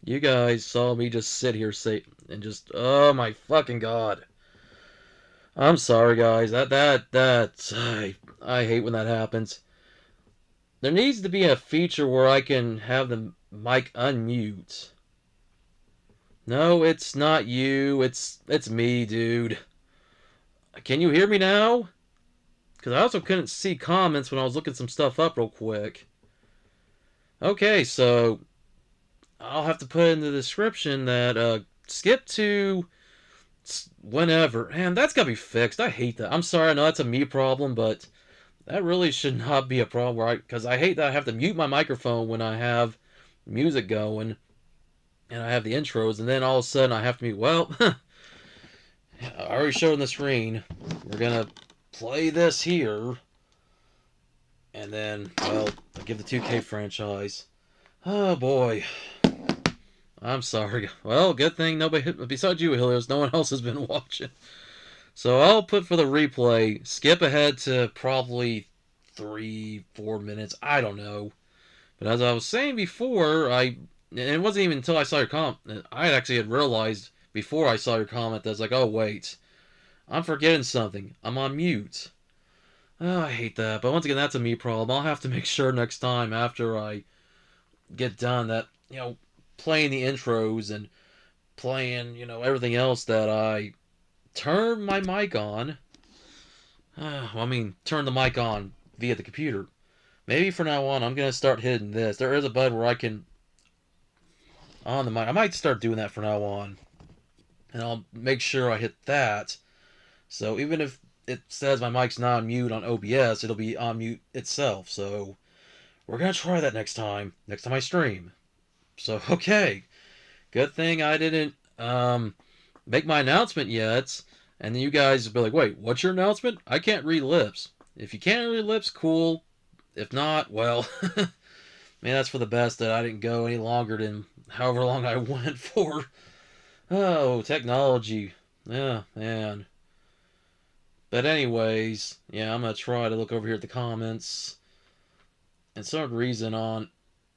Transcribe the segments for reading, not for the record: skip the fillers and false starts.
You guys saw me just sit here say and just oh my fucking god. I'm sorry guys. I hate when that happens. There needs to be a feature where I can have the mic unmute. No, it's not you. It's me, dude. Can you hear me now? Cuz I also couldn't see comments when I was looking some stuff up real quick. Okay, so I'll have to put in the description that skip to whenever. Man, that's gotta be fixed. I hate that. I'm sorry, I know that's a me problem, but that really should not be a problem. Because I hate that I have to mute my microphone when I have music going and I have the intros, and then all of a sudden I have to mute. Well, I already showed on the screen. We're gonna play this here, and then I'll give the 2K franchise. Oh boy. I'm sorry. Well, good thing nobody, besides you, Helios, no one else has been watching. So I'll put for the replay, skip ahead to probably 3, 4 minutes. I don't know. But as I was saying before, and it wasn't even until I saw your comment. I actually had realized before I saw your comment that I was like, oh, wait. I'm forgetting something. I'm on mute. Oh, I hate that. But once again, that's a me problem. I'll have to make sure next time after I get done that, playing the intros and playing, everything else that I turn my mic on. Well, I mean, turn the mic on via the computer. Maybe from now on, I'm going to start hitting this. There is a button where I can, on the mic, I might start doing that from now on. And I'll make sure I hit that. So even if it says my mic's not on mute on OBS, it'll be on mute itself. So we're going to try that next time. Next time I stream. So, okay. Good thing I didn't make my announcement yet. And then you guys will be like, wait, what's your announcement? I can't read lips. If you can't read lips, cool. If not, well, man, that's for the best that I didn't go any longer than however long I went for. Oh, technology. Yeah, man. But anyways, yeah, I'm going to try to look over here at the comments. And some reason on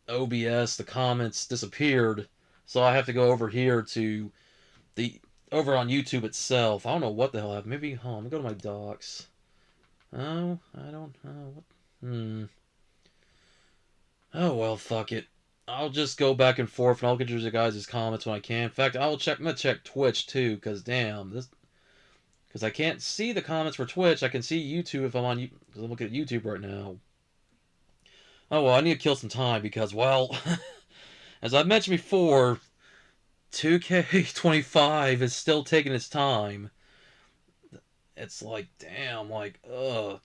OBS, the comments disappeared. So I have to go over here to the over on YouTube itself. I don't know what the hell happened. Maybe, hold on, let me go to my docs. Oh, I don't know. Oh, well, fuck it. I'll just go back and forth and I'll get your guys' comments when I can. In fact, I'm gonna check Twitch too, because damn, because I can't see the comments for Twitch. I can see YouTube if I'm on, because I'm looking at YouTube right now. Oh, well, I need to kill some time because, well, as I've mentioned before, 2K25 is still taking its time. It's like, damn, like, ugh.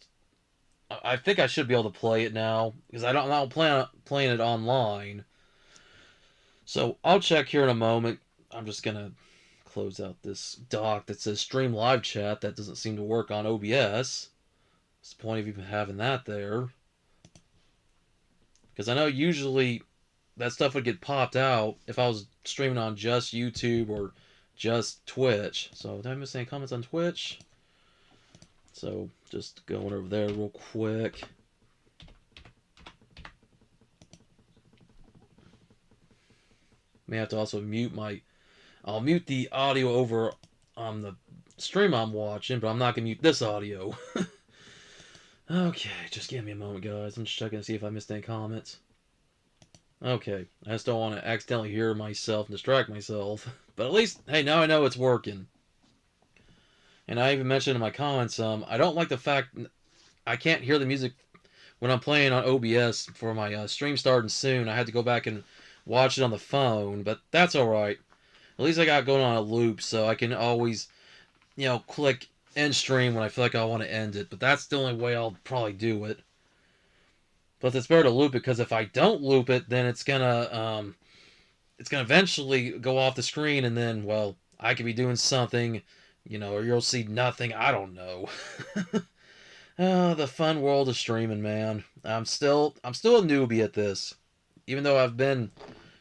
I think I should be able to play it now because I don't plan on playing it online. So I'll check here in a moment. I'm just gonna close out this dock that says stream live chat. That doesn't seem to work on OBS. What's the point of even having that there? Because I know usually that stuff would get popped out if I was streaming on just YouTube or just Twitch. So did I miss any comments on Twitch? So just going over there real quick. May have to also mute I'll mute the audio over on the stream I'm watching, but I'm not gonna mute this audio. Okay, just give me a moment, guys. I'm just checking to see if I missed any comments. Okay, I just don't want to accidentally hear myself and distract myself. But at least, hey, now I know it's working. And I even mentioned in my comments, I don't like the fact I can't hear the music when I'm playing on OBS for my stream starting soon. I had to go back and watch it on the phone, but that's alright. At least I got going on a loop, so I can always, click end stream when I feel like I want to end it. But that's the only way I'll probably do it. But it's better to loop it, because if I don't loop it, then it's gonna eventually go off the screen, and then, well, I could be doing something, or you'll see nothing. I don't know. Oh, the fun world of streaming, man. I'm still a newbie at this, even though I've been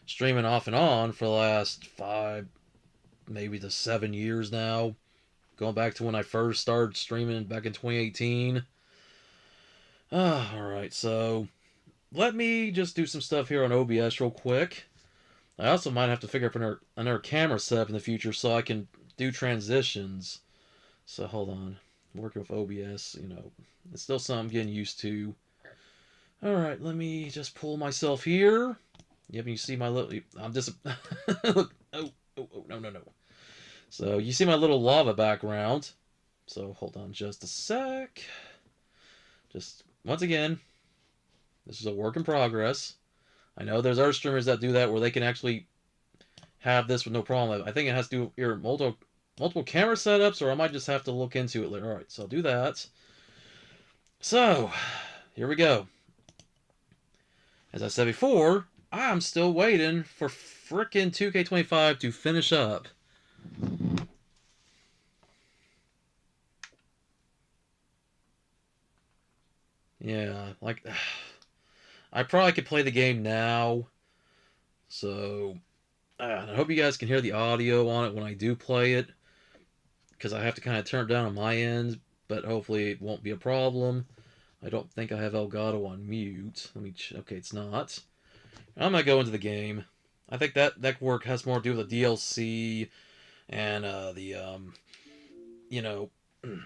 streaming off and on for the last 5, maybe to 7 years now, going back to when I first started streaming back in 2018. Alright, so let me just do some stuff here on OBS real quick. I also might have to figure out another camera setup in the future so I can do transitions. So hold on. Working with OBS, you know, it's still something I'm getting used to. Alright, let me just pull myself here. Yep, you see my little... I'm just... Look. Oh, no, no, no. So, you see my little lava background. So, hold on just a sec. Just, once again, this is a work in progress. I know there's other streamers that do that where they can actually have this with no problem. I think it has to do with your multiple camera setups, or I might just have to look into it later. Alright, so I'll do that. So, here we go. As I said before, I'm still waiting for frickin' 2K25 to finish up. Yeah, like... I probably could play the game now. So, I hope you guys can hear the audio on it when I do play it. Because I have to kind of turn it down on my end. But hopefully it won't be a problem. I don't think I have Elgato on mute. Let me okay, it's not. I'm going to go into the game. I think that work has more to do with the DLC and you know,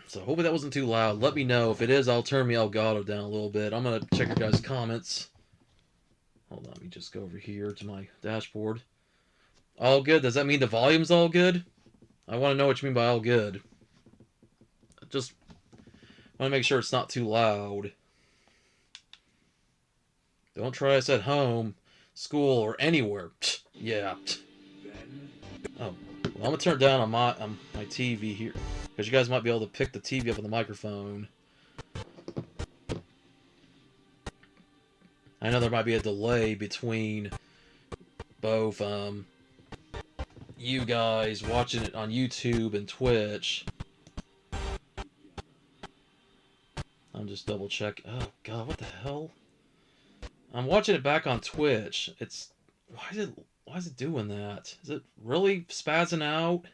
so hopefully that wasn't too loud. Let me know. If it is, I'll turn my Elgato down a little bit. I'm going to check your guys' comments. Hold on, let me just go over here to my dashboard. All good? Does that mean the volume's all good? I want to know what you mean by all good. Just want to make sure it's not too loud. Don't try this at home, school, or anywhere. Yeah. Oh, well, I'm going to turn it down on my TV here. Because you guys might be able to pick the TV up on the microphone. I know there might be a delay between both you guys watching it on YouTube and Twitch. I'm just double checking. Oh god, what the hell? I'm watching it back on Twitch. It's why is it doing that? Is it really spazzing out?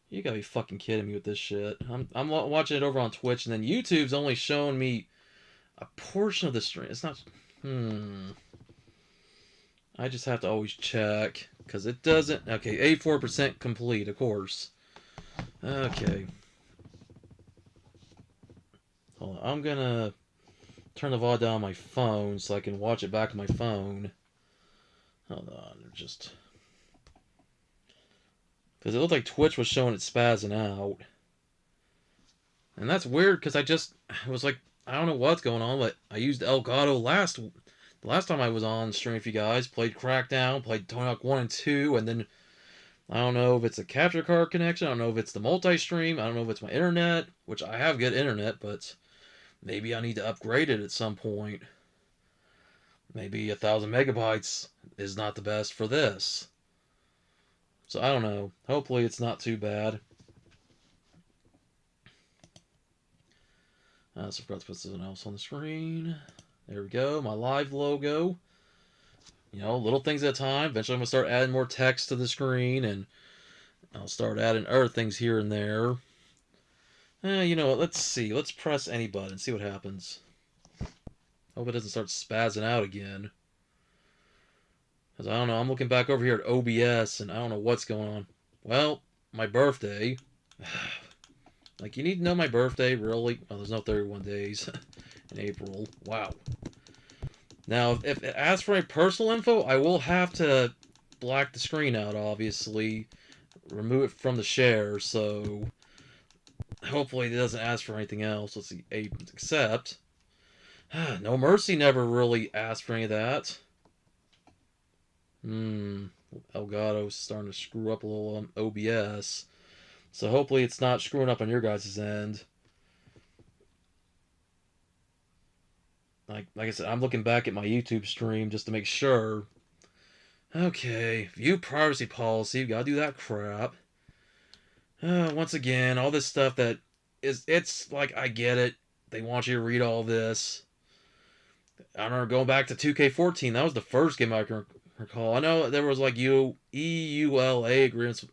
You gotta be fucking kidding me with this shit. I'm watching it over on Twitch, and then YouTube's only showing me a portion of the stream. It's not... I just have to always check, because it doesn't... Okay, 84% complete, of course. Okay. Hold on, I'm gonna turn the volume down on my phone so I can watch it back on my phone. Hold on, just... Because it looked like Twitch was showing it spazzing out. And that's weird, because it was like, I don't know what's going on, but I used Elgato the last time I was on stream with you guys. Played Crackdown, played Tony Hawk 1 and 2, and then I don't know if it's a capture card connection, I don't know if it's the multi-stream, I don't know if it's my internet, which I have good internet, but maybe I need to upgrade it at some point. Maybe 1,000 megabytes is not the best for this. So I don't know. Hopefully it's not too bad. So I forgot to put something else on the screen. There we go, my live logo. You know, little things at a time. Eventually I'm going to start adding more text to the screen, and I'll start adding other things here and there. You know what, let's see. Let's press any button, see what happens. Hope it doesn't start spazzing out again. Because I don't know, I'm looking back over here at OBS, and I don't know what's going on. Well, my birthday. Like, you need to know my birthday, really? Well, there's no 31 days in April. Wow. Now, if it asks for my personal info, I will have to black the screen out, obviously. Remove it from the share, so... Hopefully it doesn't ask for anything else. Let's see, accept. No Mercy never really asked for any of that. Elgato's starting to screw up a little on OBS. So hopefully it's not screwing up on your guys' end. Like I said, I'm looking back at my YouTube stream just to make sure. Okay, view privacy policy. You gotta do that crap. Once again, all this stuff that it's like, I get it. They want you to read all this. I remember going back to 2K14. That was the first game I can recall. I know there was like EULA agreements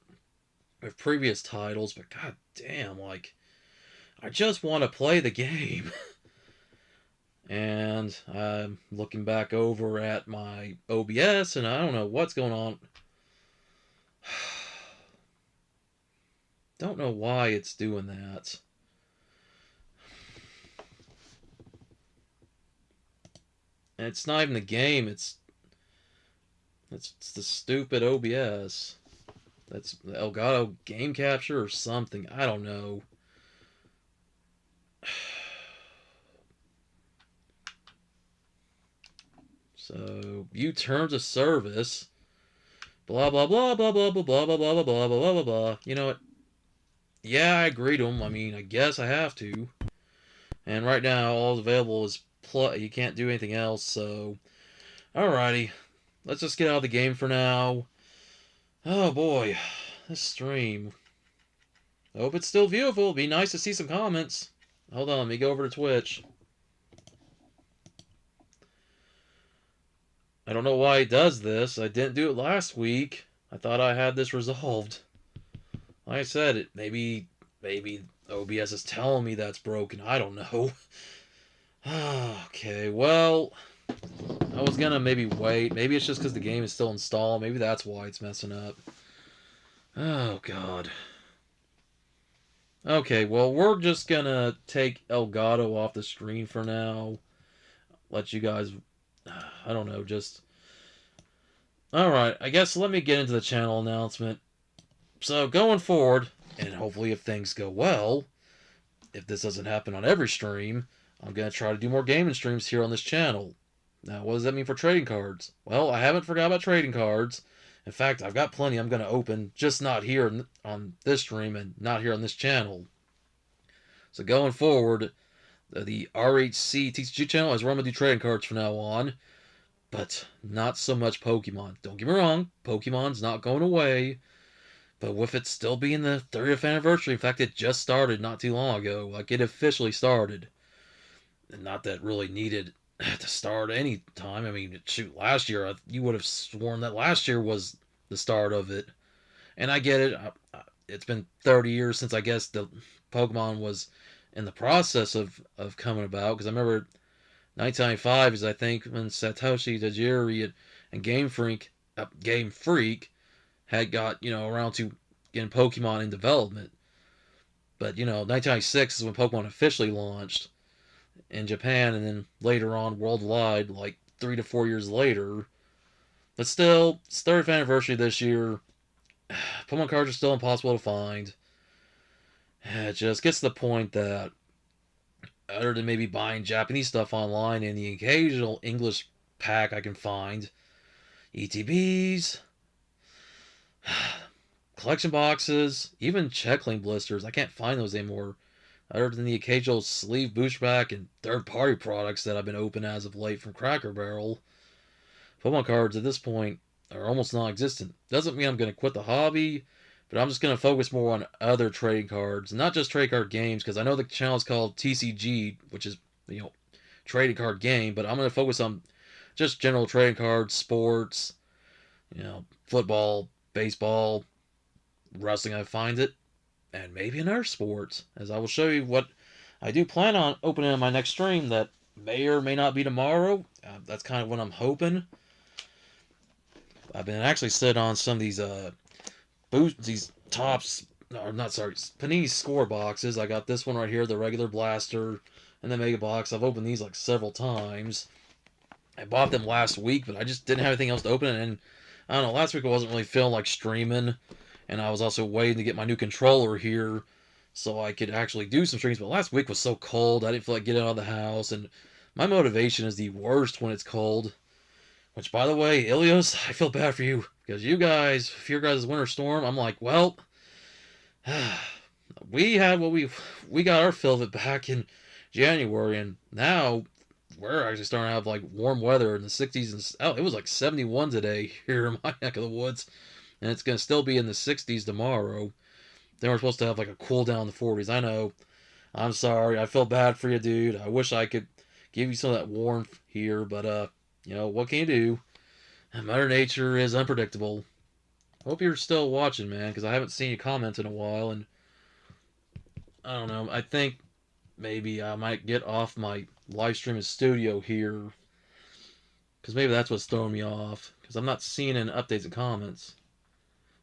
with previous titles, but god damn, like, I just want to play the game. And I'm looking back over at my OBS, and I don't know what's going on. Don't know why it's doing that. And it's not even the game, it's the stupid OBS. That's the Elgato game capture or something. I don't know. So, view terms of service. Blah, blah, blah, blah, blah, blah, blah, blah, blah, blah, blah, blah, blah, blah. You know what? Yeah, I agree to them. I mean, I guess I have to. And right now, all available is plus. You can't do anything else, so... Alrighty. Let's just get out of the game for now. Oh, boy. This stream. I hope it's still viewable. It'd be nice to see some comments. Hold on, let me go over to Twitch. I don't know why it does this. I didn't do it last week. I thought I had this resolved. Like I said, maybe OBS is telling me that's broken. I don't know. Okay, well, I was gonna maybe wait. Maybe it's just because the game is still installed. Maybe that's why it's messing up. Oh, God. Okay, well, we're just gonna take Elgato off the screen for now. Let you guys... I don't know, just... Alright, I guess let me get into the channel announcement. So, going forward, and hopefully if things go well, if this doesn't happen on every stream, I'm going to try to do more gaming streams here on this channel. Now, what does that mean for trading cards? Well, I haven't forgot about trading cards. In fact, I've got plenty I'm going to open, just not here on this stream and not here on this channel. So going forward, the RHC TCG channel is where I'm going to do trading cards from now on. But not so much Pokemon. Don't get me wrong, Pokemon's not going away. But with it still being the 30th anniversary, in fact, it just started not too long ago. Like, it officially started. And not that really needed to start any time. I mean, shoot, last year, you would have sworn that last year was the start of it. And I get it. It's been 30 years since, I guess, the Pokemon was in the process of coming about. Because I remember 1995 is, I think, when Satoshi Tajiri and Game Freak had got, around to getting Pokemon in development. But, 1996 is when Pokemon officially launched in Japan, and then later on worldwide, like 3 to 4 years later. But still, it's 30th anniversary this year. Pokemon cards are still impossible to find. It just gets to the point that, other than maybe buying Japanese stuff online and the occasional English pack I can find, ETBs, collection boxes, even Checklane blisters, I can't find those anymore. Other than the occasional sleeve booster pack and third-party products that I've been open as of late from Cracker Barrel, Pokemon cards at this point are almost non-existent. Doesn't mean I'm going to quit the hobby, but I'm just going to focus more on other trading cards, not just trading card games, because I know the channel is called TCG, which is, trading card game, but I'm going to focus on just general trading cards, sports, football, baseball, wrestling, I find it, and maybe another sport, as I will show you what I do plan on opening in my next stream that may or may not be tomorrow. That's kind of what I'm hoping. I've been actually sitting on some of these these tops, or not, sorry, Panini score boxes. I got this one right here, the regular blaster, and the mega box. I've opened these like several times. I bought them last week, but I just didn't have anything else to open, and I don't know, last week I wasn't really feeling like streaming, and I was also waiting to get my new controller here so I could actually do some streams, but last week was so cold, I didn't feel like getting out of the house, and my motivation is the worst when it's cold. Which, by the way, Ilios, I feel bad for you, because you guys, for your guys' winter storm, I'm like, well, we had what we got our fill of it back in January, and now we're actually starting to have like warm weather in the 60s, and it was like 71 today here in my neck of the woods, and it's going to still be in the 60s tomorrow. Then we're supposed to have like a cool down in the 40s. I know. I'm sorry. I feel bad for you, dude. I wish I could give you some of that warmth here, but what can you do? Mother Nature is unpredictable. Hope you're still watching, man, because I haven't seen you comment in a while, and I don't know. I think maybe I might get off my live streaming studio here, because maybe that's what's throwing me off, because I'm not seeing any updates and comments.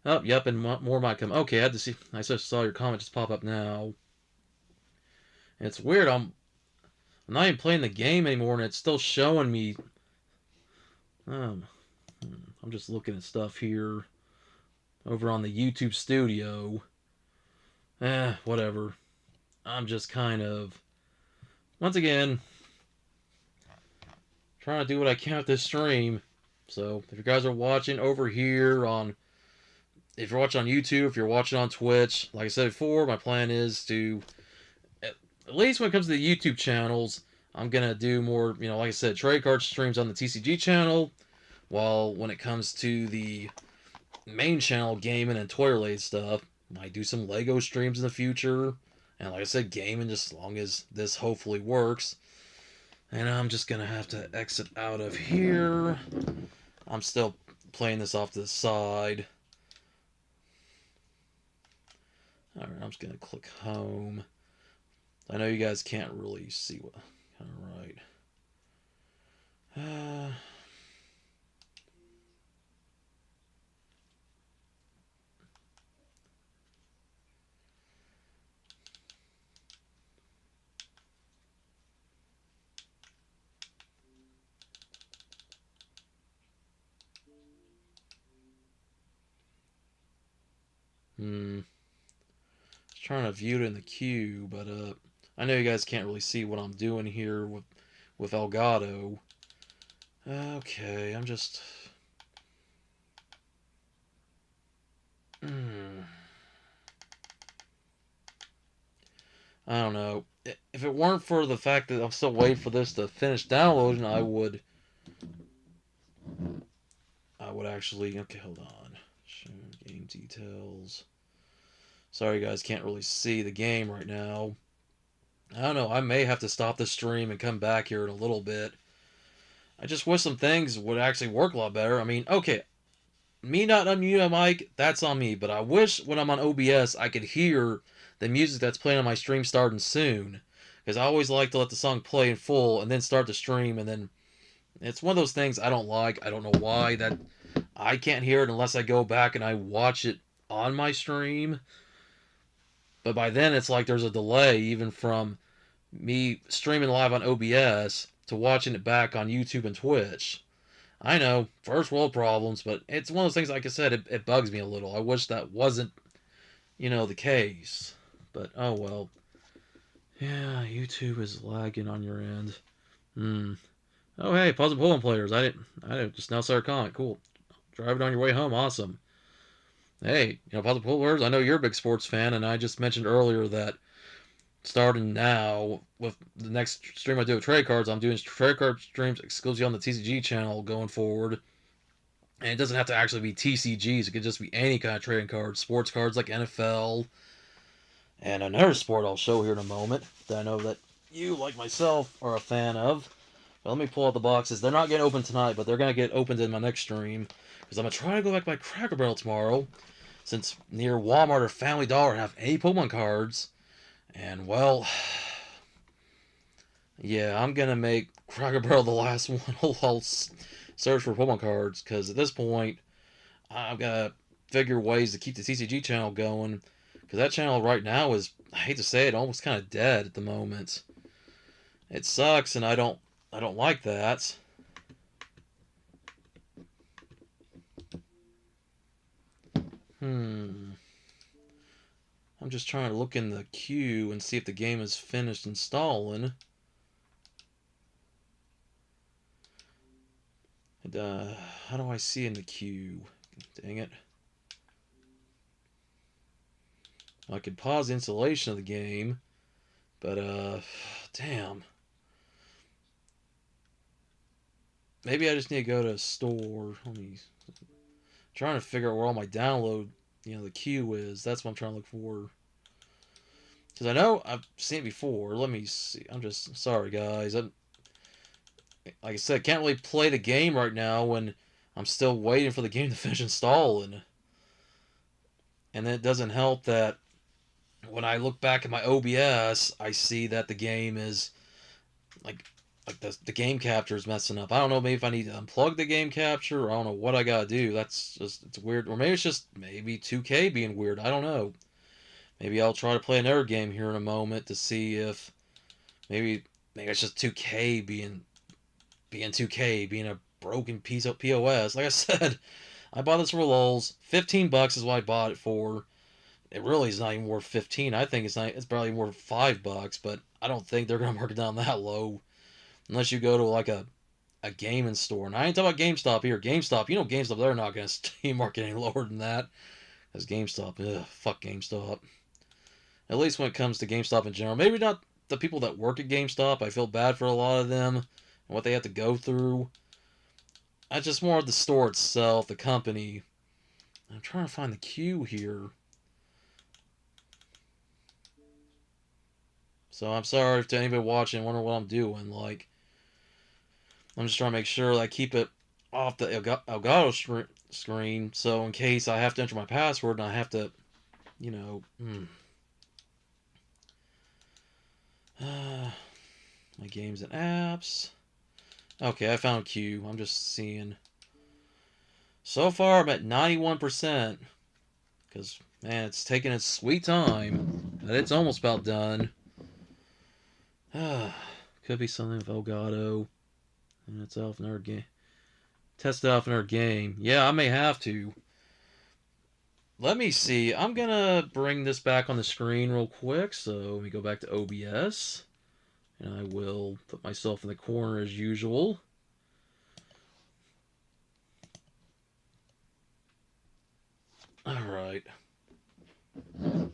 Oh, yep, and more might come. Okay, I had to see. I just saw your comment just pop up now. And it's weird. I'm not even playing the game anymore, and it's still showing me. Um, I'm just looking at stuff here over on the YouTube studio. Whatever. I'm just kind of, once again, trying to do what I can with this stream. So if you guys are watching over here on, if you're watching on YouTube, if you're watching on Twitch, like I said before, my plan is to, at least when it comes to the YouTube channels, I'm gonna do more, like I said, trade card streams on the TCG channel. While when it comes to the main channel, gaming and toy related stuff, might do some Lego streams in the future. And like I said, gaming, just as long as this hopefully works. And I'm just gonna have to exit out of here. I'm still playing this off to the side. Alright, I'm just gonna click home. I know you guys can't really see what. Alright. Just trying to view it in the queue, but I know you guys can't really see what I'm doing here with Elgato. Okay, I'm just. I don't know. If it weren't for the fact that I'm still waiting for this to finish downloading, I would actually. Okay, hold on. Show game details. Sorry, you guys can't really see the game right now. I don't know. I may have to stop the stream and come back here in a little bit. I just wish some things would actually work a lot better. I mean, okay, me not unmuting my mic, that's on me. But I wish when I'm on OBS, I could hear the music that's playing on my stream starting soon. Because I always like to let the song play in full and then start the stream. And then it's one of those things I don't like. I don't know why that I can't hear it unless I go back and I watch it on my stream. But by then, it's like there's a delay even from me streaming live on OBS to watching it back on YouTube and Twitch. I know, first world problems, but it's one of those things, like I said, it bugs me a little. I wish that wasn't, the case. But, oh well. Yeah, YouTube is lagging on your end. Oh, hey, Puzzle Pulling Players. I just now saw your comment. Cool. Driving on your way home. Awesome. Hey, Puzzle Pulling Players, I know you're a big sports fan, and I just mentioned earlier that starting now with the next stream I do with trade cards, I'm doing trade card streams exclusively on the TCG channel going forward. And it doesn't have to actually be TCGs. It could just be any kind of trading cards. Sports cards like NFL. And another sport I'll show here in a moment that I know that you, like myself, are a fan of. But let me pull out the boxes. They're not getting open tonight, but they're going to get opened in my next stream. Because I'm going to try to go back by Cracker Barrel tomorrow. Since near Walmart or Family Dollar have any Pokemon cards. And, well, yeah, I'm going to make Cracker Barrel the last one. I'll search for Pokemon cards. Because at this point, I've got to figure ways to keep the TCG channel going. Because that channel right now is, I hate to say it, almost kind of dead at the moment. It sucks, and I don't like that. I'm just trying to look in the queue and see if the game is finished installing. And, how do I see in the queue? Dang it. I could pause the installation of the game, but, damn. Maybe I just need to go to store. Let me. Trying to figure out where all my download, the queue is. That's what I'm trying to look for. Because I know I've seen it before. Let me see. I'm just sorry, guys. Like I said, can't really play the game right now when I'm still waiting for the game to finish installing. And then it doesn't help that when I look back at my OBS, I see that the game is like the game capture is messing up. I don't know, maybe if I need to unplug the game capture, or I don't know what I gotta do. That's just, it's weird. Or maybe it's just maybe 2K being weird. I don't know. Maybe I'll try to play another game here in a moment to see if maybe it's just 2K being 2K, being a broken piece of POS. Like I said, I bought this for lulz. $15 is what I bought it for. It really is not even worth 15. I think it's barely worth $5, but I don't think they're gonna mark it down that low unless you go to like a gaming store. And I ain't talking about GameStop here. GameStop, GameStop, they're not gonna steam market any lower than that. Because GameStop, fuck GameStop. At least when it comes to GameStop in general. Maybe not the people that work at GameStop. I feel bad for a lot of them and what they have to go through. I just more of the store itself, the company. I'm trying to find the queue here. So I'm sorry to anybody watching, wonder what I'm doing. Like, I'm just trying to make sure that I keep it off the Elgato screen. So in case I have to enter my password and I have to, you know, my games and apps. Okay, I found queue. I'm just seeing. So far, I'm at 91%. Because, man, it's taking its sweet time. But it's almost about done. Could be something with Elgato. And it's off in our game. Test it off in our game. Yeah, I may have to. Let me see. I'm going to bring this back on the screen real quick. So let me go back to OBS. And I will put myself in the corner as usual. Alright.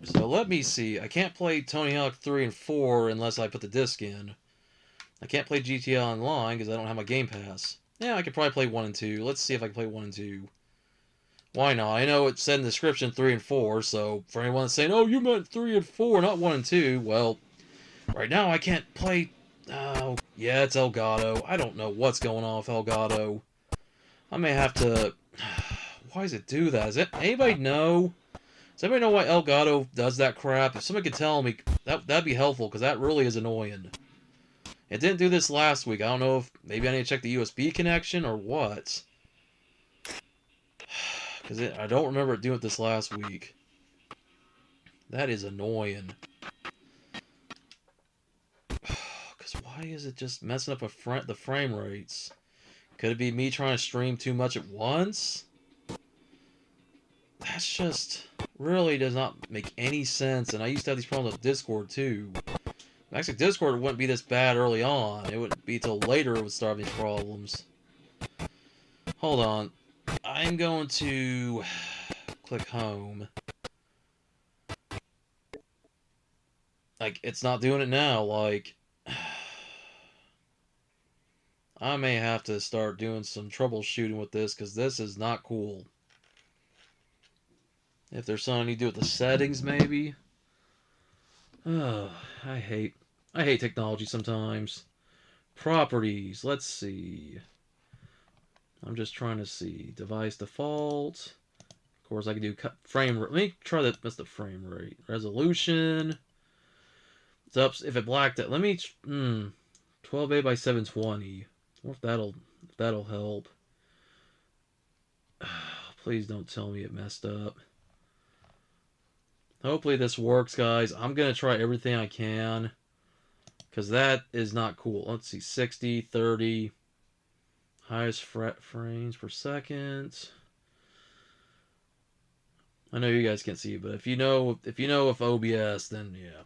So let me see. I can't play Tony Hawk 3 and 4 unless I put the disc in. I can't play GTA Online because I don't have my Game Pass. Yeah, I could probably play 1 and 2. Let's see if I can play 1 and 2. Why not? I know it said in the description 3 and 4, so for anyone that's saying, oh, you meant 3 and 4, not 1 and 2, well, right now I can't play... Oh, yeah, it's Elgato. I don't know what's going on with Elgato. I may have to... Why does it do that? Does anybody know? Does anybody know why Elgato does that crap? If somebody could tell me, that'd be helpful, because that really is annoying. It didn't do this last week. I don't know if maybe I need to check the USB connection or what. Because I don't remember it doing it this last week. That is annoying. Because why is it just messing up the frame rates? Could it be me trying to stream too much at once? That's just... really does not make any sense. And I used to have these problems with Discord too. Actually, Discord wouldn't be this bad early on. It wouldn't be till later it would start these problems. Hold on. I'm going to click home. Like, it's not doing it now. Like, I may have to start doing some troubleshooting with this because this is not cool. If there's something I need to do with the settings, maybe. Oh, I hate technology sometimes. Properties, let's see. I'm just trying to see. Device default. Of course, I can do frame rate. Let me try that. That's the frame rate. Resolution. It's up. If it blacked it, let me. 1280 by 720. I wonder if that'll help. Please don't tell me it messed up. Hopefully this works, guys. I'm going to try everything I can. Because that is not cool. Let's see. 60, 30. Highest frames per second. I know you guys can't see it, but if you know of OBS, then yeah.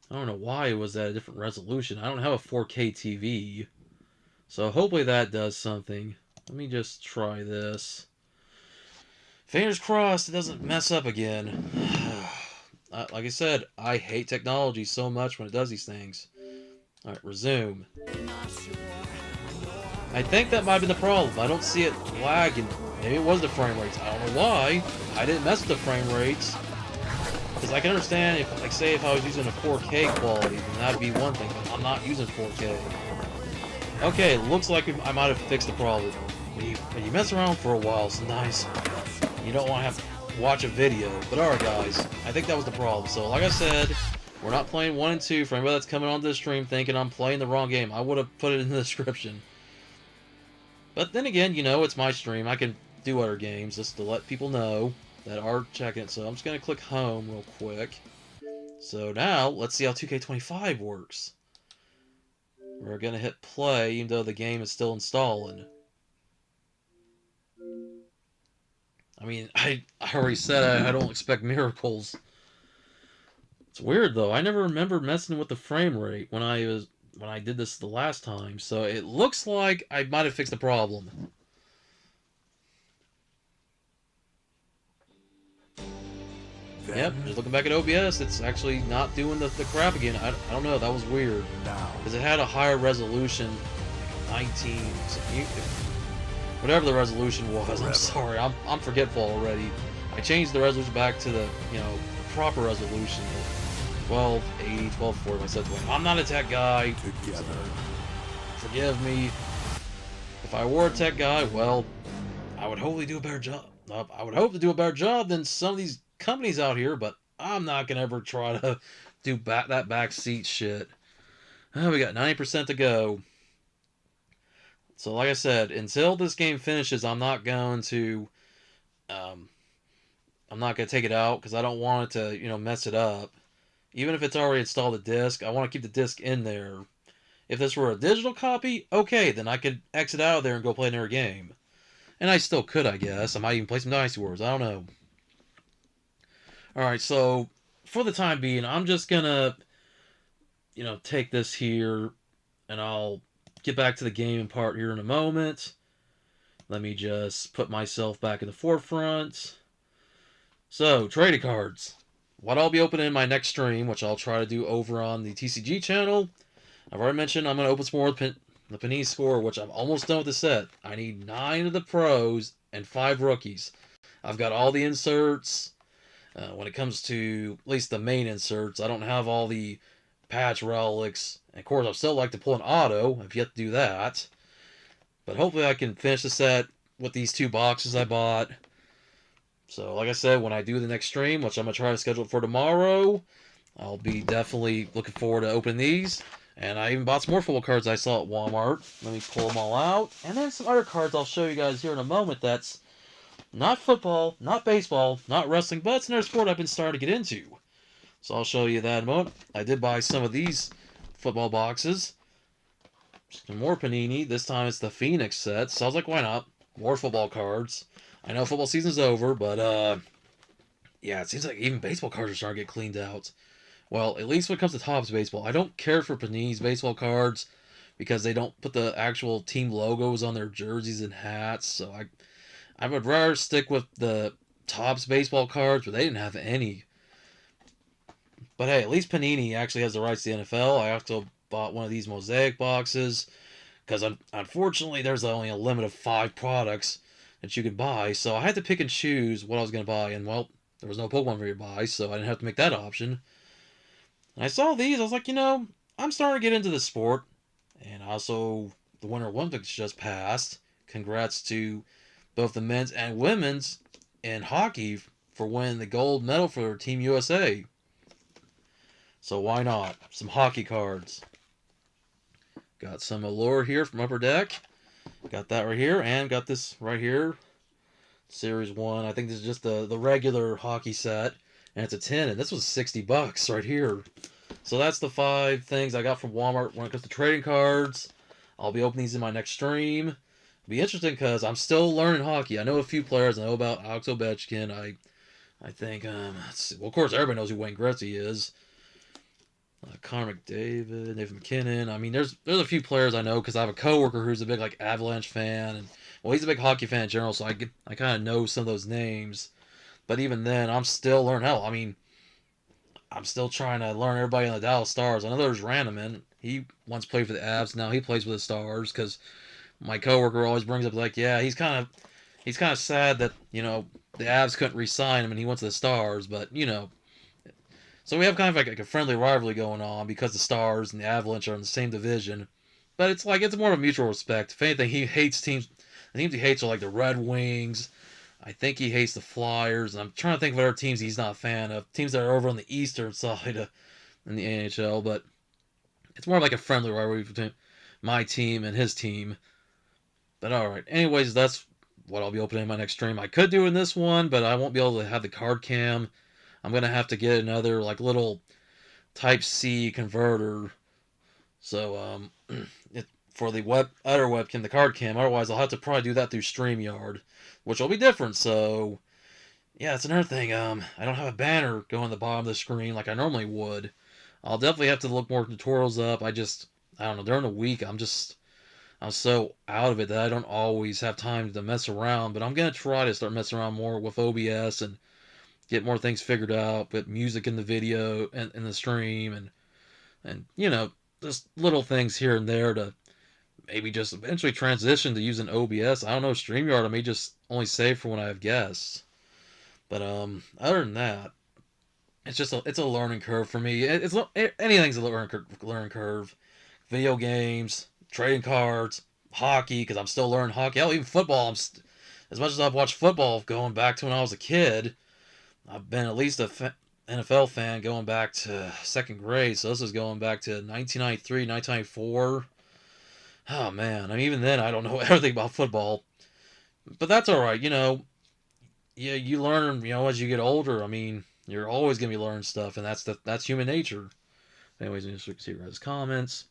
I don't know why it was at a different resolution. I don't have a 4K TV. So hopefully that does something. Let me just try this. Fingers crossed it doesn't mess up again. Like I said, I hate technology so much when it does these things. Alright, resume. I think that might have been the problem. I don't see it lagging. Maybe it was the frame rates. I don't know why. I didn't mess with the frame rates. Because I can understand if, like, say if I was using a 4K quality, then that'd be one thing. But I'm not using 4K. Okay, looks like I might have fixed the problem. When you mess around for a while, sometimes you don't want to have watch a video. But alright guys, I think that was the problem. So like I said, we're not playing 1 and 2. For anybody that's coming onto the stream thinking I'm playing the wrong game, I would have put it in the description. But then again, you know, it's my stream. I can do other games just to let people know that are checking it. So I'm just going to click home real quick. So now, let's see how 2K25 works. We're going to hit play, even though the game is still installing. I mean, I already said I don't expect miracles. It's weird, though. I never remember messing with the frame rate when I did this the last time. So it looks like I might have fixed the problem. Yep, just looking back at OBS, it's actually not doing the crap again. I don't know, that was weird. Because it had a higher resolution, like 19, whatever the resolution was. I'm sorry, I'm forgetful already. I changed the resolution back to the, you know, proper resolution. 1280, 1240, I said to him, I'm not a tech guy. Together. So, forgive me. If I were a tech guy, well, I would hopefully do a better job. I would hope to do a better job than some of these companies out here, but I'm not gonna ever try to do that backseat shit. We got 90% to go. So like I said, until this game finishes, I'm not going to take it out because I don't want it to, you know, mess it up. Even if it's already installed a disc, I want to keep the disc in there. If this were a digital copy, okay, then I could exit out of there and go play another game. And I still could, I guess. I might even play some Dynasty Wars. I don't know. Alright, so for the time being, I'm just gonna, you know, take this here, and I'll get back to the gaming part here in a moment. Let me just put myself back in the forefront. So, trading cards. What I'll be opening in my next stream, which I'll try to do over on the TCG channel. I've already mentioned I'm going to open some more of the Panini score, which I'm almost done with the set. I need 9 of the pros and 5 rookies. I've got all the inserts. When it comes to at least the main inserts, I don't have all the patch relics. And of course, I'd still like to pull an auto. I've yet to do that. But hopefully I can finish the set with these 2 boxes I bought. So, like I said, when I do the next stream, which I'm going to try to schedule for tomorrow, I'll be definitely looking forward to opening these. And I even bought some more football cards I saw at Walmart. Let me pull them all out. And then some other cards I'll show you guys here in a moment that's not football, not baseball, not wrestling, but it's another sport I've been starting to get into. So I'll show you that in a moment. I did buy some of these football boxes. Some more Panini. This time it's the Phoenix set. So I was like, why not? More football cards. I know football season's over, but yeah, it seems like even baseball cards are starting to get cleaned out. Well, at least when it comes to Topps baseball, I don't care for Panini's baseball cards because they don't put the actual team logos on their jerseys and hats. So I would rather stick with the Topps baseball cards, but they didn't have any. But hey, at least Panini actually has the rights to the NFL. I also bought one of these mosaic boxes because unfortunately there's only a limit of 5 products that you could buy, so I had to pick and choose what I was going to buy, and well, there was no Pokemon for me to buy, so I didn't have to make that option. And I saw these, I was like, you know, I'm starting to get into this sport, and also the Winter Olympics just passed. Congrats to both the men's and women's in hockey for winning the gold medal for Team USA. So why not? Some hockey cards. Got some Allure here from Upper Deck. Got that right here, and got this right here. Series 1. I think this is just the regular hockey set. And it's a 10, and this was $60 right here. So that's the 5 things I got from Walmart when it comes to trading cards. I'll be opening these in my next stream. It'll be interesting because I'm still learning hockey. I know a few players. I know about Alex Ovechkin. I think, let's see. Well, of course, everybody knows who Wayne Gretzky is. Connor McDavid, Nathan McKinnon. I mean, there's a few players I know because I have a coworker who's a big like Avalanche fan, and well, he's a big hockey fan in general, so I kind of know some of those names. But even then, I'm still learning. Hell, I mean, I'm still trying to learn everybody on the Dallas Stars. I know there's Ranneman. He once played for the Avs. Now he plays with the Stars because my coworker always brings up like, yeah, he's kind of sad that you know the Avs couldn't re-sign him and he went to the Stars, but you know. So we have kind of like a friendly rivalry going on because the Stars and the Avalanche are in the same division. But it's like, it's more of a mutual respect. If anything, he hates teams. The teams he hates are like the Red Wings, I think he hates the Flyers. I'm trying to think of other teams he's not a fan of. Teams that are over on the eastern side in the NHL, but it's more like a friendly rivalry between my team and his team. But alright, anyways, that's what I'll be opening in my next stream. I could do in this one, but I won't be able to have the card cam. I'm going to have to get another, like, little Type-C converter. So, for the other webcam, the card cam. Otherwise, I'll have to probably do that through StreamYard, which will be different. So, yeah, that's another thing. I don't have a banner going at the bottom of the screen like I normally would. I'll definitely have to look more tutorials up. I don't know, during the week, I'm so out of it that I don't always have time to mess around. But I'm gonna try to start messing around more with OBS and get more things figured out, put music in the video and in the stream, and just little things here and there to maybe just eventually transition to using OBS. I don't know, StreamYard I may just only save for when I have guests. But other than that, it's a learning curve for me. Anything's a learning curve. Video games, trading cards, hockey because I'm still learning hockey. Hell, even football. As much as I've watched football going back to when I was a kid, I've been at least a NFL fan going back to second grade. So this is going back to 1993, 1994. Oh man, I mean even then I don't know everything about football, but that's all right. Yeah, you learn. As you get older. I mean, you're always gonna be learning stuff, and that's human nature. Anyways, you can see his comments.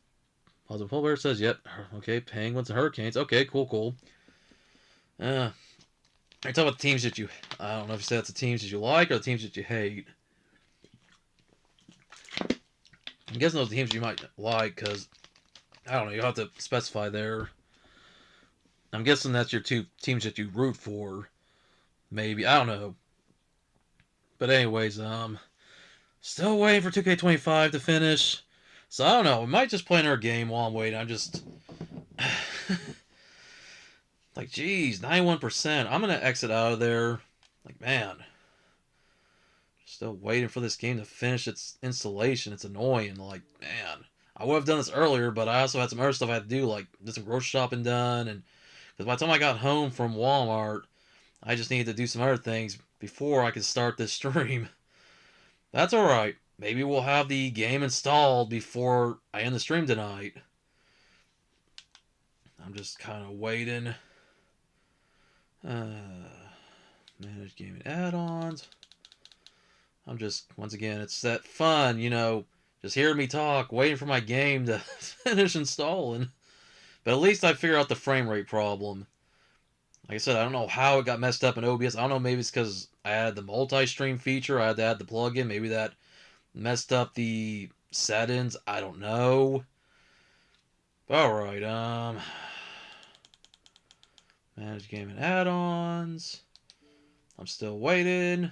Positive Polar Bear says, "Yep, okay, Penguins and Hurricanes. Okay, cool. I talk about the teams that you. I don't know if you say that's the teams that you like or the teams that you hate. I'm guessing those teams you might like because I don't know. You have to specify there. I'm guessing that's your two teams that you root for. Maybe I don't know. But anyways, still waiting for 2K25 to finish. So I don't know. We might just play another game while I'm waiting. I'm just like, geez, 91%. I'm gonna exit out of there. Like, man, still waiting for this game to finish its installation. It's annoying. Like, man, I would have done this earlier, but I also had some other stuff I had to do, like get some grocery shopping done, and because by the time I got home from Walmart, I just needed to do some other things before I could start this stream. That's alright. Maybe we'll have the game installed before I end the stream tonight. I'm just kind of waiting. Manage gaming add-ons. I'm just, once again, it's that fun, just hearing me talk, waiting for my game to finish installing. But at least I figured out the frame rate problem. Like I said, I don't know how it got messed up in OBS. I don't know, maybe it's because I added the multi-stream feature. I had to add the plugin. Maybe that messed up the settings. I don't know. Alright, manage game and add-ons. I'm still waiting.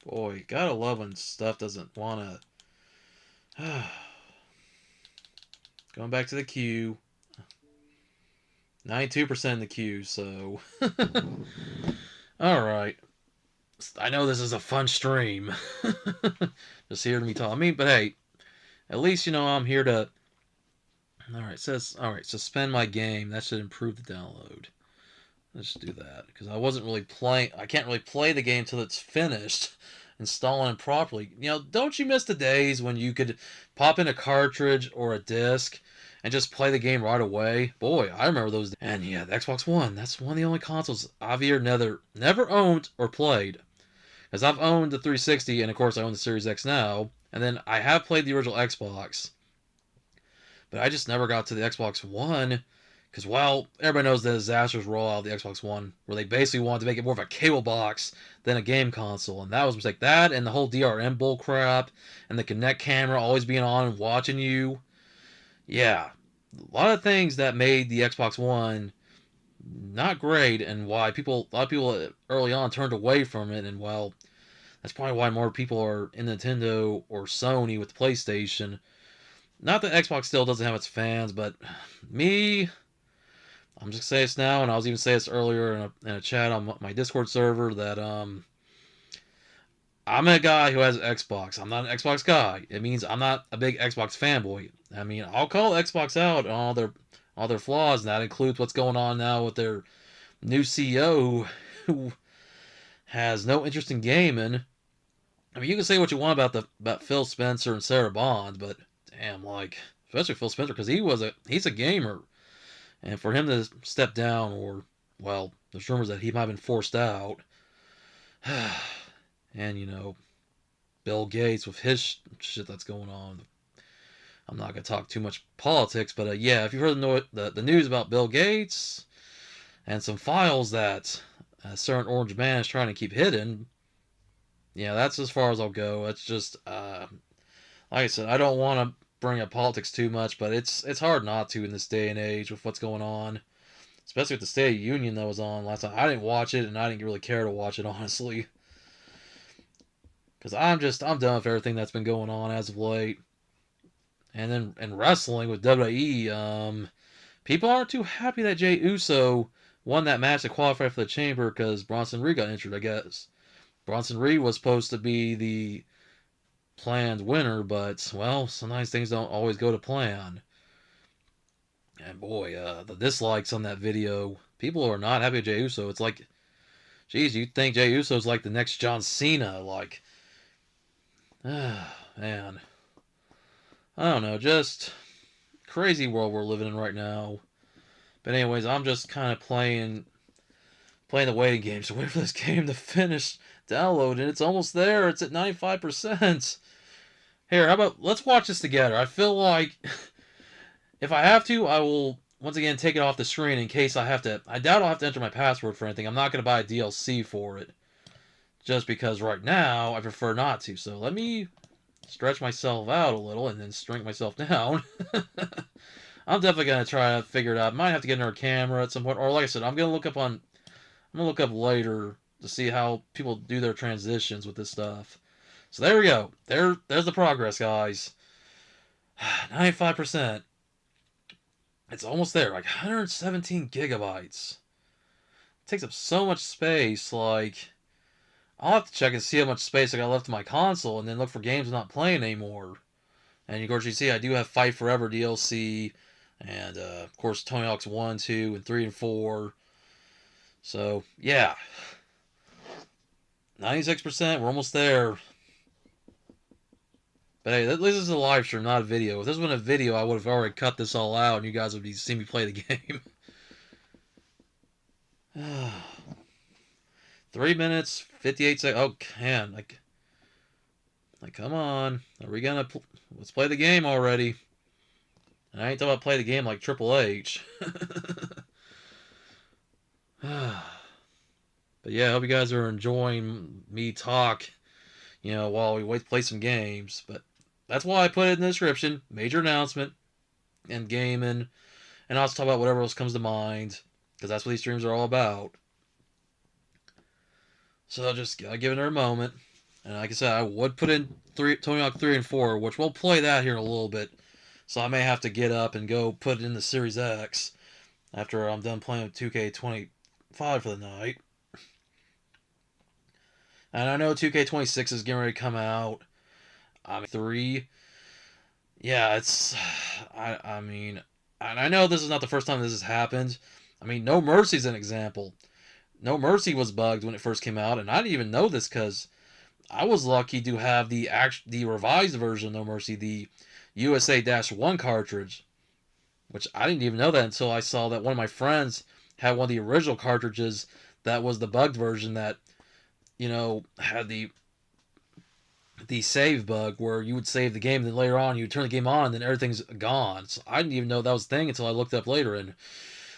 Boy, gotta love when stuff doesn't wanna... Going back to the queue. 92% in the queue, so... Alright. I know this is a fun stream. Just hearing me talk. I mean, but hey, at least, I'm here to... Alright, says... Alright, suspend my game. That should improve the download. Let's do that. Because I wasn't really playing... I can't really play the game till it's finished. Installing it properly. Don't you miss the days when you could pop in a cartridge or a disc and just play the game right away? Boy, I remember those days. And yeah, the Xbox One. That's one of the only consoles I've either never owned or played. Because I've owned the 360, and of course I own the Series X now. And then I have played the original Xbox. But I just never got to the Xbox One. Because while everybody knows the disastrous rollout of the Xbox One, where they basically wanted to make it more of a cable box than a game console, and that was a mistake. That and the whole DRM bull crap, and the Kinect camera always being on and watching you. Yeah, a lot of things that made the Xbox One not great, and why a lot of people early on turned away from it, and well, that's probably why more people are in Nintendo or Sony with PlayStation. Not that Xbox still doesn't have its fans, but me... I'm just saying this now, and I was even saying this earlier in a chat on my Discord server that I'm a guy who has an Xbox. I'm not an Xbox guy. It means I'm not a big Xbox fanboy. I mean, I'll call Xbox out on all their flaws, and that includes what's going on now with their new CEO who has no interest in gaming. I mean, you can say what you want about Phil Spencer and Sarah Bond, but damn, like especially Phil Spencer because he's a gamer, and for him to step down, or well, there's rumors that he might have been forced out, and Bill Gates with his shit that's going on. I'm not gonna talk too much politics, but yeah, if you heard the news about Bill Gates and some files that a certain orange man is trying to keep hidden, yeah, that's as far as I'll go. It's just like I said, I don't want to bring up politics too much, but it's hard not to in this day and age with what's going on, especially with the State of the Union that was on last time. I didn't watch it, and I didn't really care to watch it honestly, because I'm done with everything that's been going on as of late. And then in wrestling with WWE, people aren't too happy that Jey Uso won that match to qualify for the Chamber because Bronson Reed got injured. I guess Bronson Reed was supposed to be the planned winner, but well, sometimes things don't always go to plan. And boy, the dislikes on that video, people are not happy with Jey Uso. It's like, geez, you think Jey Uso's like the next John Cena? Like, man, I don't know, just crazy world we're living in right now. But anyways, I'm just kind of playing the waiting game. So wait for this game to finish downloading. It's almost there. It's at 95%. Here, how about let's watch this together. I feel like if I have to, I will once again take it off the screen in case I have to. I doubt I'll have to enter my password for anything. I'm not going to buy a DLC for it. Just because right now I prefer not to. So let me stretch myself out a little and then shrink myself down. I'm definitely going to try to figure it out. Might have to get another camera at some point. Or like I said, I'm going to look up later to see how people do their transitions with this stuff. So there we go. There's the progress, guys. 95%. It's almost there. Like 117 gigabytes. It takes up so much space. Like, I'll have to check and see how much space I got left in my console and then look for games I'm not playing anymore. And of course, you see I do have Fight Forever DLC. And of course, Tony Hawk's 1, 2, and 3, and 4. So, yeah. 96%. We're almost there. But hey, at least this is a live stream, not a video. If this was a video, I would have already cut this all out and you guys would be seeing me play the game. 3 minutes, 58 seconds. Oh, man. Like, come on. Are we gonna... Let's play the game already. And I ain't talking about play the game like Triple H. But yeah, I hope you guys are enjoying me talk, while we wait to play some games. But that's why I put it in the description. Major announcement and gaming. And I'll just talk about whatever else comes to mind. Because that's what these streams are all about. So I'll just give it a moment. And like I said, I would put in Tony Hawk 3 and 4, which we'll play that here in a little bit. So I may have to get up and go put it in the Series X after I'm done playing with 2K25 for the night. And I know 2K26 is getting ready to come out. I mean, 3. Yeah, it's... I mean... And I know this is not the first time this has happened. I mean, No Mercy's an example. No Mercy was bugged when it first came out, and I didn't even know this because I was lucky to have the revised version of No Mercy, the USA-1 cartridge, which I didn't even know that until I saw that one of my friends had one of the original cartridges that was the bugged version that, had the save bug where you would save the game and then later on you would turn the game on and then everything's gone. So I didn't even know that was a thing until I looked up later, and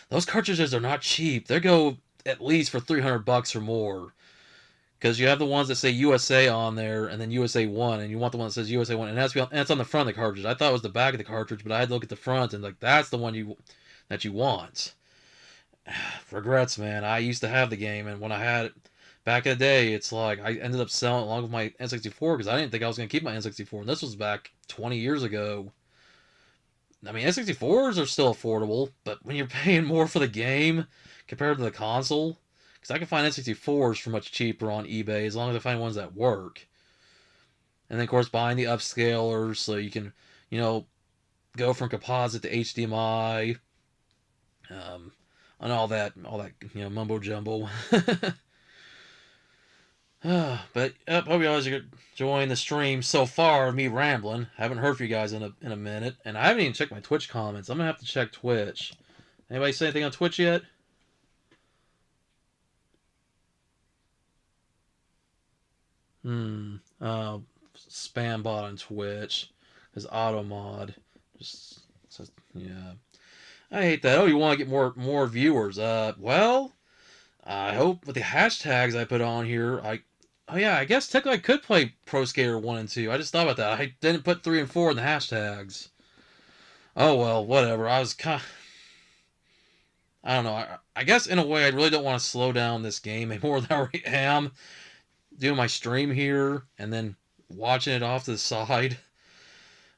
those cartridges are not cheap. They go at least for $300 or more. Because you have the ones that say USA on there, and then USA 1, and you want the one that says USA 1, and that's on the front of the cartridge. I thought it was the back of the cartridge, but I had to look at the front, and that's the one that you want. Regrets, man. I used to have the game, and when I had it back in the day, it's like I ended up selling it along with my N64 because I didn't think I was going to keep my N64, and this was back 20 years ago. I mean, N64s are still affordable, but when you're paying more for the game compared to the console... Because I can find N64s for much cheaper on eBay as long as I find ones that work. And then, of course, buying the upscalers so you can, you know, go from composite to HDMI, and all that, mumbo jumbo. But hope you guys are enjoying the stream so far. Me rambling. Haven't heard from you guys in a minute, and I haven't even checked my Twitch comments. I'm gonna have to check Twitch. Anybody say anything on Twitch yet? Spam bot on Twitch. His auto mod. Just says, yeah. I hate that. Oh, you want to get more viewers? Well, I hope with the hashtags I put on here, oh yeah, I guess technically I could play Pro Skater 1 and 2. I just thought about that. I didn't put 3 and 4 in the hashtags. Oh well, whatever. I don't know. I guess in a way I really don't want to slow down this game any more than I already am. Doing my stream here and then watching it off to the side.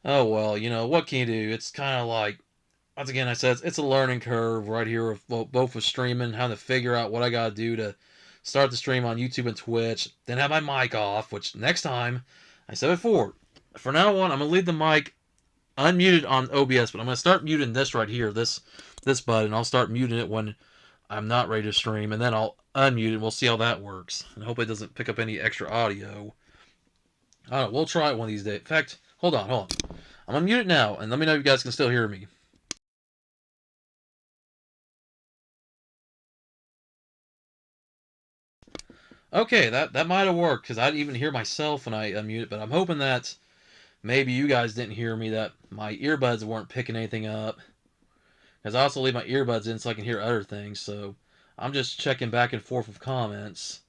Oh well, what can you do? It's kind of like, once again, I said it's a learning curve right here, both with streaming, having to figure out what I gotta do to start the stream on YouTube and Twitch, then have my mic off, which next time, I said before, for now on, I'm gonna leave the mic unmuted on OBS, but I'm gonna start muting this right here, this button. I'll start muting it when I'm not ready to stream, and then I'll unmute it. We'll see how that works, and hope it doesn't pick up any extra audio. I don't know. We'll try it one of these days. In fact, hold on. I'm gonna mute it now, and let me know if you guys can still hear me. Okay, that might have worked, because I didn't even hear myself when I unmuted, but I'm hoping that maybe you guys didn't hear me, that my earbuds weren't picking anything up. Because I also leave my earbuds in so I can hear other things, so I'm just checking back and forth with comments.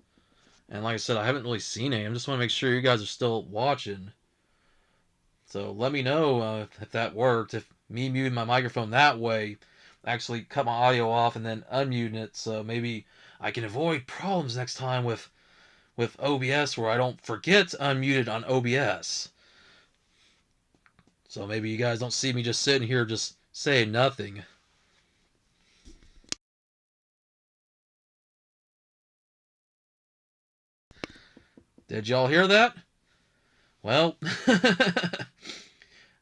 And like I said, I haven't really seen any. I just want to make sure you guys are still watching. So let me know if that worked, if me muting my microphone that way actually cut my audio off and then unmuting it, so maybe I can avoid problems next time with OBS where I don't forget unmuted on OBS. So maybe you guys don't see me just sitting here just saying nothing. Did y'all hear that? Well,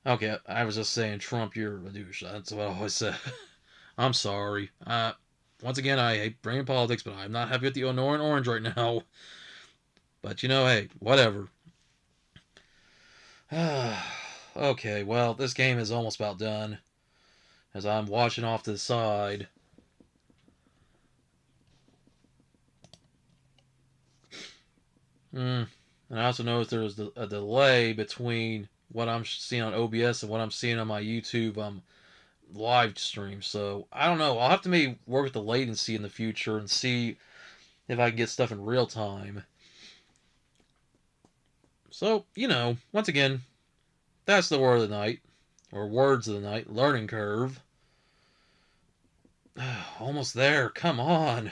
okay, I was just saying, Trump, you're a douche. That's what I always say. I'm sorry. Once again, I hate bringing politics, but I'm not happy with the Honoran Orange right now. But hey, whatever. Okay, well, this game is almost about done, as I'm watching off to the side. And I also noticed there's a delay between what I'm seeing on OBS and what I'm seeing on my YouTube live stream. So I don't know. I'll have to maybe work with the latency in the future and see if I can get stuff in real time. So, once again, that's the word of the night, or words of the night, learning curve. Almost there. Come on.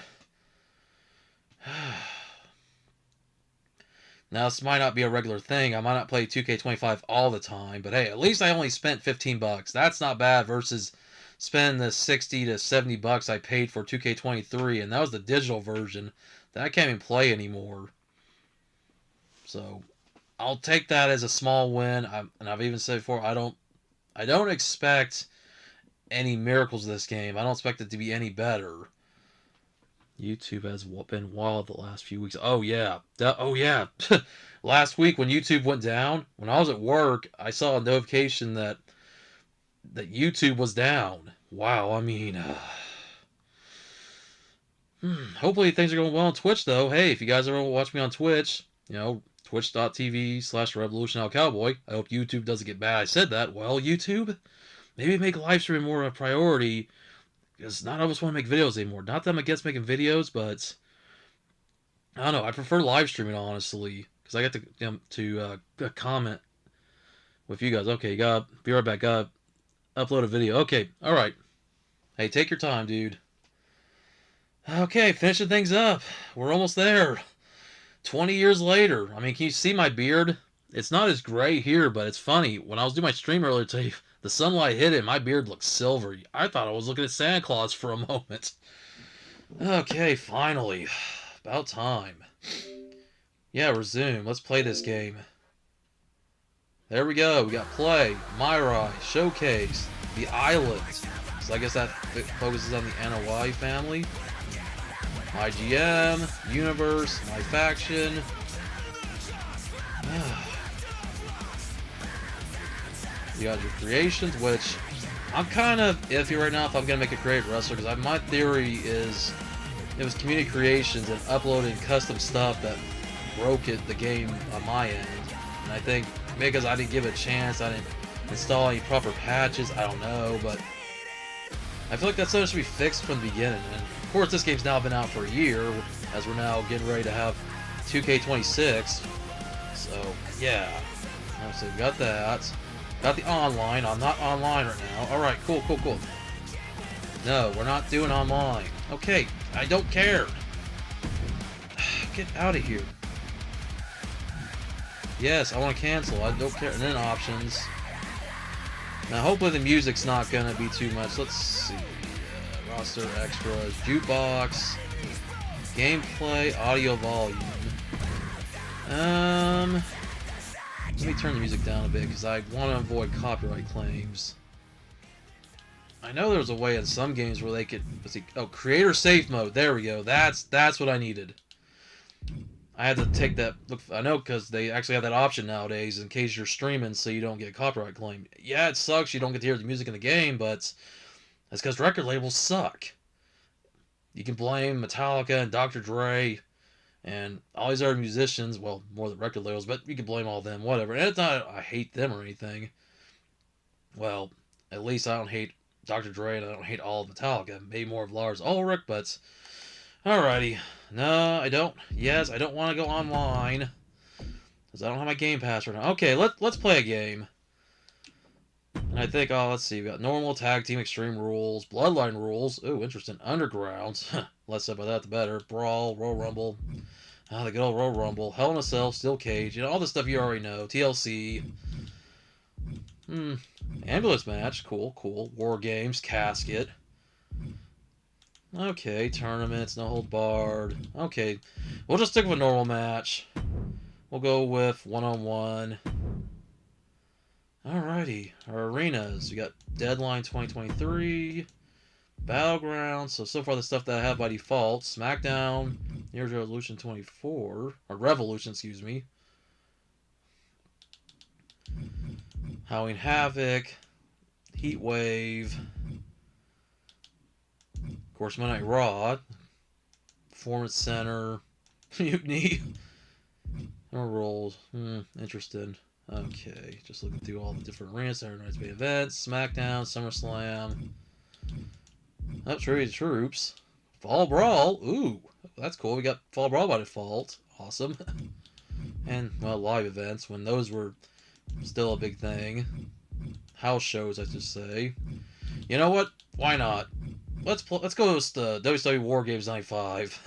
Now, this might not be a regular thing. I might not play 2K25 all the time, but hey, at least I only spent $15. That's not bad versus spending the 60 to 70 bucks I paid for 2K23, and that was the digital version that I can't even play anymore. So, I'll take that as a small win. And I've even said before, I don't expect any miracles of this game. I don't expect it to be any better. YouTube has been wild the last few weeks. Oh yeah. Last week when YouTube went down, when I was at work, I saw a notification that YouTube was down. Wow, I mean, hopefully things are going well on Twitch though. Hey, if you guys ever watch me on Twitch, twitch.tv/revolutionalcowboy. I hope YouTube doesn't get mad I said that. Well, YouTube, maybe make live streaming more of a priority, because not all of us want to make videos anymore. Not that I'm against making videos, but I don't know. I prefer live streaming, honestly, because I get to comment with you guys. Okay, be right back. Upload a video. Okay, all right. Hey, take your time, dude. Okay, finishing things up. We're almost there. 20 years later. I mean, can you see my beard? It's not as gray here, but it's funny. When I was doing my stream earlier today, the sunlight hit it and my beard looked silvery. I thought I was looking at Santa Claus for a moment. Okay, finally. About time. Yeah, resume. Let's play this game. There we go. We got Play, Myrai, Showcase, The Island. So I guess that focuses on the NOI family. My GM, Universe, My Faction. You got your creations, which I'm kind of iffy right now if I'm going to make a creative wrestler, because my theory is it was community creations and uploading custom stuff that broke the game on my end. And I think because I didn't give it a chance, I didn't install any proper patches, I don't know, but I feel like that's something that should be fixed from the beginning. And of course, this game's now been out for a year, as we're now getting ready to have 2K26. So, yeah. So we got that. Got the online. I'm not online right now. Alright, cool. No, we're not doing online. Okay, I don't care. Get out of here. Yes, I want to cancel. I don't care. And then options. Now, hopefully the music's not going to be too much. Let's see. Roster extras. Jukebox. Gameplay. Audio volume. Let me turn the music down a bit because I want to avoid copyright claims. I know there's a way in some games where they could... Let's see. Oh, creator safe mode. There we go. That's what I needed. I had to take that. Look, I know because they actually have that option nowadays in case you're streaming, so you don't get copyright claim. Yeah, it sucks. You don't get to hear the music in the game, but that's because record labels suck. You can blame Metallica and Dr. Dre and all these other musicians. Well, more than record labels, but you can blame all them. Whatever. And it's not I hate them or anything. Well, at least I don't hate Dr. Dre and I don't hate all of Metallica. Maybe more of Lars Ulrich, but alrighty. No, I don't. Yes, I don't want to go online because I don't have my Game Pass right now. Okay, let's play a game. And I think, let's see. We got normal, tag team, extreme rules, bloodline rules. Ooh, interesting. Underground. Less said about that, the better. Brawl, Royal Rumble. The good old Royal Rumble. Hell in a Cell, Steel Cage. You know, all the stuff you already know. TLC. Ambulance match. Cool. War Games. Casket. Okay, tournaments, no hold barred. Okay, we'll just stick with a normal match. We'll go with one-on-one. Alrighty, our arenas. We got Deadline 2023, Battleground. So far the stuff that I have by default. SmackDown, New Year's Revolution 24, or Revolution, excuse me. Halloween Havoc, Heat Wave. Of course, Monday Night Raw, Performance Center, Mutiny, Rolls. Interesting. Okay, just looking through all the different arenas, Saturday Night's Main Events, SmackDown, SummerSlam. Oh, Troops. Fall Brawl. Ooh, that's cool. We got Fall Brawl by default. Awesome. And, well, live events, when those were still a big thing. House shows, I should say. You know what? Why not? Let's go with the WWE War Games 95.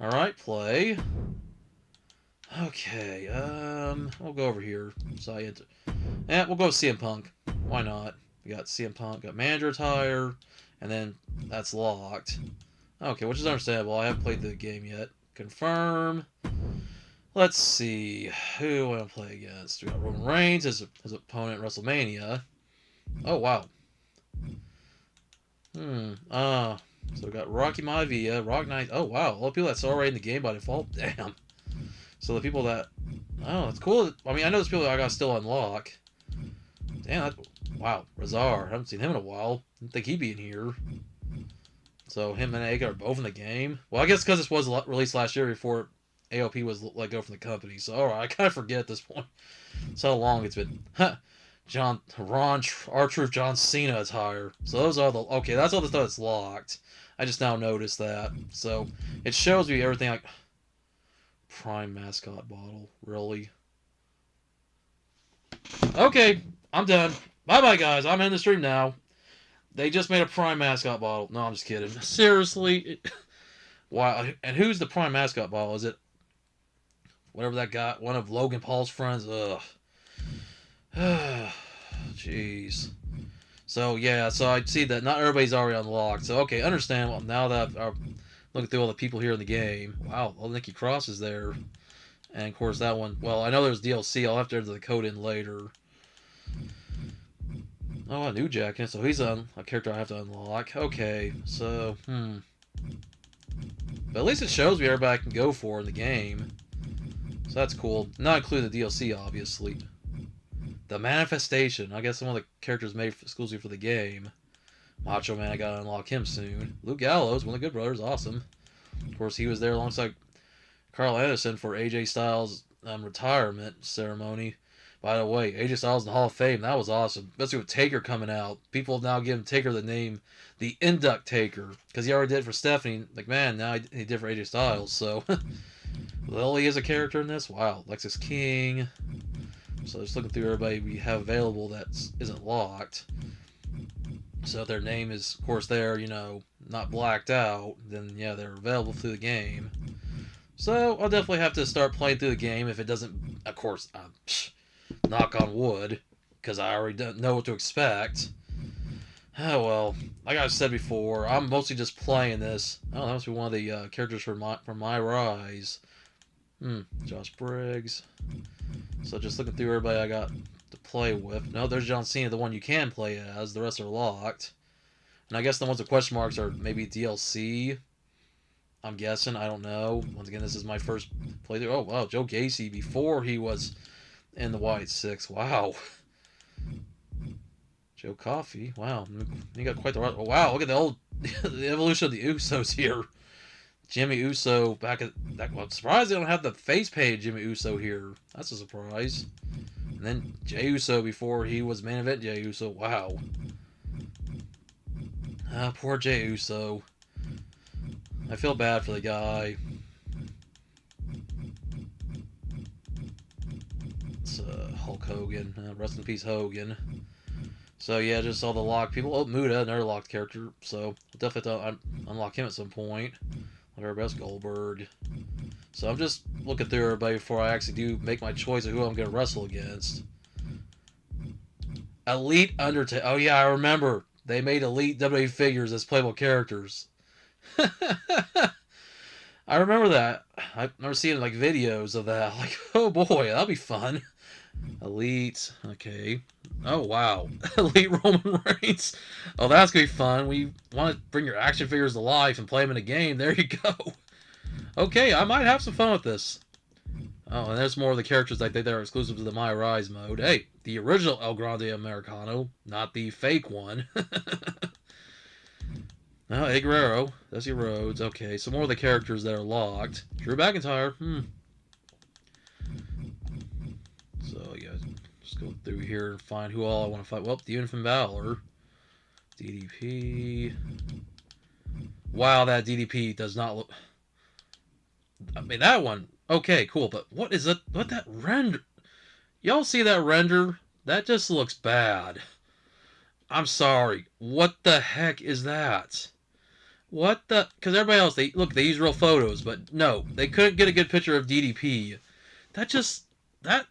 Alright, play. Okay, we'll go over here. So we'll go with CM Punk. Why not? We got CM Punk, got manager attire, and then that's locked. Okay, which is understandable. I haven't played the game yet. Confirm. Let's see. Who do I want to play against? We got Roman Reigns as his opponent at WrestleMania. Oh, wow. So we got Rocky Maivia, Rock Knight. Oh, wow. All the people that's already in the game by default. Damn. So the people that... Oh, that's cool. I mean, I know there's people that I got to still unlock. Damn, wow. Razar. I haven't seen him in a while. Didn't think he'd be in here. So him and Aga are both in the game. Well, I guess because this was released last year before AOP was let go from the company. So, alright, I kind of forget at this point. That's how long it's been. R-Truth, John Cena attire. So those are the... Okay, that's all the stuff that's locked. I just now noticed that. So, it shows me everything like... Prime mascot bottle. Really? Okay, I'm done. Bye-bye, guys. I'm in the stream now. They just made a Prime mascot bottle. No, I'm just kidding. Seriously? Wow. And who's the Prime mascot bottle? Is it... Whatever that guy... One of Logan Paul's friends? Ugh. Jeez. So, yeah, so I see that not everybody's already unlocked. So, okay, understandable. Now that I'm looking through all the people here in the game. Wow, Nikki Cross is there. And of course that one, well, I know there's DLC. I'll have to enter the code in later. Oh, a new jacket. So he's a character I have to unlock. Okay, so, But at least it shows me everybody I can go for in the game. So that's cool. Not including the DLC, obviously. The Manifestation. I guess one of the characters made exclusively for the game. Macho Man, I gotta unlock him soon. Luke Gallows, one of the Good Brothers, awesome. Of course, he was there alongside Carl Anderson for AJ Styles' retirement ceremony. By the way, AJ Styles in the Hall of Fame, that was awesome. Especially with Taker coming out. People have now given Taker the name the Induct Taker. Because he already did it for Stephanie McMahon, now he did for AJ Styles. So, Lily is a character in this. Wow, Lexus King. So just looking through everybody we have available that isn't locked. So if their name is, of course, there, not blacked out, then yeah, they're available through the game. So I'll definitely have to start playing through the game if it doesn't, of course, knock on wood, because I already don't know what to expect. Oh well, like I said before, I'm mostly just playing this. Oh, that must be one of the characters from My Rise. Josh Briggs. So just looking through everybody I got to play with. No, there's John Cena, the one you can play as. The rest are locked. And I guess the ones with question marks are maybe DLC. I'm guessing. I don't know. Once again, this is my first playthrough. Oh, wow. Joe Gacy before he was in the White Six. Wow. Joe Coffey. Wow. You got quite the... Oh, wow. Look at the evolution of the Usos here. Jimmy Uso back at that. Well, I'm surprised they don't have the face painted Jimmy Uso here. That's a surprise. And then Jey Uso before he was main event Jey Uso. Wow. Poor Jey Uso. I feel bad for the guy. It's Hulk Hogan. Rest in peace, Hogan. So yeah, just all the locked people. Oh, Muda, another locked character. So definitely have to unlock him at some point. Like our best Goldberg. So I'm just looking through everybody before I actually do make my choice of who I'm going to wrestle against. Elite Undertaker. Oh yeah, I remember. They made Elite WWE figures as playable characters. I remember that. I've never seen like videos of that. Like, oh boy, that'll be fun. Elite. Okay. Oh wow. Elite Roman Reigns. Oh, that's gonna be fun. We want to bring your action figures to life and play them in a game. There you go. Okay, I might have some fun with this. Oh, and there's more of the characters I think that are exclusive to the My Rise mode. Hey, the original El Grande Americano, not the fake one. Oh, Eddie Guerrero, Dusty Rhodes. Okay, some more of the characters that are locked. Drew McIntyre. So yeah, just go through here and find who all I want to fight. Well, the Finn Balor, DDP. Wow, that DDP does not look. I mean, that one. Okay, cool. But what is it? What that render? Y'all see that render? That just looks bad. I'm sorry. What the heck is that? What the? Because everybody else, they use real photos, but no, they couldn't get a good picture of DDP. That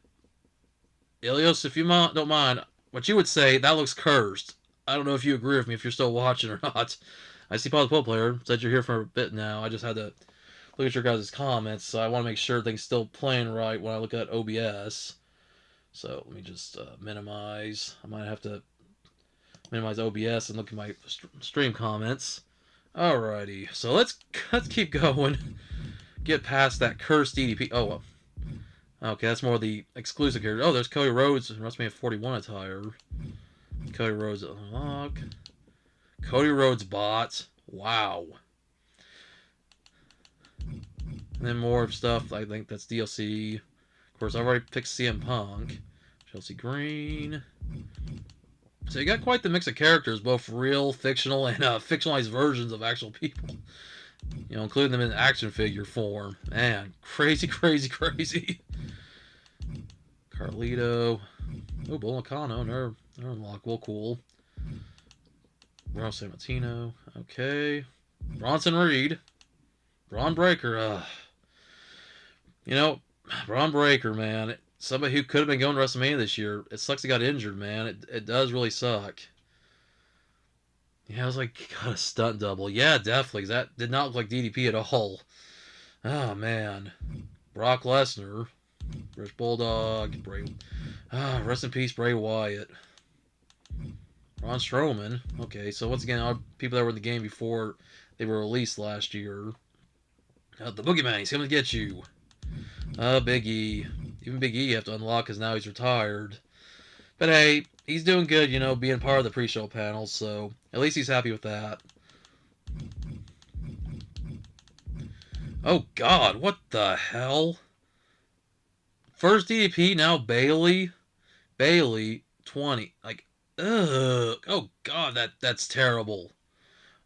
Ilios, if you don't mind, what you would say, that looks cursed. I don't know if you agree with me if you're still watching or not. I see Paul the Pro Player said you're here for a bit now. I just had to look at your guys' comments, so I want to make sure things still playing right when I look at OBS. So let me just minimize. I might have to minimize OBS and look at my stream comments. Alrighty, so let's keep going. Get past that cursed DDP. Oh, well. Okay, that's more the exclusive character. Oh, there's Cody Rhodes, WrestleMania 41 attire. Cody Rhodes unlock. Cody Rhodes bot. Wow. And then more stuff. I think that's DLC. Of course, I've already picked CM Punk. Chelsea Green. So you got quite the mix of characters, both real, fictional, and fictionalized versions of actual people. Including them in action figure form. Man, crazy, crazy, crazy. Carlito. Oh, Bull Nakano. Another unlock. Well, cool. Ron Sammartino. Okay. Bronson Reed. Braun Breaker. Braun Breaker, man. Somebody who could have been going to WrestleMania this year. It sucks he got injured, man. It does really suck. Yeah, I was like, got a stunt double. Yeah, definitely. That did not look like DDP at all. Oh, man. Brock Lesnar, British Bulldog, rest in peace, Bray Wyatt. Braun Strowman. Okay, so once again, all people that were in the game before they were released last year. The Boogeyman, he's coming to get you. Big E. Even Big E you have to unlock because now he's retired. But hey, he's doing good, being part of the pre-show panel, so at least he's happy with that. Oh god, what the hell? First DDP, now Bailey. Bailey, 20. Like, ugh. Oh god, that's terrible.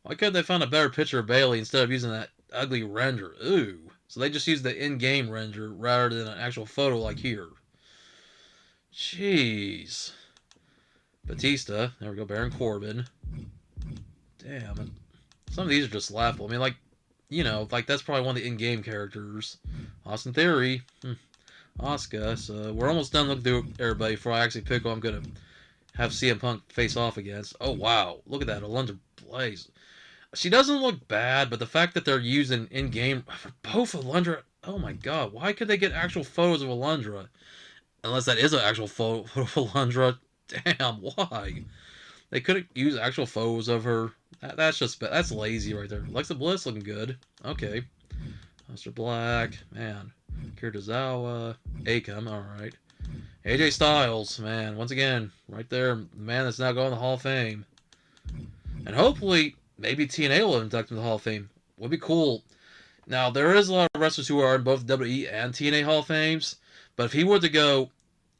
Why couldn't they find a better picture of Bailey instead of using that ugly render? Ooh. So they just used the in-game render rather than an actual photo like here. Jeez. Batista. There we go. Baron Corbin. Damn. Some of these are just laughable. I mean, like that's probably one of the in-game characters. Austin Theory. Asuka. So we're almost done looking through everybody before I actually pick who I'm going to have CM Punk face off against. Oh, wow. Look at that. Alundra Blaze. She doesn't look bad, but the fact that they're using in-game for both Alundra, oh my god, why could they get actual photos of Alundra? Unless that is an actual photo of Alundra. Damn, why? They couldn't use actual photos of her. That's lazy right there. Alexa Bliss looking good. Okay. Mr. Black, man. Kirizawa, Akam, alright. AJ Styles, man, once again, right there, the man that's now going to the Hall of Fame. And hopefully, maybe TNA will induct him to the Hall of Fame. Would be cool. Now, there is a lot of wrestlers who are in both WWE and TNA Hall of Fames, but if he were to go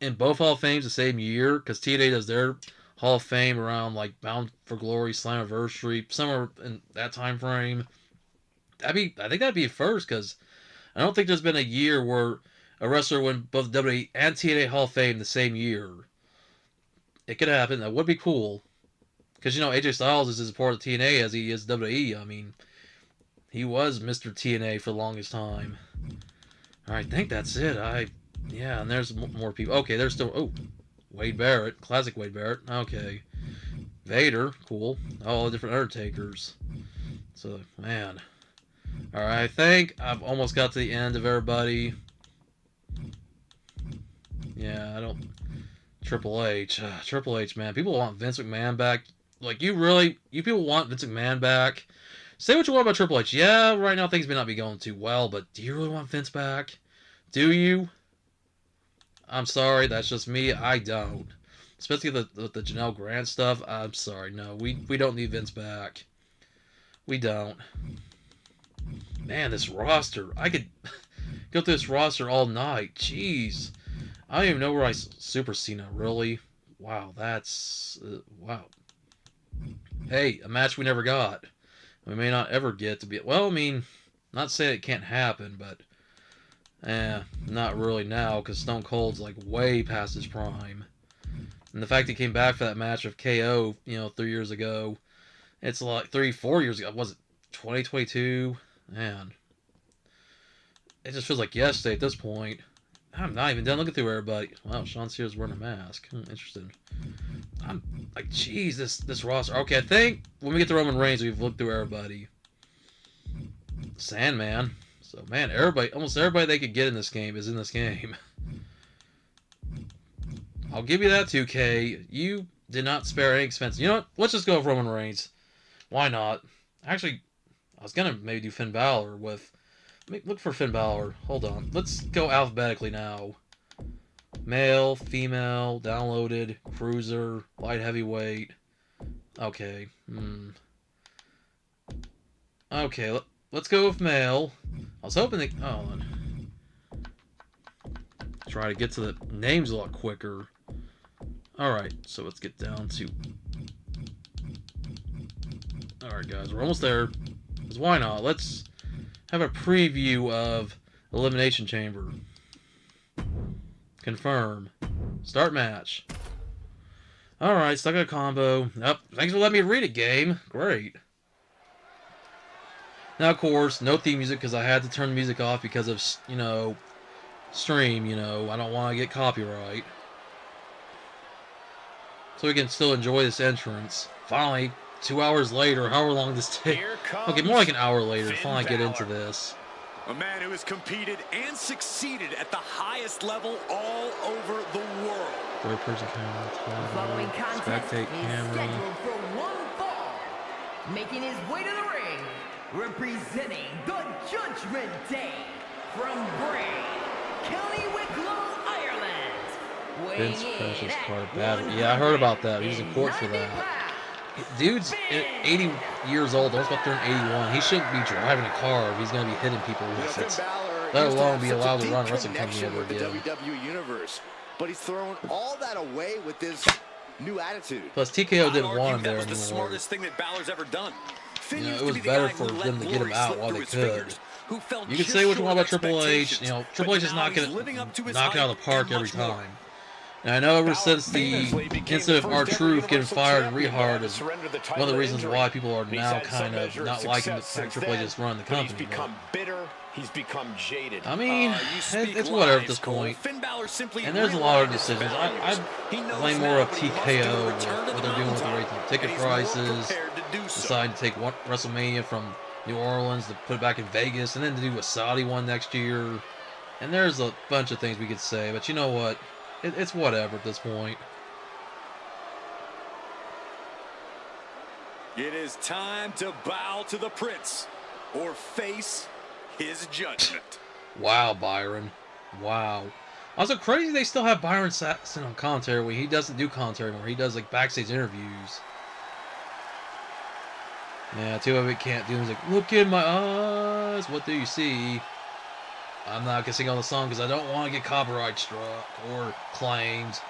in both Hall of Fames the same year, because TNA does their Hall of Fame around, like, Bound for Glory, Slammiversary, somewhere in that time frame, I think that'd be a first, because I don't think there's been a year where a wrestler win both WWE and TNA Hall of Fame the same year. It could happen. That would be cool. Because, AJ Styles is as part of TNA as he is WWE. I mean, he was Mr. TNA for the longest time. Alright, I think that's it. Yeah, and there's more people. Okay, there's still... Oh, Wade Barrett. Classic Wade Barrett. Okay. Vader. Cool. All the different Undertakers. So, man. Alright, I think I've almost got to the end of everybody. Yeah, I don't... Triple H. Triple H, man. People want Vince McMahon back. Like, you people want Vince McMahon back. Say what you want about Triple H. Yeah, right now things may not be going too well, but do you really want Vince back? Do you? I'm sorry, that's just me. I don't. Especially the Janelle Grant stuff. I'm sorry, no. We don't need Vince back. We don't. Man, this roster. I could go through this roster all night. Jeez. I don't even know where Super Cena, really. Wow, that's... wow. Hey, a match we never got. We may not ever get to be... Well, I mean, not saying it can't happen, but... not really now, because Stone Cold's, like, way past his prime. And the fact he came back for that match of KO, 3 years ago... It's like 4 years ago. Was it 2022? Man. It just feels like yesterday at this point. I'm not even done looking through everybody. Wow, Sean Spears wearing a mask. Interesting. I'm like, geez, this roster. Okay, I think when we get to Roman Reigns, we've looked through everybody. Sandman. So, man, almost everybody they could get in this game is in this game. I'll give you that, 2K. You did not spare any expense. You know what? Let's just go with Roman Reigns. Why not? Actually, I was going to maybe do Finn Balor with... Look for Finn Balor. Hold on. Let's go alphabetically now. Male, female, downloaded, cruiser, light heavyweight. Okay. Okay, let's go with male. I was hoping they... Oh, hold on. Try to get to the names a lot quicker. Alright, so let's get down to... Alright, guys, we're almost there. Because why not? Let's have a preview of Elimination Chamber. Confirm. Start match. Alright, stuck in a combo. Yep, thanks for letting me read it, game. Great. Now, of course, no theme music because I had to turn the music off because of, stream, I don't want to get copyright. So we can still enjoy this entrance. Finally, 2 hours later, however long this takes. Okay, more like an hour later to finally get into this. A man who has competed and succeeded at the highest level all over the world. Third-person camera, Following contest spectate is camera. scheduled for one fall. Making his way to the ring, representing the Judgment Day from Bray, County Wicklow, Ireland. Vince Weighing Precious in at card battle. Yeah, I heard about that. He's in court for 190 that. pounds. Dude's 80 years old. Almost about to turn 81. He shouldn't be driving a car if he's going to be hitting people with it. Let alone be allowed to run a wrestling company ever again. The WWE Universe, but he's thrown all that away with this new attitude. Plus, TKO didn't want him there that was the anymore. smartest thing that Balor's ever done. You know, it was better for them to get him out while they could. You can say what you want about Triple H. You know, Triple H is not going to knock it out of the park every time. And I know ever since the incident of R-Truth getting fired and rehired is one of the reasons why people are now kind of not liking the fact Triple H is running the company. He's become bitter. He's become jaded. I mean, it's whatever at this point. And there's a lot of decisions. I blame more of TKO what they're doing with the rating ticket prices, deciding to take WrestleMania from New Orleans to put it back in Vegas, and then to do a Saudi one next year. And there's a bunch of things we could say, but you know what? It's whatever at this point. It is time to bow to the Prince or face his judgment. Wow, Byron. Wow. Also, crazy they still have Byron Saxton on commentary when he doesn't do commentary anymore. He does, like, backstage interviews. Yeah, too bad we can't do it. He's like, look in my eyes. What do you see? I'm not going to sing on the song because I don't want to get copyright struck or claimed.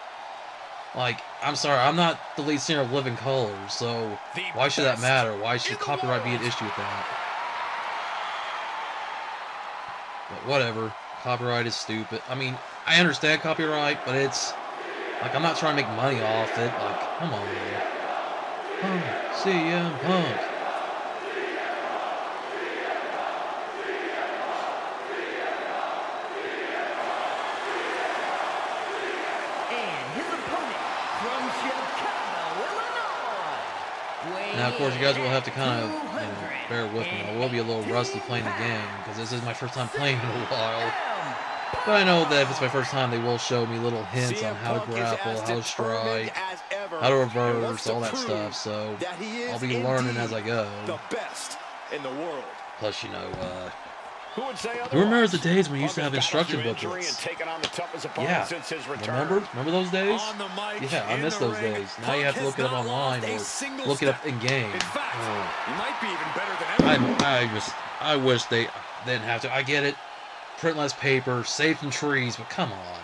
Like, I'm sorry, I'm not the lead singer of Living Colours, so why should that matter? Why should copyright be an issue with that? But whatever. Copyright is stupid. I mean, I understand copyright, but it's... Like, I'm not trying to make money off it. Like, come on. CM Punk. Now, of course, you guys will have to kind of, bear with me. I will be a little rusty playing the game, because this is my first time playing in a while. But I know that if it's my first time, they will show me little hints on how to grapple, how to strike, how to reverse, all that stuff. So I'll be learning as I go. The best in the world. Plus, you know, who remembers the days when we used to have instruction booklets? Yeah, remember those days? Yeah, I miss those days. Now you have to look it up online or look it up in game. I wish they didn't have to. I get it. Print less paper, save some trees, but come on.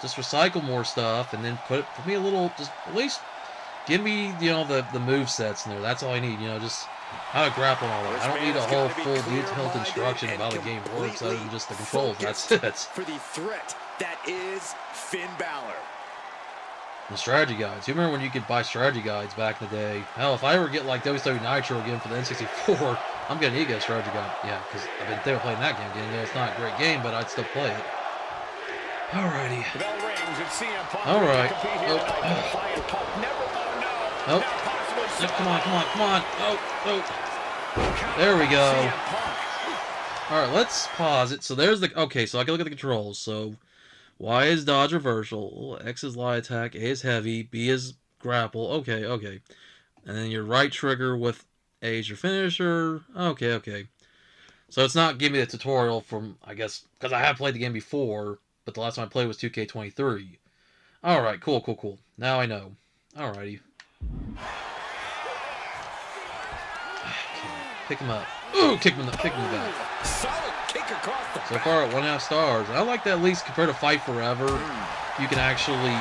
Just recycle more stuff and then put me a little. Just at least give me, the move sets in there. That's all I need. Just how to grapple and all that. I don't need a whole full detailed instruction about how the game works other than just the controls. That's it. For the threat that is Finn Balor. The strategy guides. You remember when you could buy strategy guides back in the day? Hell, if I ever get like WWE Nitro again for the N64, I'm gonna need to get a strategy guide. Yeah, because I've been thinking of playing that game again. It's not a great game, but I'd still play it. Alrighty. Alright. Oh. Yep, come on. Oh. There we go. Alright, let's pause it. So there's the... Okay, so I can look at the controls. So, Y is dodge reversal. X is light attack. A is heavy. B is grapple. Okay. And then your right trigger with A is your finisher. Okay. So it's not giving me the tutorial from, I guess... Because I have played the game before, but the last time I played was 2K23. Alright, cool. Now I know. Alrighty. Pick him up. Ooh, kick him in the back. Solid kick across the So far at 1.5 stars. I like that at least compared to Fight Forever, you can actually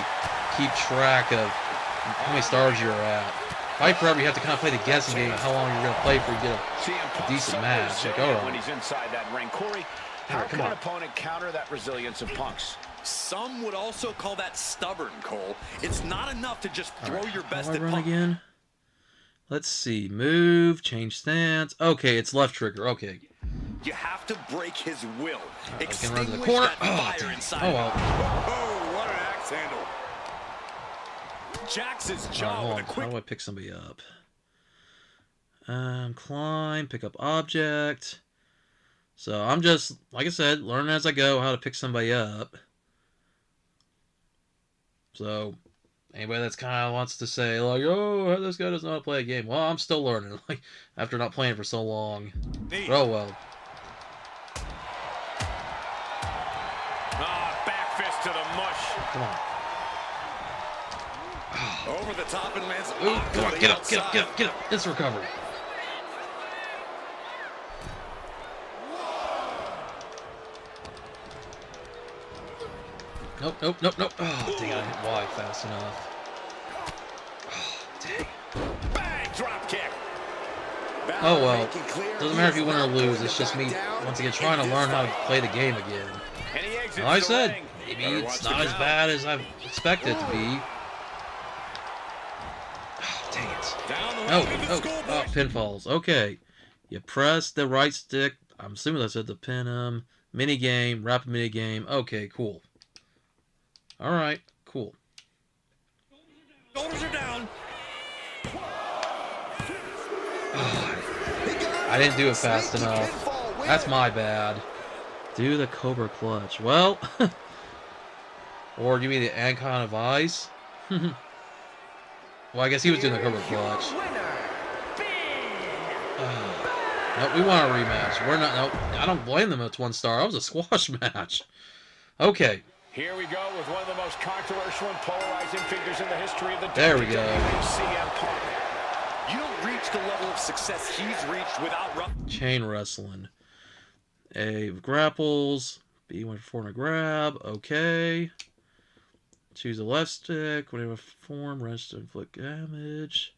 keep track of how many stars you're at. Fight Forever, you have to kind of play the guessing game of how long you're going to play before you get a decent match. Like, alright. When he's inside that ring, Corey, how can an opponent counter that resilience of Punk's? Some would also call that stubborn, Cole. It's not enough to just throw your best at run Punk. Again? Let's see. Move, change stance. Okay, it's left trigger. Okay. You have to break his will. I can run to the Extinguish corner. that fire inside. Oh well. Oh, what an axe handle. Jax his jaw with a quick... How do I pick somebody up? Climb, pick up object. So I'm just, like I said, learning as I go how to pick somebody up. So anybody that's kind of wants to say like, oh, this guy doesn't know how to play a game. Well, I'm still learning, like after not playing for so long. But oh well. Back fist to the mush. Come on. Over the top and lands. Ooh, come on, get up, get up, get up, get up. It's recovery. Nope, nope, nope, nope. Oh, dang, I hit Y fast enough. Oh, dang. Bang! Drop kick. Oh, well. Doesn't matter if you win or lose. It's just me, once again, trying to learn how to play the game again. Like I said, maybe it's not as bad as I've expected it to be. Oh, dang it. Oh, pinfalls. Okay. You press the right stick. I'm assuming that's it to pin him. Mini game, rapid mini game. Okay, cool. Alright, cool. Shoulders are down. I didn't do it fast enough. That's my bad. Do the Cobra Clutch. Well, or give me the Ancon of Ice. Well, I guess he was doing the Cobra Clutch. Nope, we want a rematch. We're not. Nope, I don't blame them. It's 1 star. That was a squash match. Okay. Here we go with one of the most controversial and polarizing figures in the history of the There we go. CM Punk. You don't reach the level of success he's reached without Chain wrestling. A grapples. B went for a grab. Okay. Choose a left stick. Whatever form. Rest to inflict damage.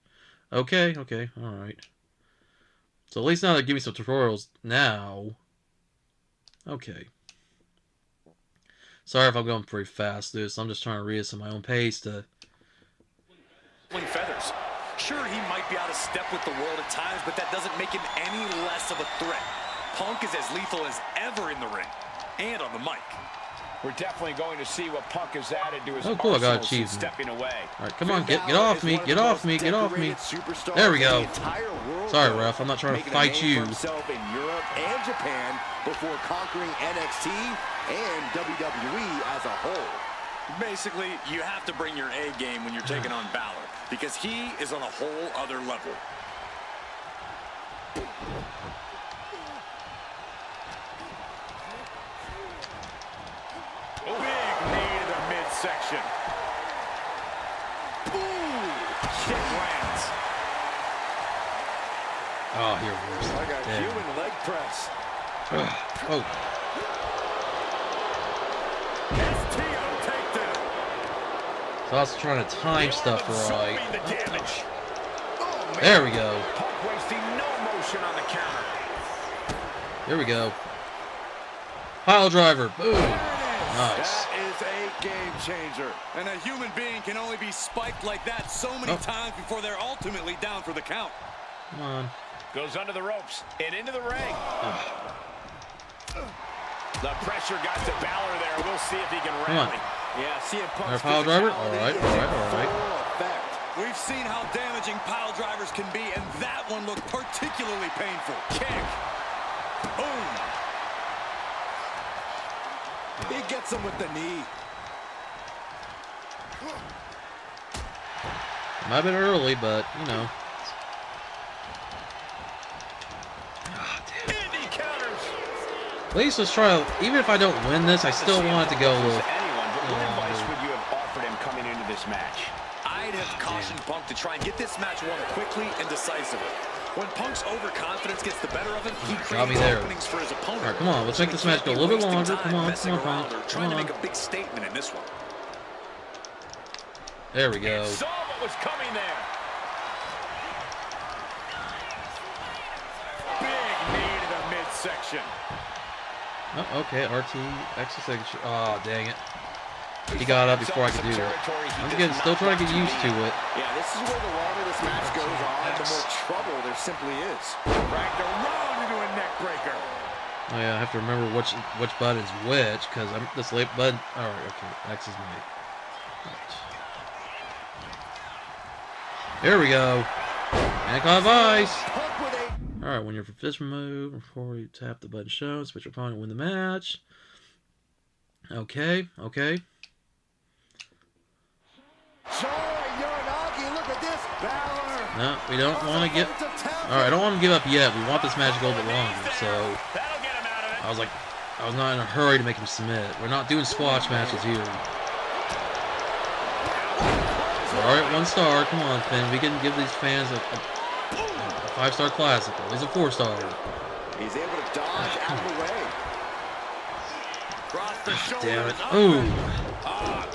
Okay. Okay. All right. So at least now they give me some tutorials now. Okay. Sorry if I'm going pretty fast, dude. So I'm just trying to read this at my own pace to. feathers. Sure, he might be out of step with the world at times, but that doesn't make him any less of a threat. Punk is as lethal as ever in the ring and on the mic. We're definitely going to see what Punk has added to his cool, I got arsenal since achievement. stepping away. All right, come on, get off me, get off me, get off me. There we go. Sorry, ref, I'm not trying to fight you. Himself in Europe and Japan before conquering NXT and WWE as a whole. Basically, you have to bring your A game when you're taking on Balor, because he is on a whole other level. Big knee to the midsection. Ooh, shit lands. Oh, here it is. Like a human leg press. Oh. STO takedown. So I was trying to time stuff right. Absorbing the damage. Oh, man. There we go. Punk wasting no motion on the counter. There we go. Pile driver. Boom. Nice. That is a game changer. And a human being can only be spiked like that so many times before they're ultimately down for the count. Come on. Goes under the ropes and into the ring. The pressure got to Balor there. We'll see if he can rally. Yeah, see Our pile driver? Alright, alright. We've seen how damaging pile drivers can be, and that one looked particularly painful. Kick. Boom. He gets him with the knee. Might have been early, but, you know. Oh, damn. And he counters. At least let's try, even if I don't win this, I still want it to go a little. Anyone, but what advice would you have offered him coming into this match? I'd have cautioned Punk to try and get this match won quickly and decisively. When Punk's overconfidence gets the better of him, he creates openings for his opponent. All right, come on, let's make this match go a little bit longer. Come on, Punk. Trying to make a big statement in this one. There we go. Saw what was coming there. Big knee to the midsection. Oh, okay, RT, extra signature. Oh, dang it. He got up before I could do it. I'm again still trying to get used to it. Yeah, this is where the longer this match goes on, the more trouble there simply is. Racked around into a neck breaker. Oh yeah, I have to remember which button is which, because I'm this late button. Alright, okay. X is my. Right. There we go. Ankle of ice. Alright, when you're for fish mode, before you tap the button shown, switch your opponent, win the match. Okay, okay. No, we don't want to get... Alright, I don't want to give up yet. We want this match to go a bit longer, so... I was not in a hurry to make him submit. We're not doing squash matches here. Alright, 1 star. Come on, Finn. We can give these fans a 5-star classic. At least a 4-star. He's able to dodge out of the way. Damn it. Ooh.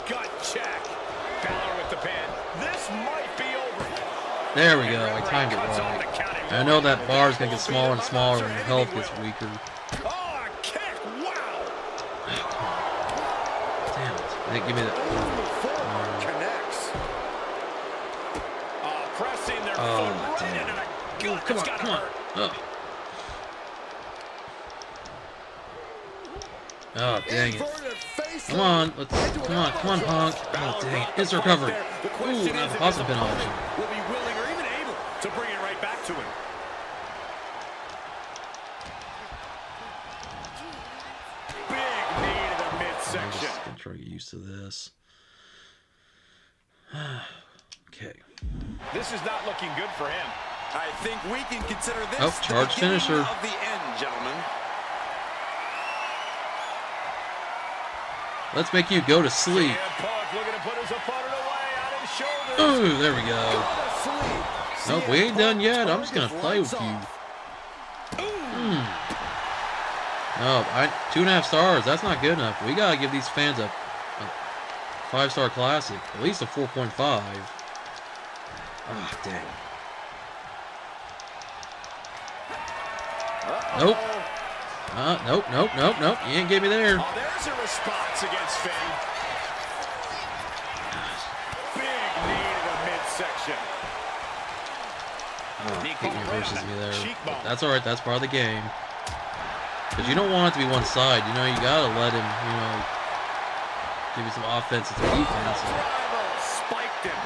Gut check. Balor with the pin. This might be over. There we go. I timed it right. I know that bar is going to get smaller and smaller when your health gets weaker. Oh, kick. Wow. Damn it. They give me that. Connects. Pressing their foot right into the gut. Come on, come on. Oh, dang it. Come on, come on, Punk. Oh, dang it. It's recovered. Ooh, now the positive pin option. Will be willing or even able to bring it right back to him. Big knee to the midsection. I'm gonna try to get used to this. Okay. This is not looking good for him. I think we can consider this Oh, charge the beginning finisher. of the end, gentlemen. Let's make you go to sleep. Punk looking to put his opponent away on his shoulders. Ooh, there we go. Nope, we ain't done yet. I'm just gonna play with you. No, 2.5 stars. That's not good enough. We gotta give these fans a 5-star classic, at least a 4.5. Ah, dang. Nope. Nope. You ain't get me there. Oh, there's a response against Finn. Big knee to the midsection. He reverses me there. But that's alright, that's part of the game. Because you don't want it to be one side. You know, you gotta let him, you know, give you some offense and some defense. Spiked him.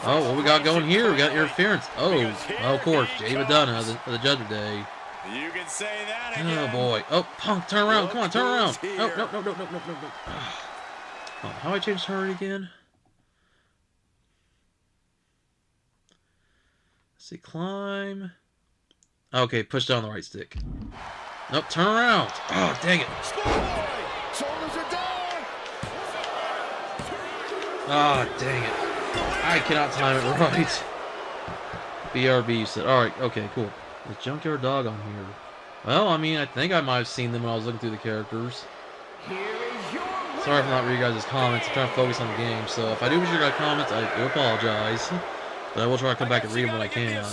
Oh, what we got going here? We got interference. Oh, of course, Jay Madonna of the Judgment Day. You can say that Oh again. boy. Oh, Punk, turn around. Come on, turn around. No. Oh, how do I change turn again? Let's see, climb. Okay, push down the right stick. Nope, turn around. Oh, dang it. Shoulders are down. Ah, dang it. I cannot time it right. BRB said, alright, okay, cool. The Junkyard Dog on here. Well, I mean, I think I might have seen them when I was looking through the characters. Sorry if I'm not reading your guys' comments. I'm trying to focus on the game, so if I do read your guys' comments, I do apologize. But I will try to come back and read them when I can.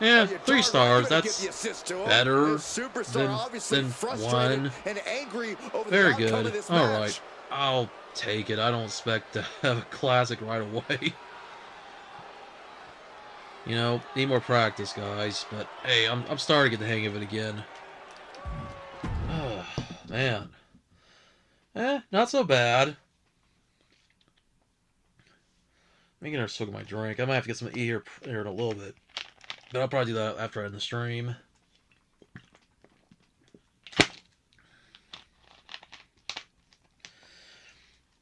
Yeah, 3 stars. That's better than 1. Very good. Alright. I'll take it. I don't expect to have a classic right away. You know, need more practice, guys. But hey, I'm starting to get the hang of it again. Oh, man. Not so bad. Let me get a swig of my drink. I might have to get some to eat here in a little bit. But I'll probably do that after I end the stream.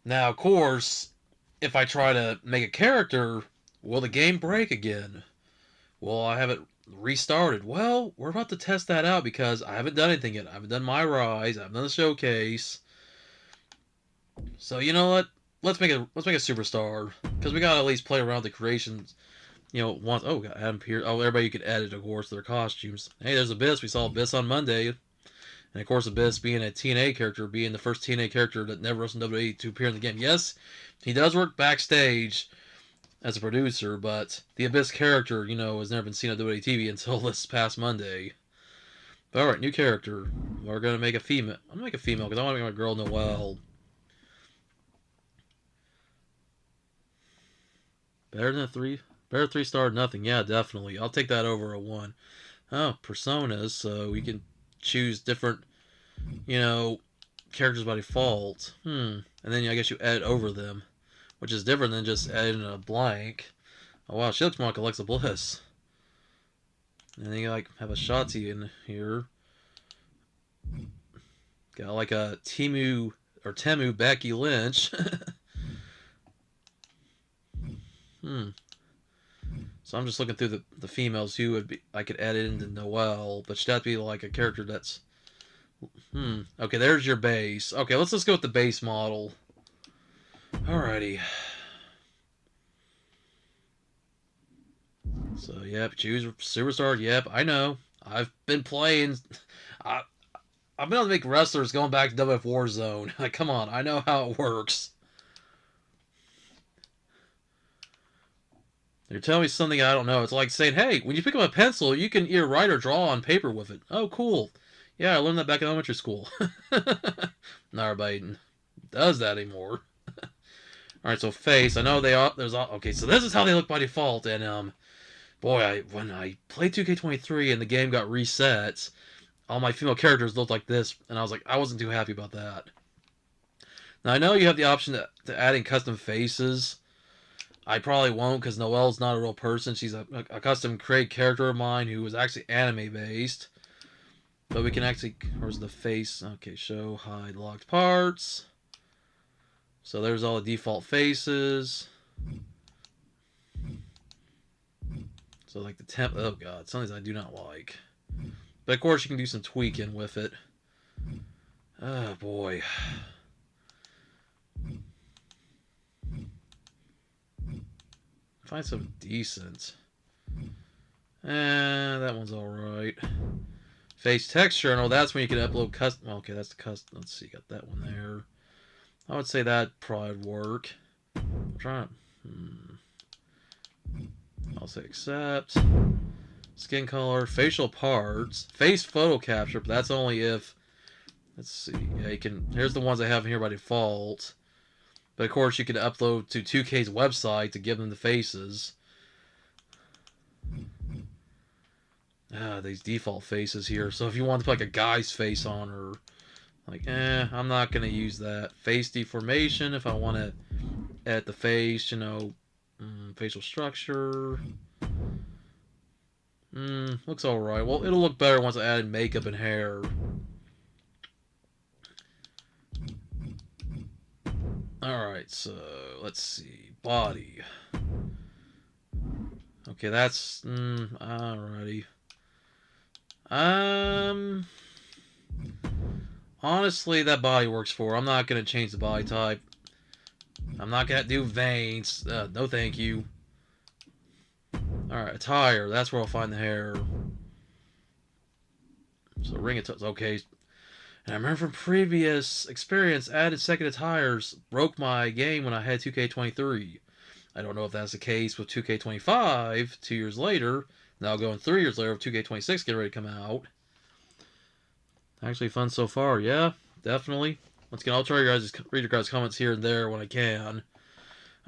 Now, of course, if I try to make a character, will the game break again? Will I have it restarted? Well, we're about to test that out because I haven't done anything yet. I haven't done my Rise. I haven't done the showcase. So you know what? Let's make a superstar because we gotta at least play around the creations. You know, once. Oh, got Adam Pierce. Oh, everybody you could edit, of course, their costumes. Hey, there's Abyss. We saw Abyss on Monday. And of course, Abyss being a TNA character, being the first TNA character that never wrestled in WWE to appear in the game. Yes, he does work backstage as a producer, but the Abyss character, you know, has never been seen on WWE TV until this past Monday. But alright, new character. We're going to make a female. I'm going to make a female because I want to make my girl Noelle. Better than a 3? Better 3-star nothing. Yeah, definitely. I'll take that over a 1. Oh, personas, so we can choose different, you know, characters by default. And then I guess you edit over them, which is different than just editing a blank. Oh wow, she looks more like Alexa Bliss. And then you like have a Shotzi in here. Got like a Temu Becky Lynch. So I'm just looking through the females who would be I could add it into Noelle, but she'd have to be like a character that's Okay, there's your base. Okay, let's just go with the base model. Alrighty. So yep, choose superstar. Yep, I know. I've been playing. I I've been able to make wrestlers going back to WF Warzone. Like, come on, I know how it works. You're telling me something I don't know. It's like saying, hey, when you pick up a pencil, you can either write or draw on paper with it. Oh, cool. Yeah, I learned that back in elementary school. Not everybody does that anymore. Alright, so face. I know they are. Okay, so this is how they look by default. And, boy, when I played 2K23 and the game got reset, all my female characters looked like this. And I was like, I wasn't too happy about that. Now, I know you have the option to add in custom faces. I probably won't because Noelle's not a real person. She's a custom created character of mine who was actually anime based. But we can actually, where's the face? Okay, show, hide, locked parts. So there's all the default faces. So like the temp, oh god, some of these I do not like. But of course you can do some tweaking with it. Oh boy. Find some decent. That one's alright. Face texture, no, that's when you can upload custom. Okay, that's the custom. Let's see, got that one there. I would say that probably would work. I'm trying to. I'll say accept. Skin color, facial parts, face photo capture, but that's only if. Let's see. Yeah, you can. Here's the ones I have here by default. But of course, you can upload to 2K's website to give them the faces. These default faces here. So if you want to put like a guy's face on her, like, I'm not going to use that. Face deformation, if I want to edit the face, you know, facial structure. Looks alright. Well, it'll look better once I add makeup and hair. Alright, so let's see. Body. Okay, that's alrighty. Honestly, that body works for her. I'm not gonna change the body type. I'm not gonna do veins. No thank you. Alright, attire. That's where I'll find the hair. So ring it. Okay. And I remember from previous experience, added second attires broke my game when I had 2K23. I don't know if that's the case with 2K25 2 years later. Now going 3 years later with 2K26 getting ready to come out. Actually fun so far, yeah, definitely. Once again, I'll try read your guys' comments here and there when I can.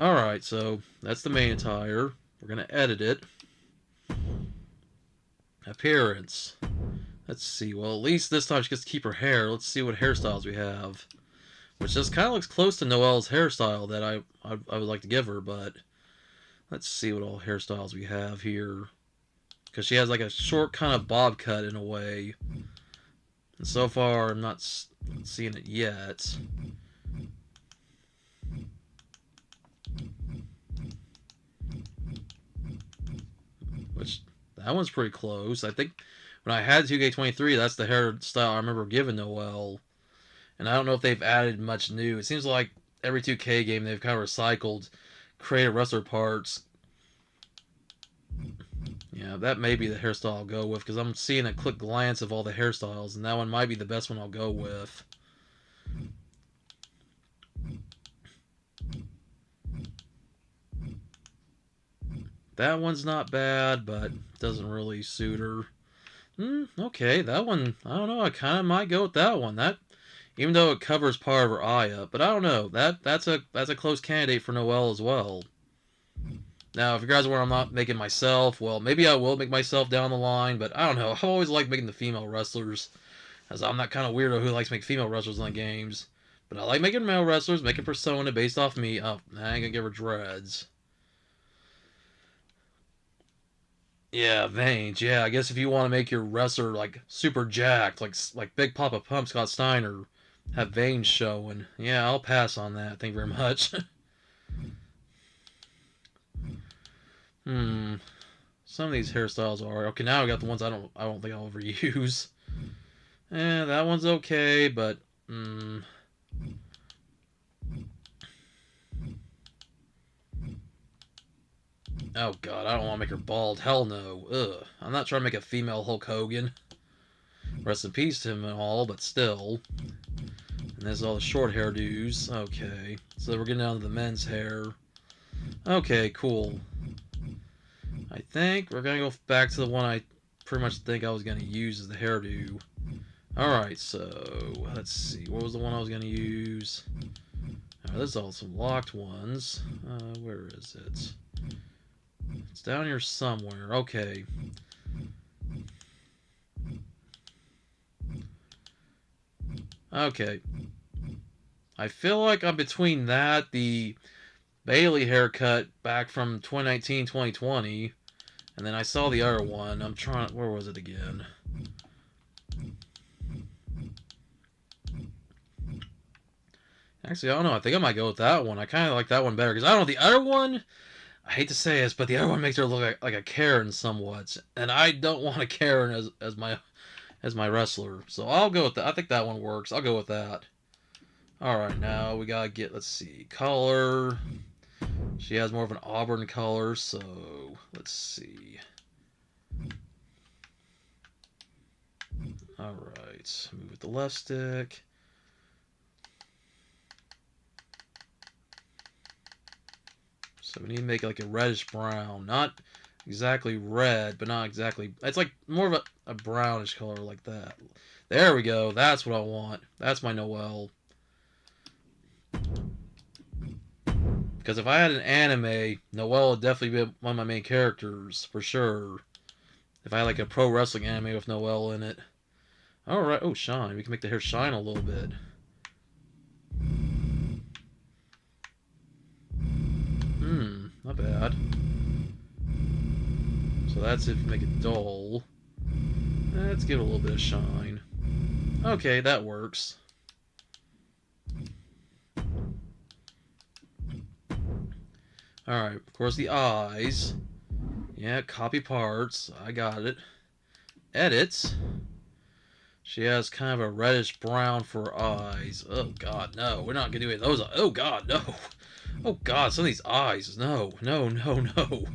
Alright, so that's the main attire. We're going to edit it. Appearance. Let's see. Well, at least this time she gets to keep her hair. Let's see what hairstyles we have. Which just kind of looks close to Noelle's hairstyle that I would like to give her, but let's see what all hairstyles we have here. Because she has like a short kind of bob cut in a way. And so far, I'm not seeing it yet. Which, that one's pretty close. I think when I had 2K23, that's the hairstyle I remember giving Noelle. And I don't know if they've added much new. It seems like every 2K game they've kind of recycled creative wrestler parts. Yeah, that may be the hairstyle I'll go with, because I'm seeing a quick glance of all the hairstyles, and that one might be the best one I'll go with. That one's not bad, but doesn't really suit her. Okay, that one, I don't know, I kind of might go with that one. That, even though it covers part of her eye up, but I don't know, that's a close candidate for Noelle as well. Now, if you guys are wondering I'm not making myself, well, maybe I will make myself down the line, but I don't know. I've always liked making the female wrestlers, as I'm that kind of weirdo who likes to make female wrestlers in the games. But I like making male wrestlers, making Persona based off me. Oh, I ain't gonna give her dreads. Yeah, veins. Yeah, I guess if you want to make your wrestler like super jacked, like Big Papa Pump Scott Steiner, have veins showing. Yeah, I'll pass on that. Thank you very much. Hmm. Some of these hairstyles are okay. Now I got the ones I don't think I'll ever use. That one's okay, but oh god, I don't want to make her bald. Hell no. Ugh. I'm not trying to make a female Hulk Hogan. Rest in peace to him and all, but still. And there's all the short hairdos. Okay, so we're getting down to the men's hair. Okay, cool. I think we're gonna go back to the one I pretty much think I was gonna use as the hairdo. Alright, so let's see. What was the one I was gonna use? Alright, there's all some locked ones. Where is it? It's down here somewhere. Okay. Okay. I feel like I'm between that, the Bailey haircut back from 2019, 2020, and then I saw the other one. I'm trying. Where was it again? Actually, I don't know. I think I might go with that one. I kind of like that one better because I don't know the other one. I hate to say this, but the other one makes her look like a Karen somewhat, and I don't want a Karen as my wrestler. So I'll go with that. I think that one works. I'll go with that. All right, now we gotta get. Let's see, color. She has more of an auburn color, so let's see. All right, move with the left stick. So we need to make it like a reddish brown, not exactly red, but not exactly. It's like more of a brownish color like that. There we go. That's what I want. That's my Noelle. Because if I had an anime, Noelle would definitely be one of my main characters, for sure. If I had like a pro wrestling anime with Noelle in it. Alright, oh, shine. We can make the hair shine a little bit. Not bad. So that's if you make it dull. Let's give it a little bit of shine. Okay, that works. Alright, of course the eyes. Yeah, copy parts. I got it. Edit. She has kind of a reddish brown for her eyes. Oh god, no. We're not gonna do any of those. Oh god, no. Oh god, some of these eyes. No, no, no, no.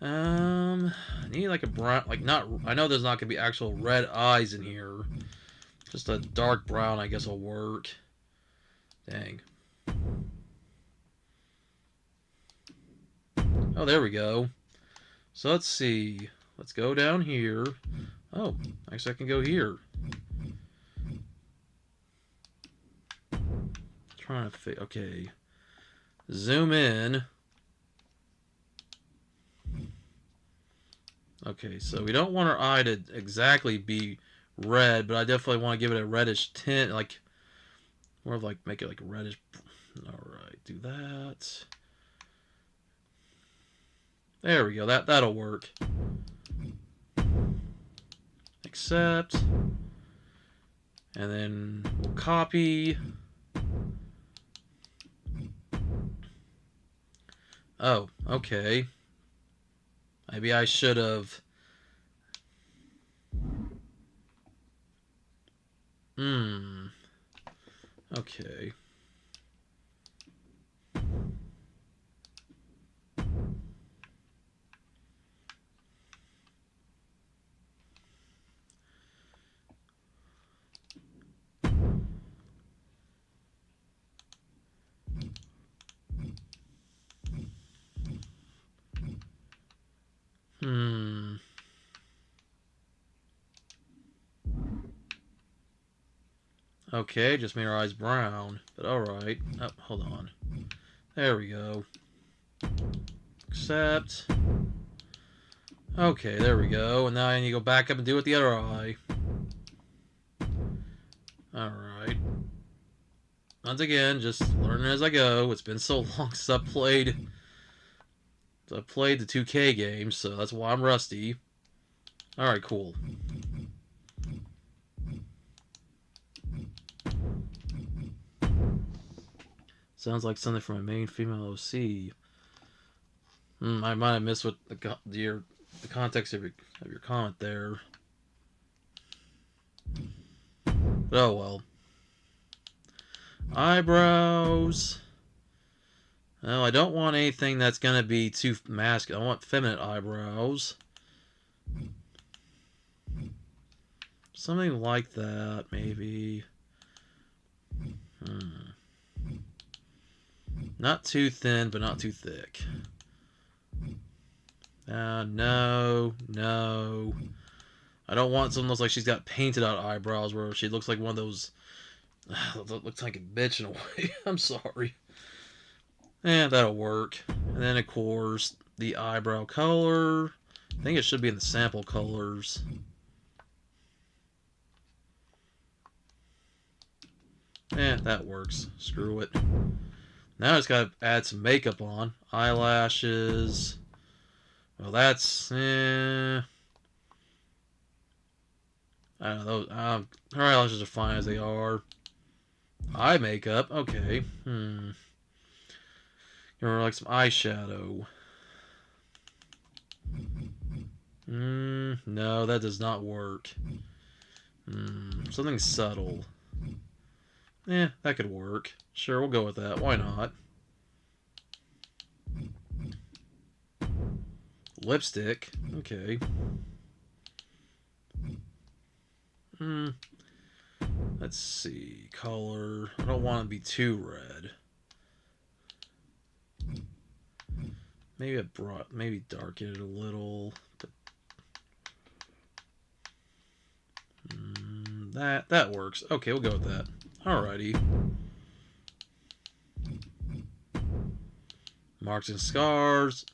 I need like a brown, like not, I know there's not gonna be actual red eyes in here. Just a dark brown, I guess, will work. Dang. Oh, there we go. So let's see. Let's go down here. Oh, actually I can go here. Trying to fit. Okay. Zoom in. Okay, so we don't want our eye to exactly be red, but I definitely want to give it a reddish tint, like more of like make it like reddish. Alright, do that. There we go. That'll work. Accept. And then we'll copy. Oh, okay. Maybe I should have. Okay. Okay, just made our eyes brown. But alright. Oh, hold on. There we go. Accept. Okay, there we go. And now I need to go back up and do it with the other eye. Alright. Once again, just learning as I go. It's been so long since I played I played the 2K games, so that's why I'm rusty. Alright, cool. Sounds like something from a main female OC. I might have missed what the context of your comment there. But oh well. Eyebrows. No, I don't want anything that's gonna be too masculine. I want feminine eyebrows. Something like that, maybe. Not too thin, but not too thick. No. I don't want someone that looks like she's got painted out eyebrows where she looks like one of those... looks like a bitch in a way. I'm sorry. That'll work. And then, of course, the eyebrow color. I think it should be in the sample colors. That works. Screw it. Now I just gotta add some makeup on. Eyelashes. Well, that's... I don't know. Her eyelashes are fine as they are. Eye makeup. Okay. You're like some eyeshadow. No, that does not work. Something subtle. That could work. Sure, we'll go with that. Why not? Lipstick. Okay. Let's see. Color. I don't want to be too red. Maybe darken it a little. That works. Okay, we'll go with that. Alrighty. Marks and scars.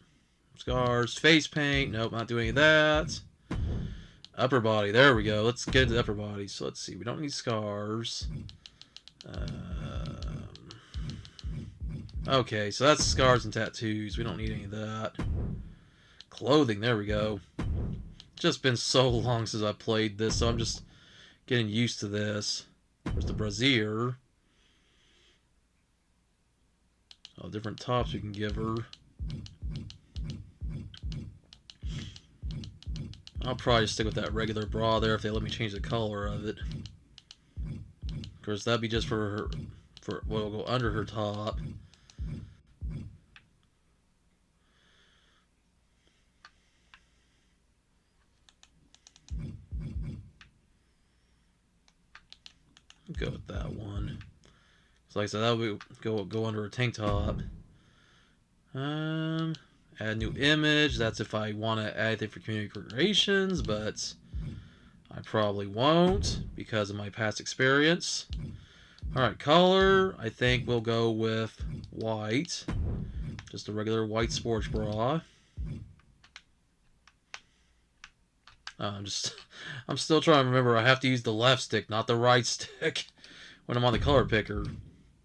Face paint. Nope, not doing any of that. Upper body. There we go. Let's get into the upper body. So let's see. We don't need scars. Okay, so that's scars and tattoos. We don't need any of that. Clothing. There we go. Just been so long since I played this, so I'm just getting used to this. There's the brassiere. Oh, different tops we can give her. I'll probably just stick with that regular bra there if they let me change the color of it. Of course, that'd be just for her, for what will go under her top. Go with that one. So like I said, that would go under a tank top. Add new image. That's if I want to add anything for community creations, but I probably won't because of my past experience. Alright, color. I think we'll go with white. Just a regular white sports bra. I'm still trying to remember I have to use the left stick, not the right stick, when I'm on the color picker.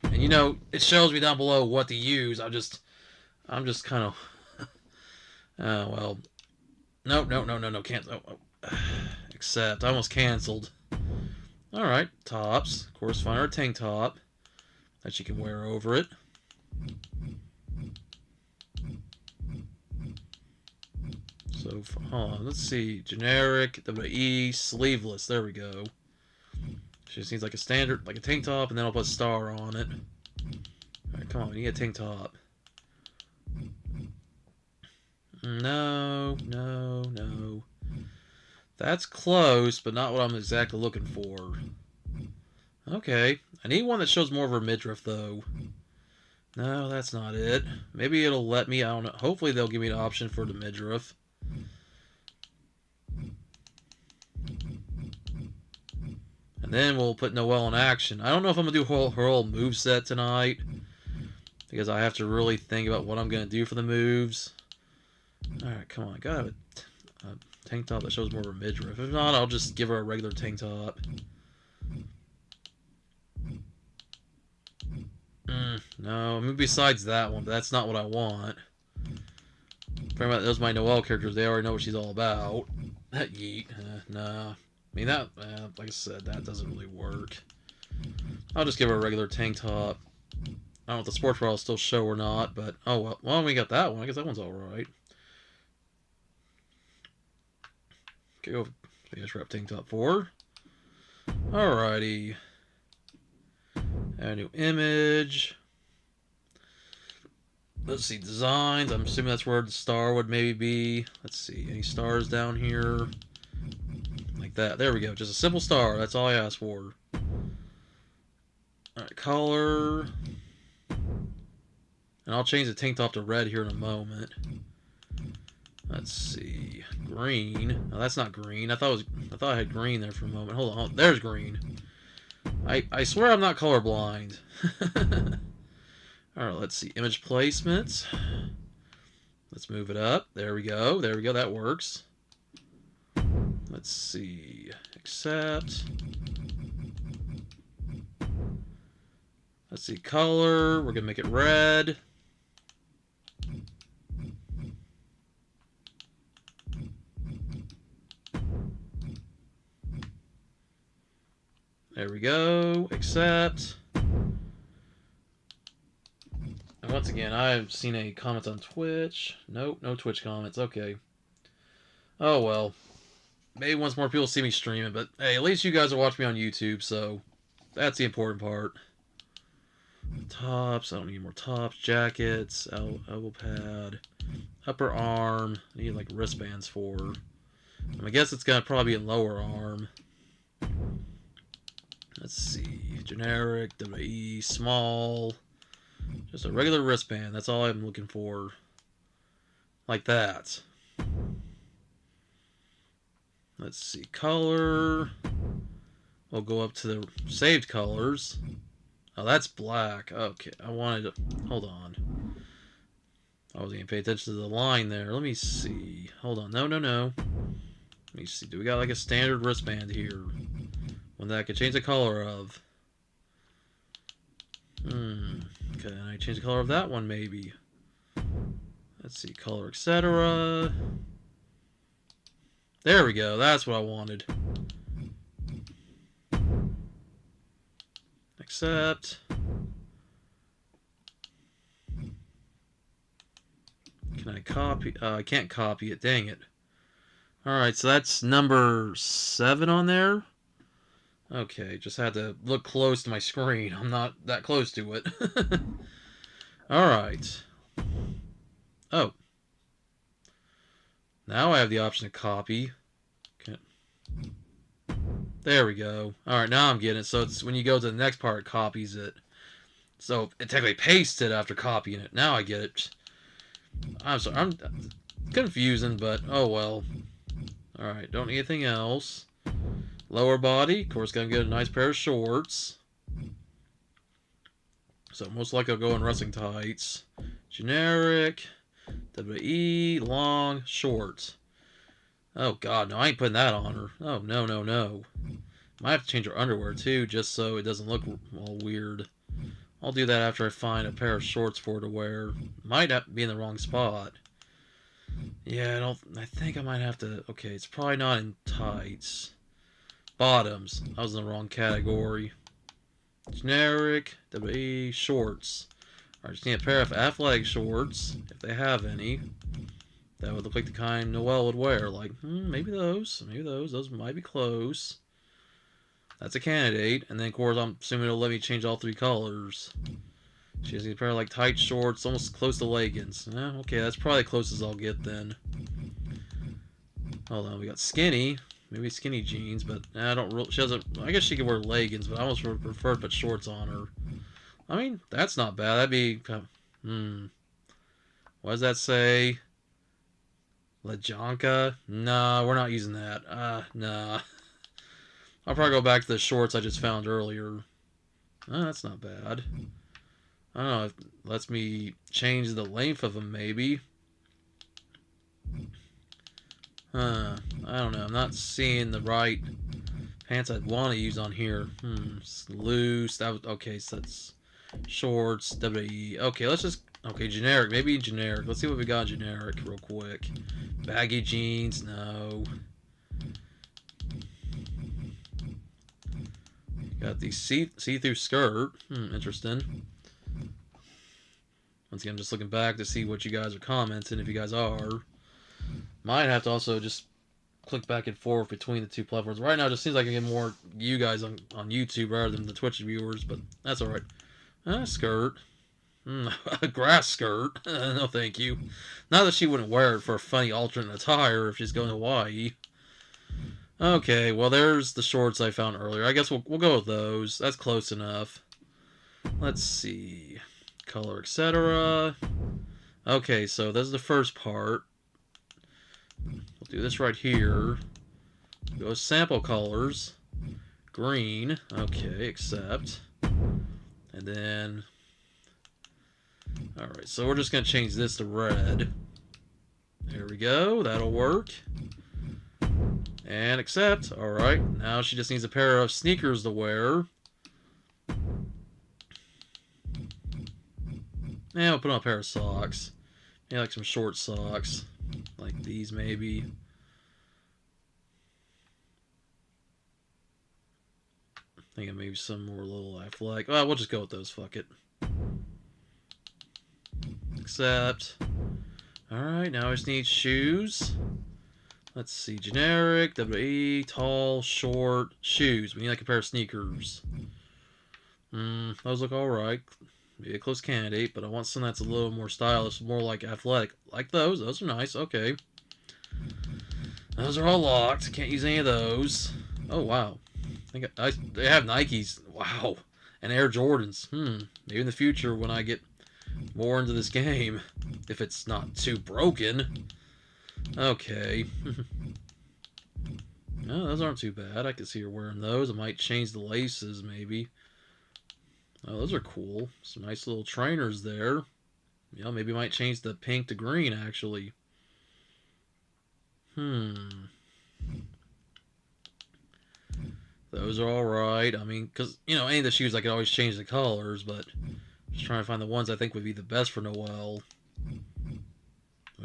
And you know, it shows me down below what to use. I'm just kind of... well... No, cancel. Accept. I almost canceled. Alright, tops. Of course, find her a tank top that she can wear over it. So, hold on, let's see. Generic, WWE, sleeveless. There we go. She just needs like a standard, like a tank top, and then I'll put a star on it. Alright, come on, we need a tank top. No. That's close, but not what I'm exactly looking for. Okay. I need one that shows more of her midriff, though. No, that's not it. Maybe it'll let me, I don't know. Hopefully they'll give me an option for the midriff. And then we'll put Noelle in action. I don't know if I'm going to do her whole moveset tonight, because I have to really think about what I'm going to do for the moves. Alright, come on. I gotta have a tank top that shows more of her midriff. If not, I'll just give her a regular tank top. No, I mean, besides that one, but that's not what I want. Those are my Noelle characters. They already know what she's all about. Yeet. Nah. I mean, that, like I said, that doesn't really work. I'll just give her a regular tank top. I don't know if the sports bra will still show or not, but oh well. Well, we got that one. I guess that one's alright. Okay, go finish wrap tank top 4. Alrighty. Add a new image. Let's see, designs. I'm assuming that's where the star would maybe be. Let's see, any stars down here? Like that. There we go. Just a simple star. That's all I asked for. Alright, color. And I'll change the tank top to red here in a moment. Let's see. Green. No, that's not green. I thought I had green there for a moment. Hold on. Oh, there's green. I swear I'm not colorblind. Alright, let's see. Image placement. Let's move it up. There we go. There we go. That works. Let's see. Accept. Let's see. Color. We're going to make it red. There we go. Accept. And once again, I've seen a comment on Twitch. Nope, no Twitch comments. Okay. Oh well. Maybe once more people see me streaming, but hey, at least you guys are watching me on YouTube, so that's the important part. Tops. I don't need more tops. Jackets. Elbow pad. Upper arm. I need like wristbands for. I guess it's gonna probably be in lower arm. Let's see. Generic. WWE. Small. Just a regular wristband. That's all I'm looking for. Like that. Let's see. Color. We'll go up to the saved colors. Oh, that's black. Okay. I wanted to... Hold on. I wasn't going to pay attention to the line there. Let me see. Hold on. No. Let me see. Do we got like a standard wristband here? One that I could change the color of. Okay, and I change the color of that one, maybe. Let's see, color, etc. There we go, that's what I wanted. Accept. Can I copy? I can't copy it, dang it. Alright, so that's number 7 on there. Okay, just had to look close to my screen. I'm not that close to it. Alright. Oh. Now I have the option to copy. Okay. There we go. Alright, now I'm getting it. So it's when you go to the next part, it copies it. So it technically pastes it after copying it. Now I get it. I'm sorry. I'm confusing, but oh well. Alright, don't need anything else. Lower body, of course, gonna get a nice pair of shorts. So most likely I'll go in wrestling tights. Generic, WWE, long, shorts. Oh god, no, I ain't putting that on her. Oh, no. Might have to change her underwear too, just so it doesn't look all weird. I'll do that after I find a pair of shorts for her to wear. Might have to be in the wrong spot. Yeah, I think I might have to... Okay, it's probably not in tights. Bottoms. I was in the wrong category. Generic. WWE. Shorts. I just need a pair of athletic shorts, if they have any. That would look like the kind Noelle would wear. Like, maybe those. Maybe those. Those might be close. That's a candidate. And then, of course, I'm assuming it'll let me change all 3 colors. She has a pair of, like, tight shorts, almost close to leggings. Okay, that's probably the closest I'll get, then. Hold on, we got skinny. Maybe skinny jeans, but I don't really... She doesn't... I guess she could wear leggings, but I almost would prefer to put shorts on her. I mean, that's not bad. That'd be... What does that say? Lajanka? Nah, we're not using that. Nah. I'll probably go back to the shorts I just found earlier. That's not bad. I don't know. It lets me change the length of them, maybe. I don't know. I'm not seeing the right pants I'd want to use on here. It's loose. Okay, so that's shorts. WWE. Okay, let's just... Okay, generic. Maybe generic. Let's see what we got generic real quick. Baggy jeans. No. Got the see-through skirt. Interesting. Once again, I'm just looking back to see what you guys are commenting, if you guys are. Might have to also just click back and forth between the two platforms. Right now, it just seems like I get more you guys on YouTube rather than the Twitch viewers, but that's alright. Skirt. A grass skirt. No, thank you. Not that she wouldn't wear it for a funny alternate attire if she's going to Hawaii. Okay, well, there's the shorts I found earlier. I guess we'll go with those. That's close enough. Let's see. Color, etc. Okay, so this is the first part. We'll do this right here. Go sample colors. Green. Okay, accept. And then... Alright, so we're just going to change this to red. There we go. That'll work. And accept. Alright, now she just needs a pair of sneakers to wear. And I'll put on a pair of socks. Yeah, like some short socks. Like these, maybe. Thinking maybe some more little athletic. Well, we'll just go with those. Fuck it. Accept. Alright, now I just need shoes. Let's see. Generic, WWE, tall, short, shoes. We need like a pair of sneakers. Those look alright. Maybe a close candidate, but I want something that's a little more stylish, more like athletic. Like those. Those are nice. Okay. Those are all locked. Can't use any of those. Oh, wow. They have Nikes. Wow. And Air Jordans. Maybe in the future when I get more into this game. If it's not too broken. Okay. No, those aren't too bad. I can see her wearing those. I might change the laces, maybe. Oh, those are cool. Some nice little trainers there. Yeah, maybe I might change the pink to green, actually. Those are alright. I mean, because, you know, any of the shoes I could always change the colors, but just trying to find the ones I think would be the best for Noelle.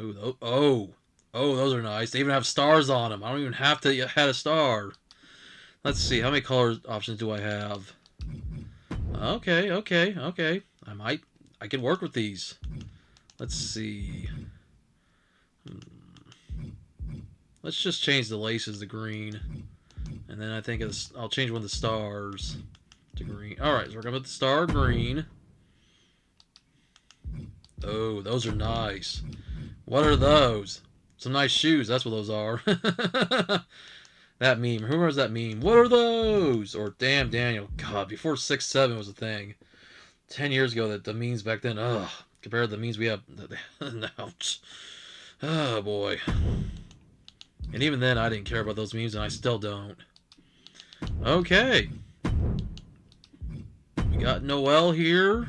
Ooh, oh, those are nice. They even have stars on them. I don't even have to have a star. Let's see, how many color options do I have? Okay. I can work with these. Let's see. Let's just change the laces to green. And then I think I'll change one of the stars to green. Alright, so we're going with the star green. Oh, those are nice. What are those? Some nice shoes, that's what those are. That meme. Who remembers that meme? What are those? Or damn Daniel. God, before 6'7" was a thing. 10 years ago, the memes back then, ugh. Compared to the memes we have now. Oh, boy. And even then, I didn't care about those memes, and I still don't. Okay. We got Noelle here.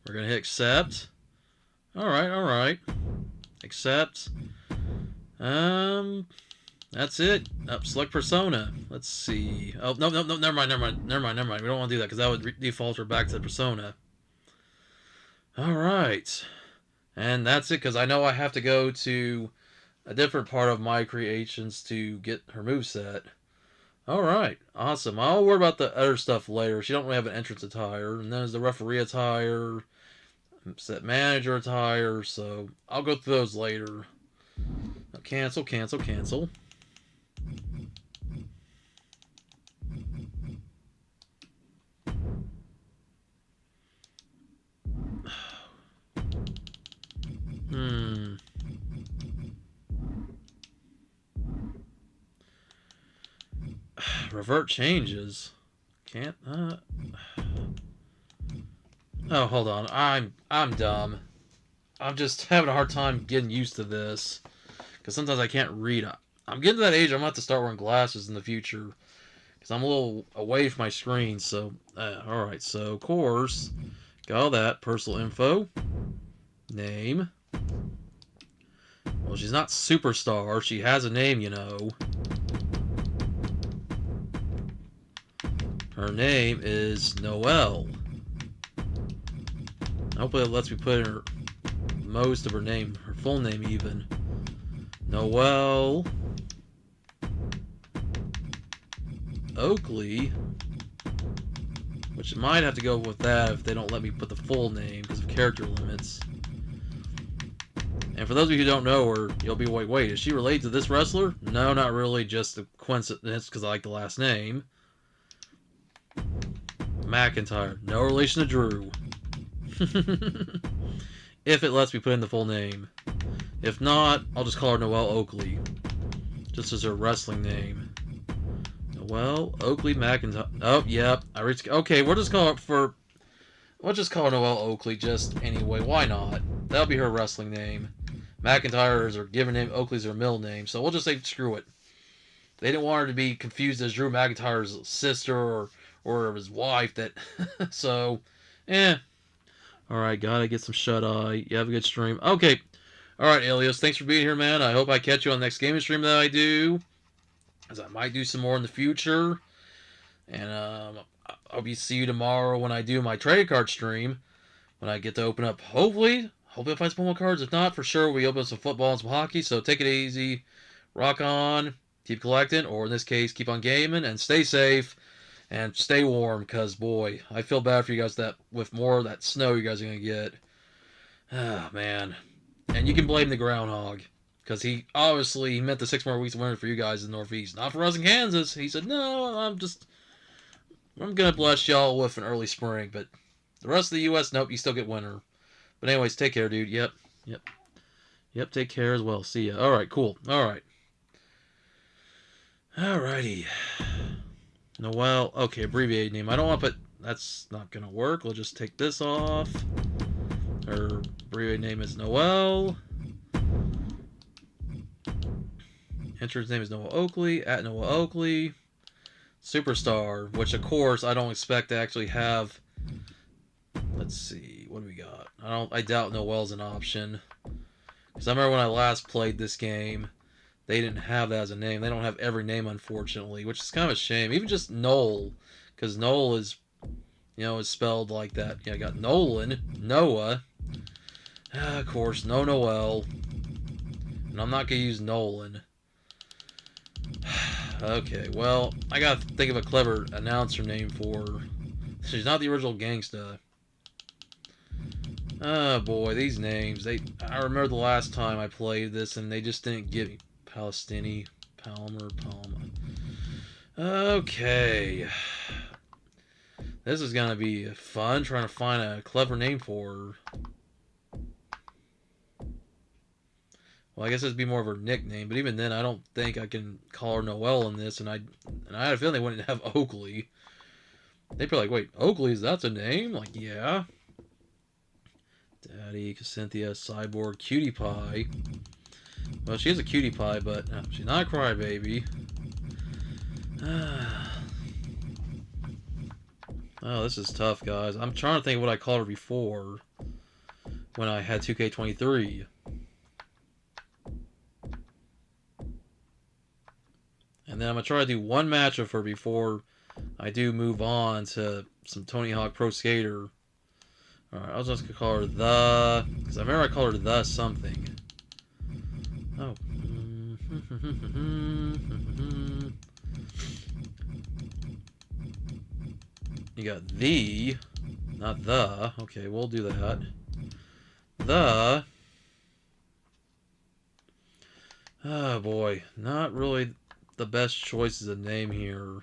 We're going to hit accept. Alright. Accept. That's it. Select persona. Let's see. Oh, no, never mind. We don't want to do that, because that would default her back to the persona. Alright. And that's it, because I know I have to go to a different part of my creations to get her moveset. Alright, awesome. I'll worry about the other stuff later. She don't really have an entrance attire. And then there's the referee attire, set manager attire, so I'll go through those later. Cancel. Revert changes. Can't. Oh, hold on. I'm dumb. I'm just having a hard time getting used to this, because sometimes I can't read. I'm getting to that age. I'm gonna have to start wearing glasses in the future, because I'm a little away from my screen. So, all right. So, course, got all that. Personal info, name. Well, she's not superstar. She has a name, you know. Her name is Noelle. Hopefully it lets me put in her most of her name, her full name even. Noelle Oakley, which might have to go with that if they don't let me put the full name because of character limits. And for those of you who don't know her, you'll be wait, is she related to this wrestler? No, not really, just a coincidence because I like the last name. McIntyre, no relation to Drew. If it lets me put in the full name. If not, I'll just call her Noelle Oakley, just as her wrestling name. Noelle Oakley McIntyre. Oh, yep. Okay, we'll just call her Noelle Oakley just anyway. Why not? That'll be her wrestling name. McIntyre is her given name. Oakley's her middle name. So we'll just say screw it. They didn't want her to be confused as Drew McIntyre's sister or his wife. So, Alright, gotta get some shut-eye. You have a good stream. Okay. Alright, Elios, thanks for being here, man. I hope I catch you on the next gaming stream that I do, as I might do some more in the future. And I'll see you tomorrow when I do my trading card stream, when I get to open up, hopefully I'll find some more cards. If not, for sure, we open some football and some hockey. So take it easy. Rock on. Keep collecting, or in this case, keep on gaming, and stay safe. And stay warm, because, boy, I feel bad for you guys that with more of that snow you guys are going to get. Ah, man. And you can blame the groundhog, because he meant the 6 more weeks of winter for you guys in the Northeast. Not for us in Kansas. He said, no, I'm going to bless y'all with an early spring. But the rest of the U.S., nope, you still get winter. But anyways, take care, dude. Yep, take care as well. See ya. Alright, cool. Alrighty. Noelle, okay, abbreviated name. I don't want to put, that's not going to work. We'll just take this off. Her abbreviated name is Noelle. Entrance name is Noelle Oakley, at Noelle Oakley. Superstar, which of course I don't expect to actually have. Let's see, what do we got? I doubt Noelle's an option. Because I remember when I last played this game, they didn't have that as a name. They don't have every name, unfortunately, which is kind of a shame. Even just Noel, because Noel is, is spelled like that. I got Nolan, Noah, of course, no Noel, and I'm not going to use Nolan. Okay, well, I got to think of a clever announcer name for her. She's not the original Gangsta. Oh, boy, these names. I remember the last time I played this, and they just didn't give me. Palma. Okay. This is going to be fun, trying to find a clever name for her. Well, I guess it'd be more of her nickname, but even then, I don't think I can call her Noelle in this, and I had a feeling they wouldn't have Oakley. They'd be like, wait, Oakley's, that's a name? Like, yeah. Daddy, Cynthia, Cyborg, Cutie Pie. Well, she is a cutie pie, but she's not a crybaby. Oh, this is tough, guys. I'm trying to think of what I called her before when I had 2K23. And then I'm going to try to do one match of her before I do move on to some Tony Hawk Pro Skater. Alright, I was just going to call her the... Because I remember I called her the something. Oh. You got the, not the. Okay, we'll do that. The. Oh boy, not really the best choices of name here.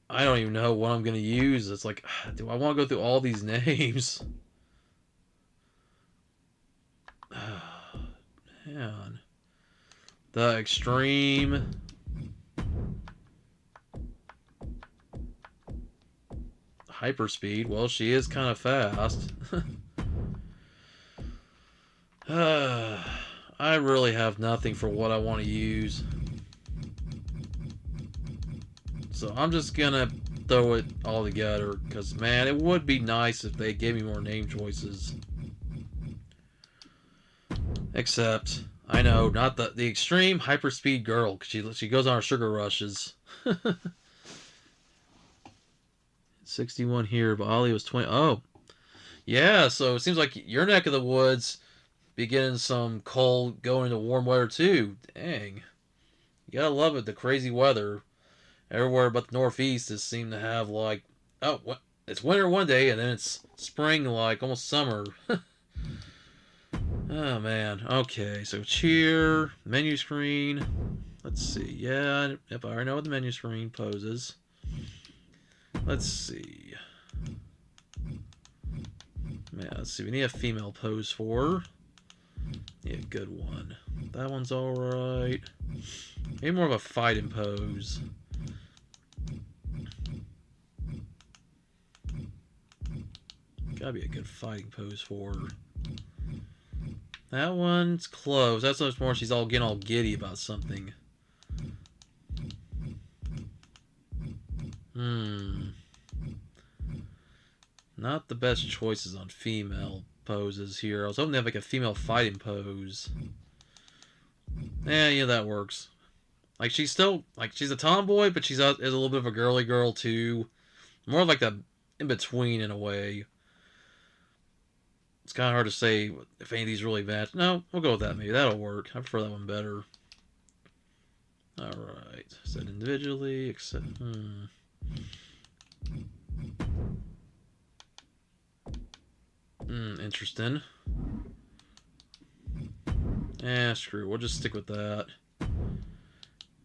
I don't even know what I'm going to use. It's like, do I want to go through all these names? Man. The Extreme. Hyperspeed. Well, she is kind of fast. I really have nothing for what I want to use. So I'm just gonna throw it all together, because man, it would be nice if they gave me more name choices. Except, I know, not the Extreme Hyperspeed Girl, because she goes on her sugar rushes. 61 here, but Ali was 20. Oh, yeah. So it seems like your neck of the woods be getting some cold, going into warm weather too. Dang, you gotta love it. The crazy weather everywhere, but the Northeast just seem to have like, oh, it's winter one day and then it's spring, like almost summer. Oh man. Okay, so cheer, menu screen. Let's see. Yeah, if I already know what the menu screen poses. Let's see. Yeah, let's see. We need a female pose for. Yeah, good one. That one's alright. Maybe more of a fighting pose. Gotta be a good fighting pose for her. That one's close. That's much more she's all getting all giddy about something. Not the best choices on female poses here. I was hoping to have like a female fighting pose. Yeah, that works. Like she's still like she's a tomboy, but she's is a little bit of a girly girl too. More of like the in between in a way. It's kind of hard to say if any of these really match. No, we'll go with that maybe. That'll work. I prefer that one better. Alright. Set individually, except... Interesting. Screw. We'll just stick with that.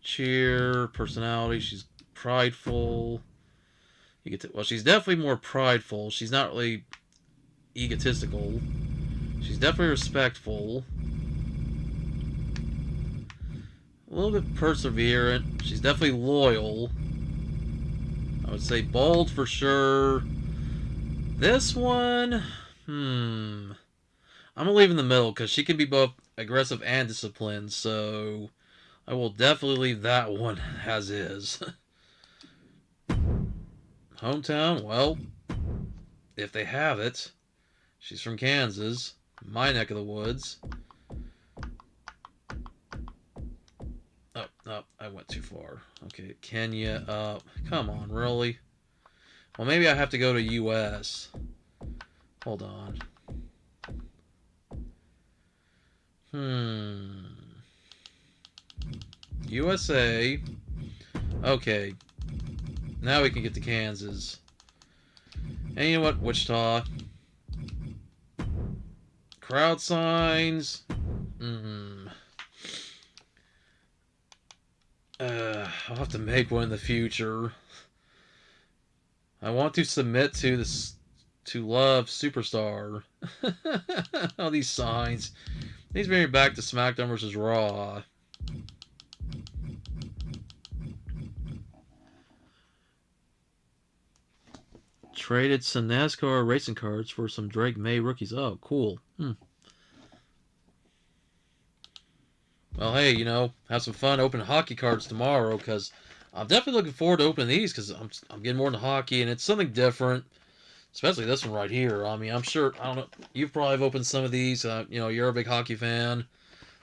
Cheer, personality. She's prideful. You get to, well, she's definitely more prideful. She's not really egotistical. She's definitely respectful. A little bit perseverant. She's definitely loyal. I would say bold for sure. This one, I'm gonna leave in the middle because she can be both aggressive and disciplined. So I will definitely leave that one as is. Hometown, well, if they have it. She's from Kansas, my neck of the woods. Oh, I went too far. Okay, Kenya. Come on, really? Well, maybe I have to go to U.S. Hold on. USA. Okay. Now we can get to Kansas. And you know what? Wichita. Crowd signs. I'll have to make one in the future. I want to submit to this to Love Superstar. All these signs. These bring me back to SmackDown vs. Raw. Traded some NASCAR racing cards for some Drake May rookies. Oh, cool. Well, hey, have some fun opening hockey cards tomorrow, because I'm definitely looking forward to opening these, because I'm getting more into hockey, and it's something different, especially this one right here. I mean, I'm sure, I don't know, you've probably opened some of these, you're a big hockey fan,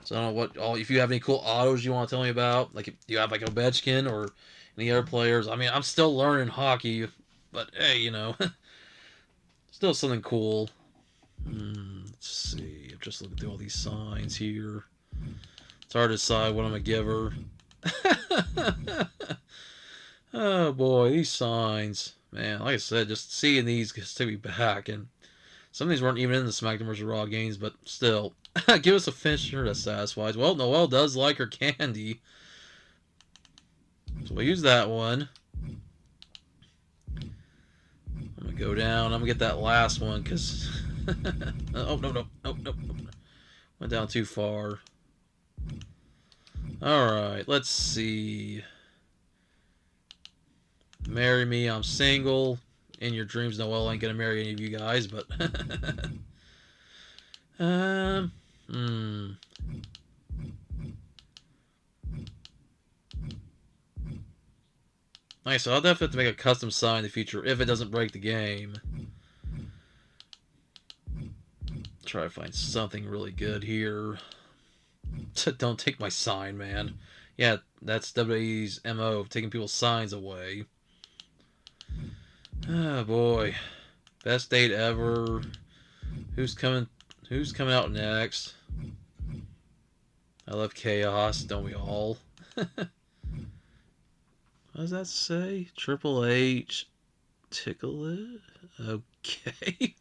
so I don't know if you have any cool autos you want to tell me about, like, if you have, like, Ovechkin, or any other players. I mean, I'm still learning hockey, but, hey, still something cool. Let's see, I'm just looking through all these signs here. It's hard to decide what I'm going to give her. Oh boy, these signs. Man, like I said, just seeing these gets to me back. And some of these weren't even in the SmackDown vs. Raw games, but still. Give us a finisher that satisfies. Well, Noelle does like her candy. So we'll use that one. I'm going to go down. I'm going to get that last one because... oh, no. Went down too far. Alright, let's see. Marry me, I'm single. In your dreams, Noelle ain't gonna marry any of you guys, but... Nice, so I'll definitely have to make a custom sign in the future if it doesn't break the game. Try to find something really good here. Don't take my sign, man. Yeah, that's WWE's MO, taking people's signs away. Oh boy. Best date ever. Who's coming out next? I love chaos, don't we all? What does that say? Triple H Tickle it? Okay.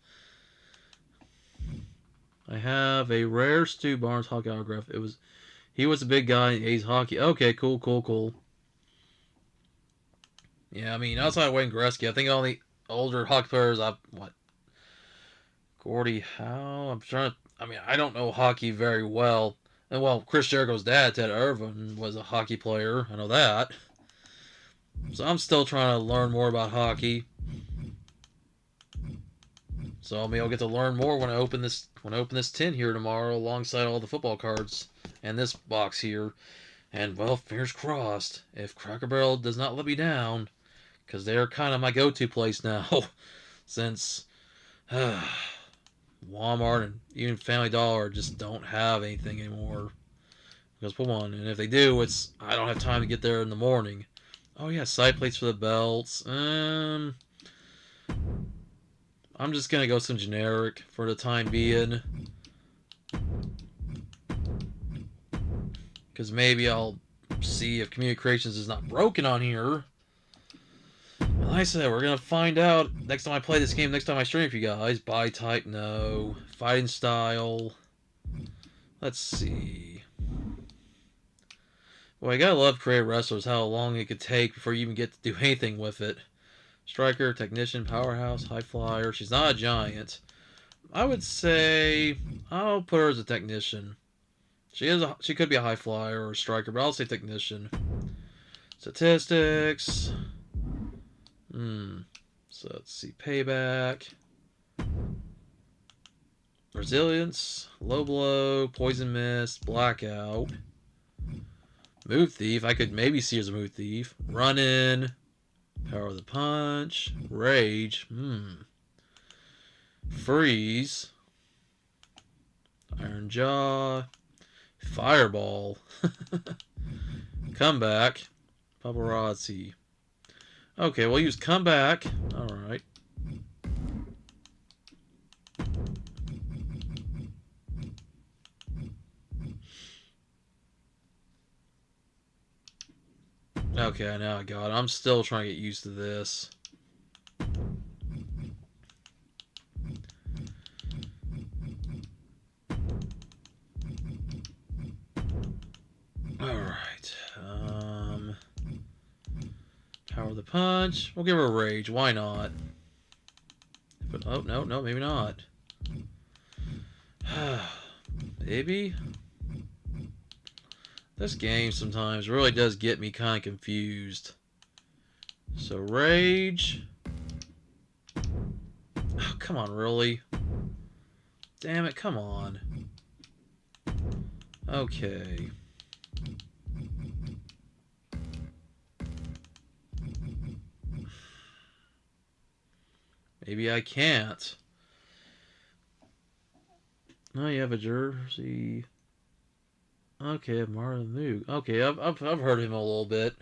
I have a rare Stu Barnes hockey autograph. He was a big guy in A's hockey. Okay, cool. Yeah, I mean, outside of Wayne Gretzky, I think all the older hockey players Gordie Howe. I don't know hockey very well. And well, Chris Jericho's dad, Ted Irvin, was a hockey player. I know that. So I'm still trying to learn more about hockey. So maybe I'll get to learn more when I open this tin here tomorrow, alongside all the football cards and this box here. And well, fingers crossed, if Cracker Barrel does not let me down, because they're kind of my go-to place now, since Walmart and even Family Dollar just don't have anything anymore. Because for one, and if they do, I don't have time to get there in the morning. Oh yeah, side plates for the belts. I'm just gonna go some generic for the time being, because maybe I'll see if Community Creations is not broken on here. And like I said, we're gonna find out next time I play this game, next time I stream for you guys. Buy type, no. Fighting style. Let's see. Well, I gotta love creative wrestlers, how long it could take before you even get to do anything with it. Striker, technician, powerhouse, high flyer. She's not a giant. I would say I'll put her as a technician. She could be a high flyer or a striker, but I'll say technician. Statistics. So let's see. Payback. Resilience. Low blow. Poison mist. Blackout. Move thief. I could maybe see her as a move thief. Run in. Power of the punch. Rage. Freeze. Iron jaw. Fireball. Comeback. Paparazzi. Okay, we'll use comeback. Alright. Okay, now I got it. I'm still trying to get used to this. Alright. Power of the punch. We'll give her a rage. Why not? But, oh, no, maybe not. Maybe? This game sometimes really does get me kind of confused. So, rage. Oh, come on, really? Damn it, come on. Okay. Maybe I can't. Oh, you have a jersey. Okay, Marlon Moog. Okay, I've heard him a little bit.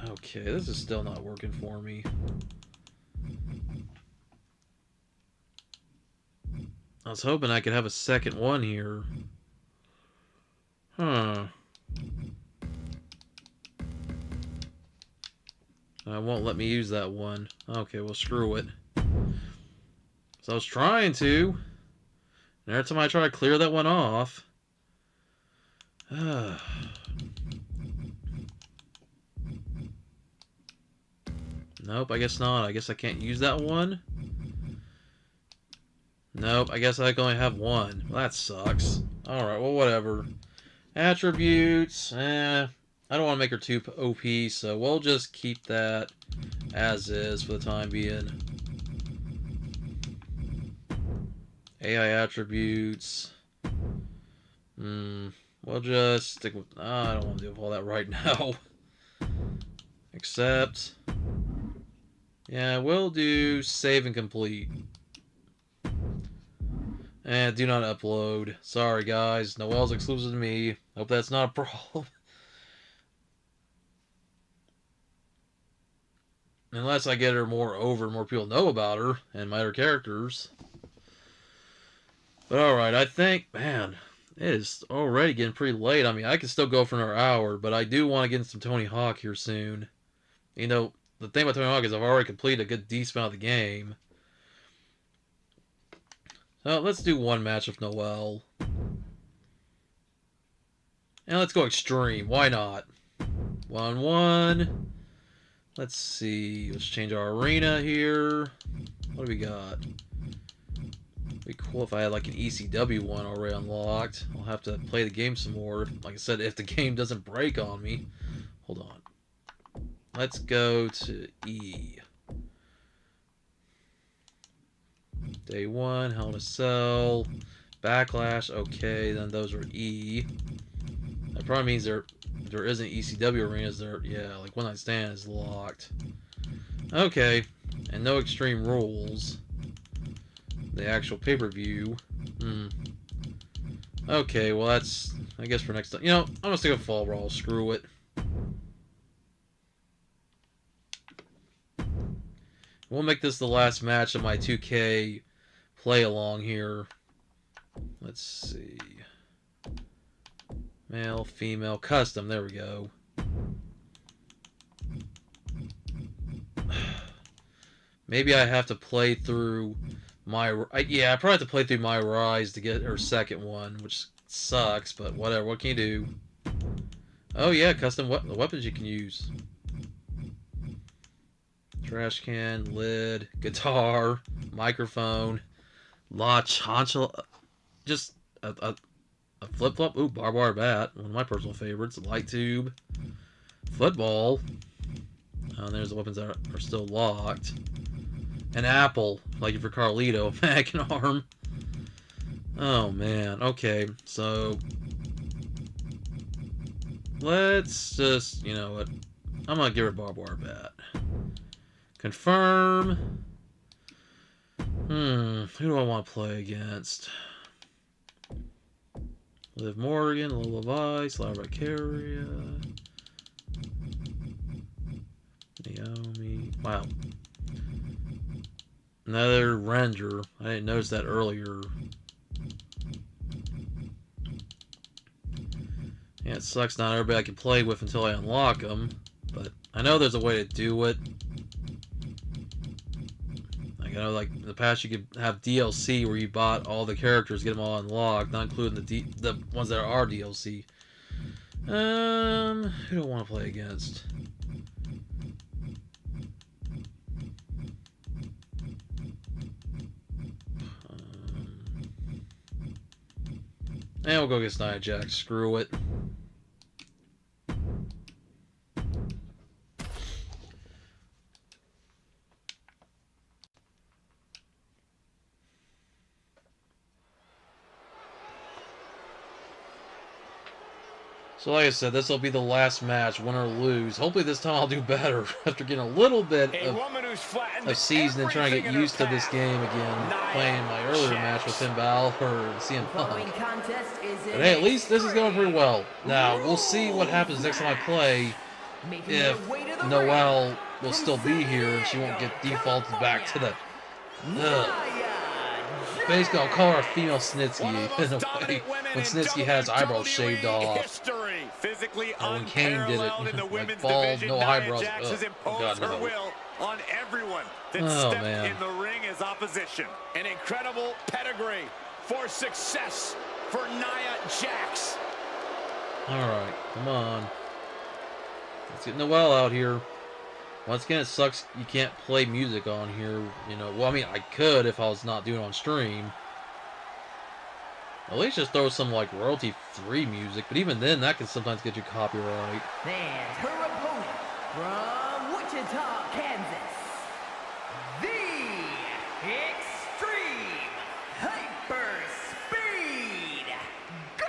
Okay, this is still not working for me. I was hoping I could have a second one here. Won't let me use that one. Okay, well, screw it. So I was trying to. And every time I try to clear that one off. Nope, I guess not. I guess I can't use that one. Nope, I guess I can only have one. Well, that sucks. Alright, well, whatever. Attributes. I don't want to make her too OP, so we'll just keep that as is for the time being. AI attributes. We'll just stick with... I don't want to do all that right now. Accept. Yeah, we'll do save and complete. And do not upload. Sorry, guys. Noel's exclusive to me. Hope that's not a problem. Unless I get her more over, more people know about her and my other characters. But alright, I think, man, it is already getting pretty late. I mean, I can still go for another hour, but I do want to get into some Tony Hawk here soon. You know, the thing about Tony Hawk is I've already completed a good decent amount of the game. So let's do one match with Noel. And let's go extreme. Why not? 1-1. Let's see. Let's change our arena here. What do we got? It'd be cool if I had like an ECW one already unlocked. I'll have to play the game some more. Like I said, if the game doesn't break on me. Hold on. Let's go to E. Day 1, Hell in a Cell. Backlash, okay, then those are E. That probably means there isn't ECW arenas there. Yeah, like One Night Stand is locked. Okay, and no extreme rules. The actual pay-per-view. Okay, well that's, I guess for next time. You know, I'm gonna stick with Fall Brawl. Screw it. We'll make this the last match of my 2K play along here. Let's see. Male, female, custom. There we go. Maybe I have to play through my... yeah, I probably have to play through My Rise to get her second one, which sucks, but whatever. What can you do? Oh yeah, custom weapons you can use. Trash can, lid, guitar, microphone, just a flip-flop. Ooh, barbed wire bat, one of my personal favorites. A light tube, football. Oh, and there's the weapons that are still locked. An apple, like for Carlito, a mag and arm. Oh man, okay, so let's just, you know what, I'm gonna give her a barbed wire bat. Confirm. Who do I want to play against? Liv Morgan, Lola Vice, Lara Vicaria, Naomi. Wow. Another Ranger. I didn't notice that earlier. Yeah, it sucks not everybody I can play with until I unlock them. But I know there's a way to do it. Like, I know, like in the past, you could have DLC where you bought all the characters, get them all unlocked, not including the ones that are DLC. Who do I want to play against? And we'll go against Nia Jax. Screw it. So like I said, this will be the last match, win or lose. Hopefully this time I'll do better after getting a little bit of season and trying to get used to this game again. Playing my earlier match with Finn Balor and CM Punk. But hey, at least this is going pretty well. Now, we'll see what happens next time I play. If Noelle will still be here and she won't get defaulted back to the... Basically, I'll call her a female Snitsky in a way, when Snitsky has eyebrows shaved off. Or when Kane did it, like bald, no eyebrows. Oh, God, no. On everyone that stepped in the ring as opposition. An incredible pedigree for success for Nia Jax. Alright, come on. Let's get Noelle out here. Once again, it sucks you can't play music on here, you know. Well, I mean, I could if I was not doing it on stream. At least just throw some, like, royalty-free music, but even then, that can sometimes get you copyright. And her opponent from Wichita, Kansas, the Extreme Hyper Speed Girl.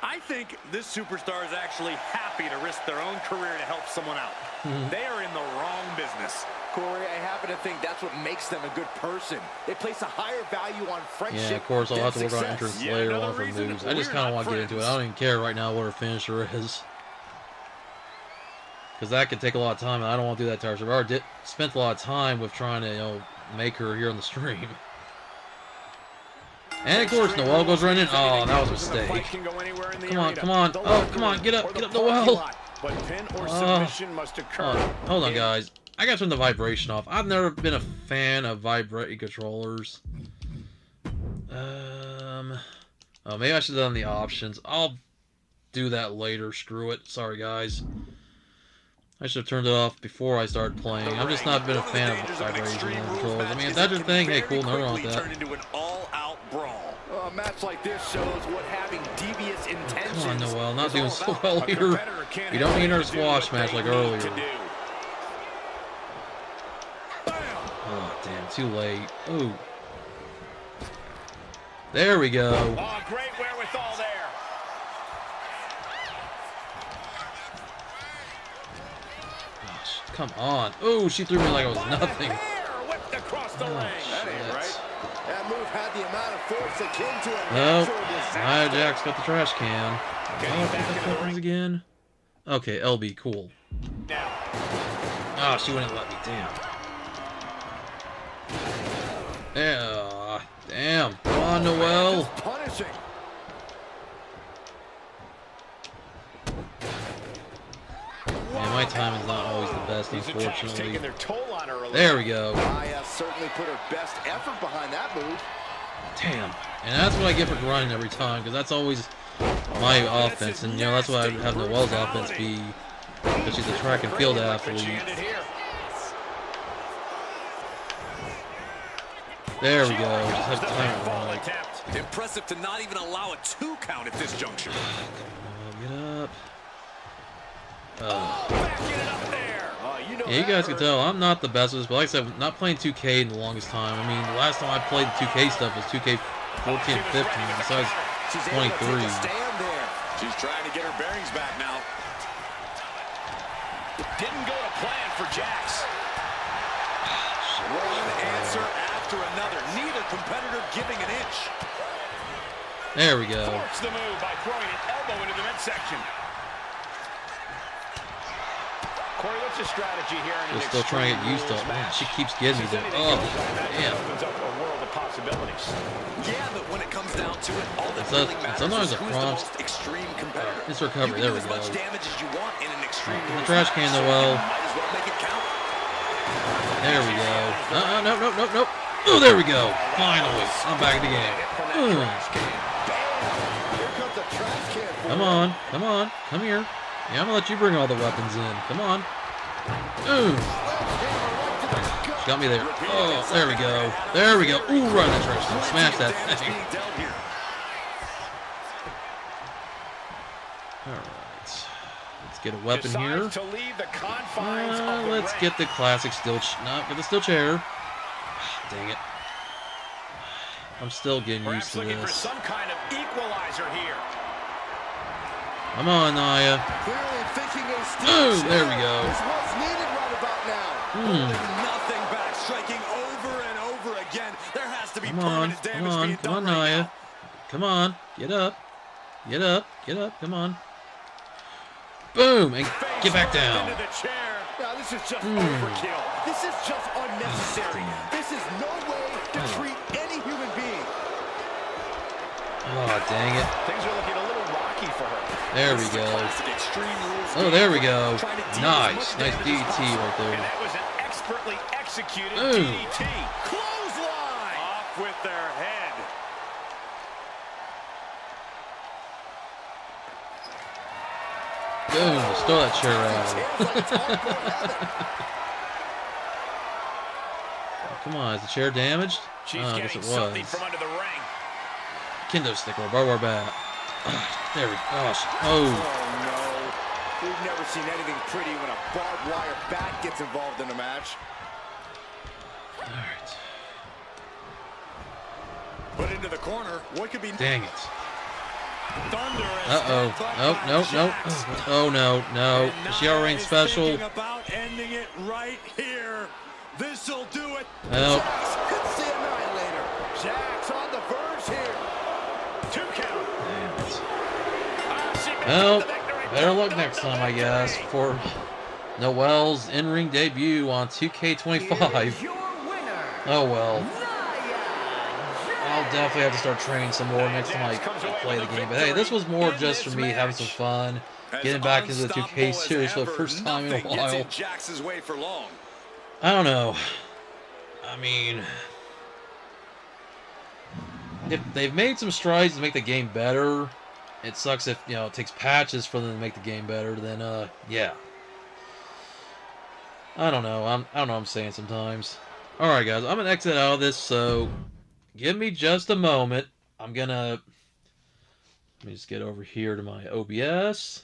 I think this superstar is actually happy to risk their own career to help someone out. They are in the wrong business. Corey, I happen to think that's what makes them a good person. They place a higher value on friendship. Yeah, of course, I'll have to work on success. entrance Yeah, later another on for reason moves. I just we're kind of not want to get into it. I don't even care right now what her finisher is. Because that could take a lot of time, and I don't want to do that to her. So I already spent a lot of time with trying to, you know, make her here on the stream. And of course, Noel goes right in. Oh, that was a mistake. Come on, come on. Oh, come on, get up, Noel. Hold on, guys. I gotta turn the vibration off. I've never been a fan of vibrating controllers. Oh, maybe I should have done the options. I'll do that later. Screw it. Sorry, guys. I should have turned it off before I started playing. I've just not been a fan of vibration controllers. I mean, if that's your thing, hey, cool, nothing wrong with that. A match like this shows what having devious intentions. Come on, Noel, not doing so well here. You don't need another squash match like earlier. Oh, damn, too late. Ooh. There we go. Oh, great wherewithal there. Gosh, come on. Ooh, she threw me like it was nothing. Whipped across the ring. That ain't right. That move had the amount of force akin to a Nope. natural disaster. Nia Jax got the trash can. Oh, what the happens again? Okay, LB, cool. Ah, she wouldn't let me. Damn. Yeah, damn. Come on, Noel. Punishing. Man, my timing's not always the best, Taking unfortunately. their toll on her a little. There we go. Nia certainly put her best effort behind that move. Damn. And that's what I get for grinding every time, because that's always my offense. And, you know, that's why I have Noel's offense be, because she's a track and field athlete. There we go. Just have to time it right. Impressive to not even allow a 2 count at this juncture. Get up. Backing it up there. Yeah, you guys can tell I'm not the best with this, but like I said, not playing 2K in the longest time. I mean, the last time I played the 2K stuff was 2K 14 and 15, besides 23. She's trying to get her bearings back now. Didn't go to plan for Jax. One answer after another. Neither competitor giving an inch. There we go. Forced the move by throwing an elbow into the midsection. Corey, what's your strategy here? Just still trying to get used to it. Man, she keeps getting me there. Oh, damn. Opens up a world of possibilities. Yeah, but when it comes down to it, all that So, really matters sometimes is the who's the prompts- most extreme competitor. It's recovery. There we as go. much damage as you want in an extreme The rules trash can, match, so Noel. you might as well make it count. There we go. Nope. Oh, there we go. Finally. I'm back in the game. Here comes the trash can. Come on. Come here. Yeah, I'm gonna let you bring all the weapons in. Come on. Ooh. She got me there. Oh, there we go. There we go. Ooh, run that trash can. Smash that thing. Alright. Let's get a weapon here. Decides to leave the confines of the Let's ring. get the classic steel get the steel chair. Dang it. I'm still getting used Perhaps to looking for this. some kind of equalizer here. Come on, Nia. Clearly thinking a steel Boom, chair there we go. is what's needed right about now. Holding nothing back, striking over and over again. There has to be Come on, permanent damage being come on, done right Nia. now. Come on, get up. Come on. Boom, and get back down. Into the chair. Now this is just overkill. This is just unnecessary. Oh, This is no way to treat any human being. Oh, dang it. Things are looking a little rocky for her. There we go. Classic extreme rules Oh, game. there we go. Trying to deal Nice. as much Nice damage as DT right And there. that was an expertly executed Ooh. DDT. Clothesline. Off with their head. Boom, just throw that chair out. Come on, is the chair damaged? She's Oh, I guess getting it something was. from under the ring. Kendo stick or barbed wire bat. There we go. Gosh. Oh Oh. no. We've never seen anything pretty when a barbed wire bat gets involved in a match. Alright. Put into the corner. What could be... Dang it. Uh-oh. Oh, no, no. Oh, no, no. She ring special. About ending it right here. This'll do it. Oh. Could see a night later. Jax on the verge here. 2 count. Well, better luck next time, I guess, for Noel's in-ring debut on 2K25. Oh, well. I'll definitely have to start training some more next time I play the game. But hey, this was more just for me having some fun, getting back into the 2K series for the first time in a while. I don't know. I mean, if they've made some strides to make the game better, it sucks if, you know, it takes patches for them to make the game better, then, yeah. I don't know. I don't know what I'm saying sometimes. Alright, guys, I'm gonna exit out of this, so give me just a moment. Let me just get over here to my OBS.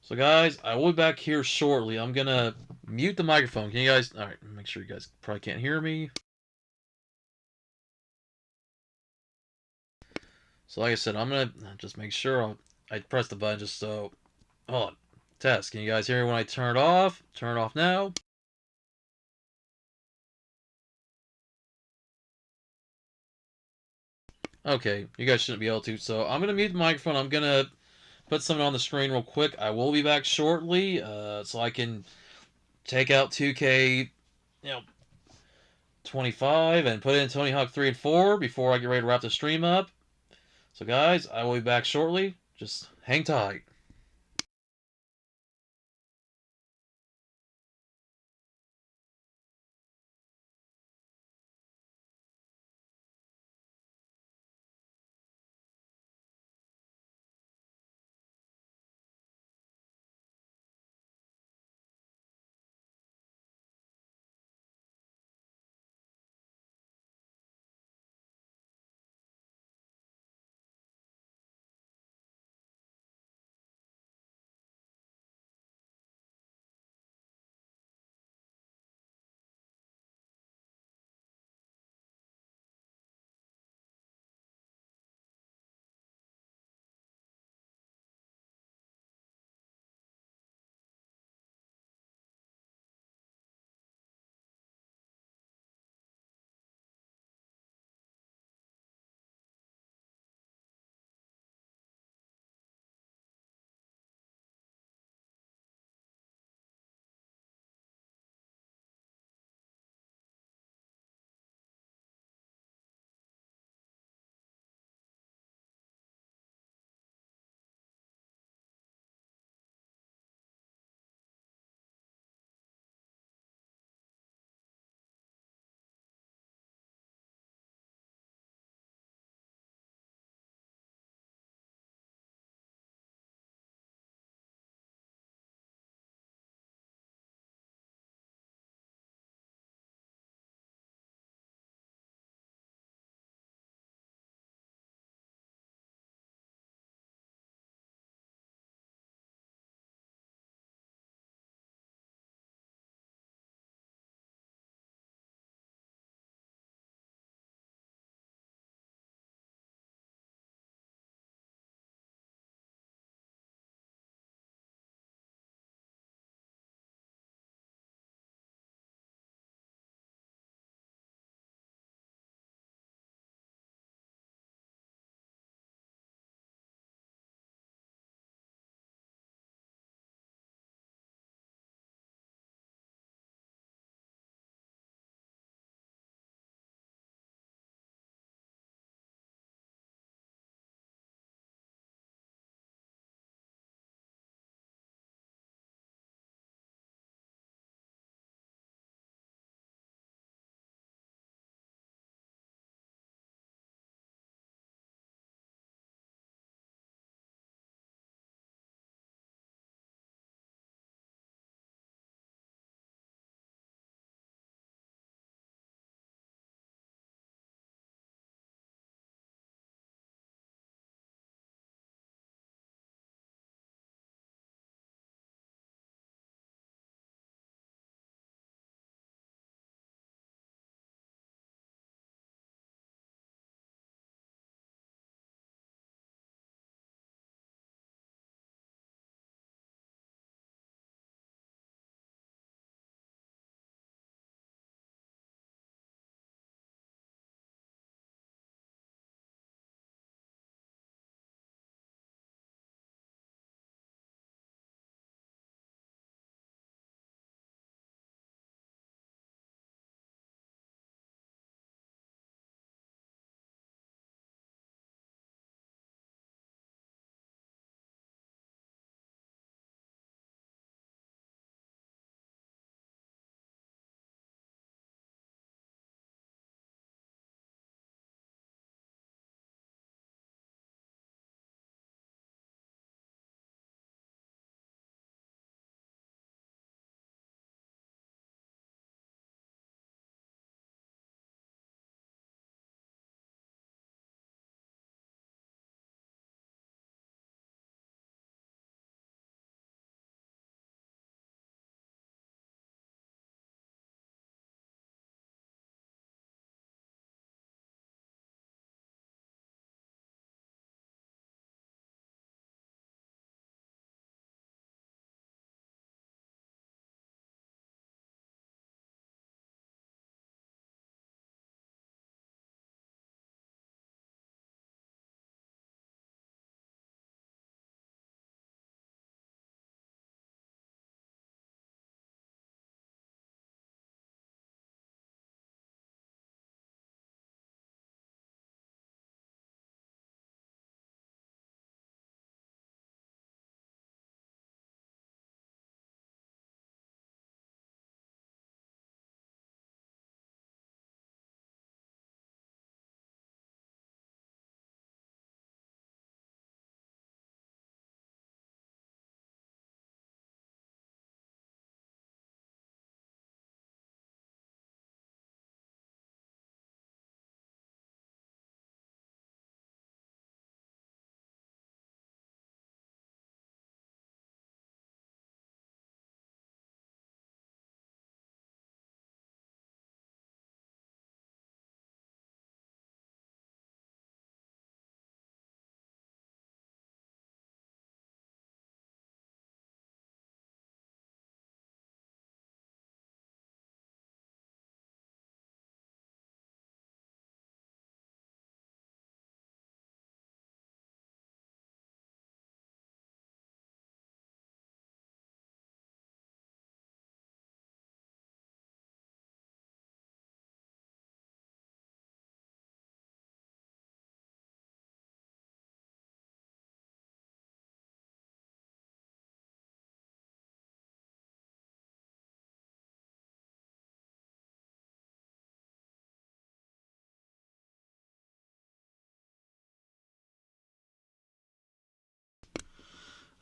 So, guys, I will be back here shortly. I'm gonna mute the microphone. Can you guys... Alright, make sure you guys probably can't hear me. So, like I said, I'm gonna just make sure I press the button just so... Hold on. Test. Can you guys hear me when I turn it off? Turn it off now. Okay, you guys shouldn't be able to. So, I'm gonna mute the microphone. I'm gonna put something on the screen real quick. I will be back shortly, so I can take out 2K, 25 and put in Tony Hawk 3 and 4 before I get ready to wrap the stream up. So guys, I will be back shortly. Just hang tight.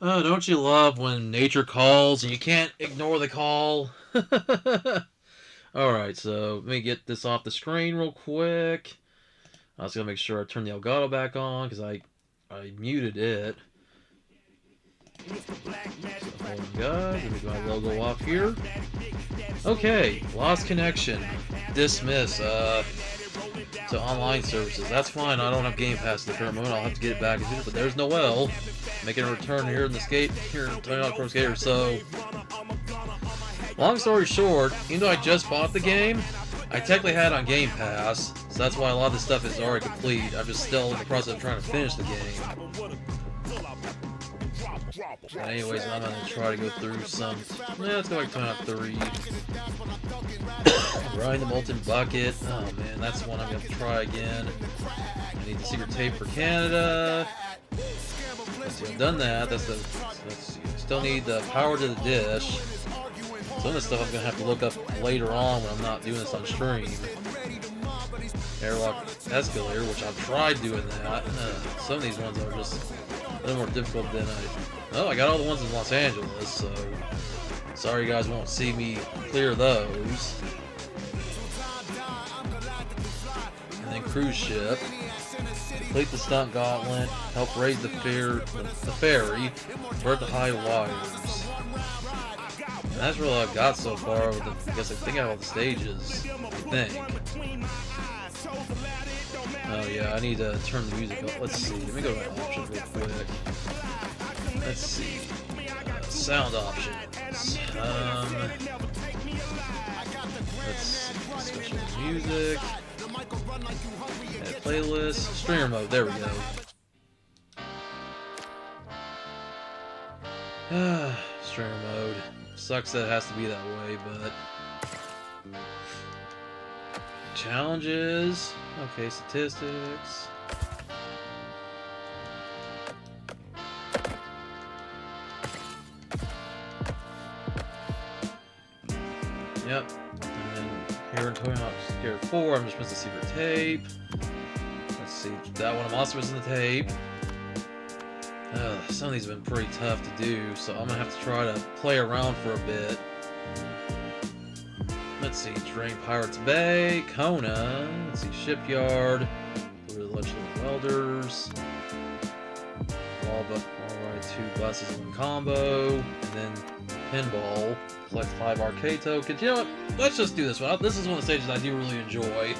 Oh, don't you love when nature calls and you can't ignore the call? Alright, so let me get this off the screen real quick. I was going to make sure I turn the Elgato back on because I muted it. Oh my god, let me get my logo off here. Okay, lost connection. Dismiss. To online services. That's fine, I don't have Game Pass at the current moment. I'll have to get it back, but there's Noel making a return here in the skate, here in Tony Hawk Pro Skater. So, long story short, even though I just bought the game, I technically had it on Game Pass, so that's why a lot of this stuff is already complete. I'm just still in the process of trying to finish the game. But anyways, I'm gonna try to go through some. Let's go back to Tony Hawk 3. Grind the Molten Bucket. Oh man, that's one I'm gonna have to try again. I need the secret tape for Canada. Let's see, I've done that. Let's see. Still need the power to the dish. Some of this stuff I'm gonna have to look up later on when I'm not doing this on stream. Airlock escalator, which I've tried doing that. Some of these ones are just a little more difficult than I got all the ones in Los Angeles, so sorry you guys won't see me clear those. And then cruise ship. Complete the stunt gauntlet. Help raise the ferry. Birth the high wires. And that's really all I've got so far. I guess I think I have all the stages. I think. Oh yeah, I need to turn the music up. Let's see. Let me go to my options real quick. Let's see. Sound options. Let's see. Special music. Add playlist. Streamer mode. There we go. Streamer mode. Sucks that it has to be that way, but challenges. Okay, statistics. Yep. And then here in Tony Hawk Skater 4, I'm just missing the secret tape. Let's see. That one I'm also missing the tape. Some of these have been pretty tough to do, so I'm gonna have to try to play around for a bit. Let's see, Drain Pirates Bay, Kona, let's see, Shipyard, Blue Legendary Welders, Alright, 2 glasses in one combo, and then Pinball, collect 5 arcade tokens. You know what, let's just do this one. This is one of the stages I do really enjoy.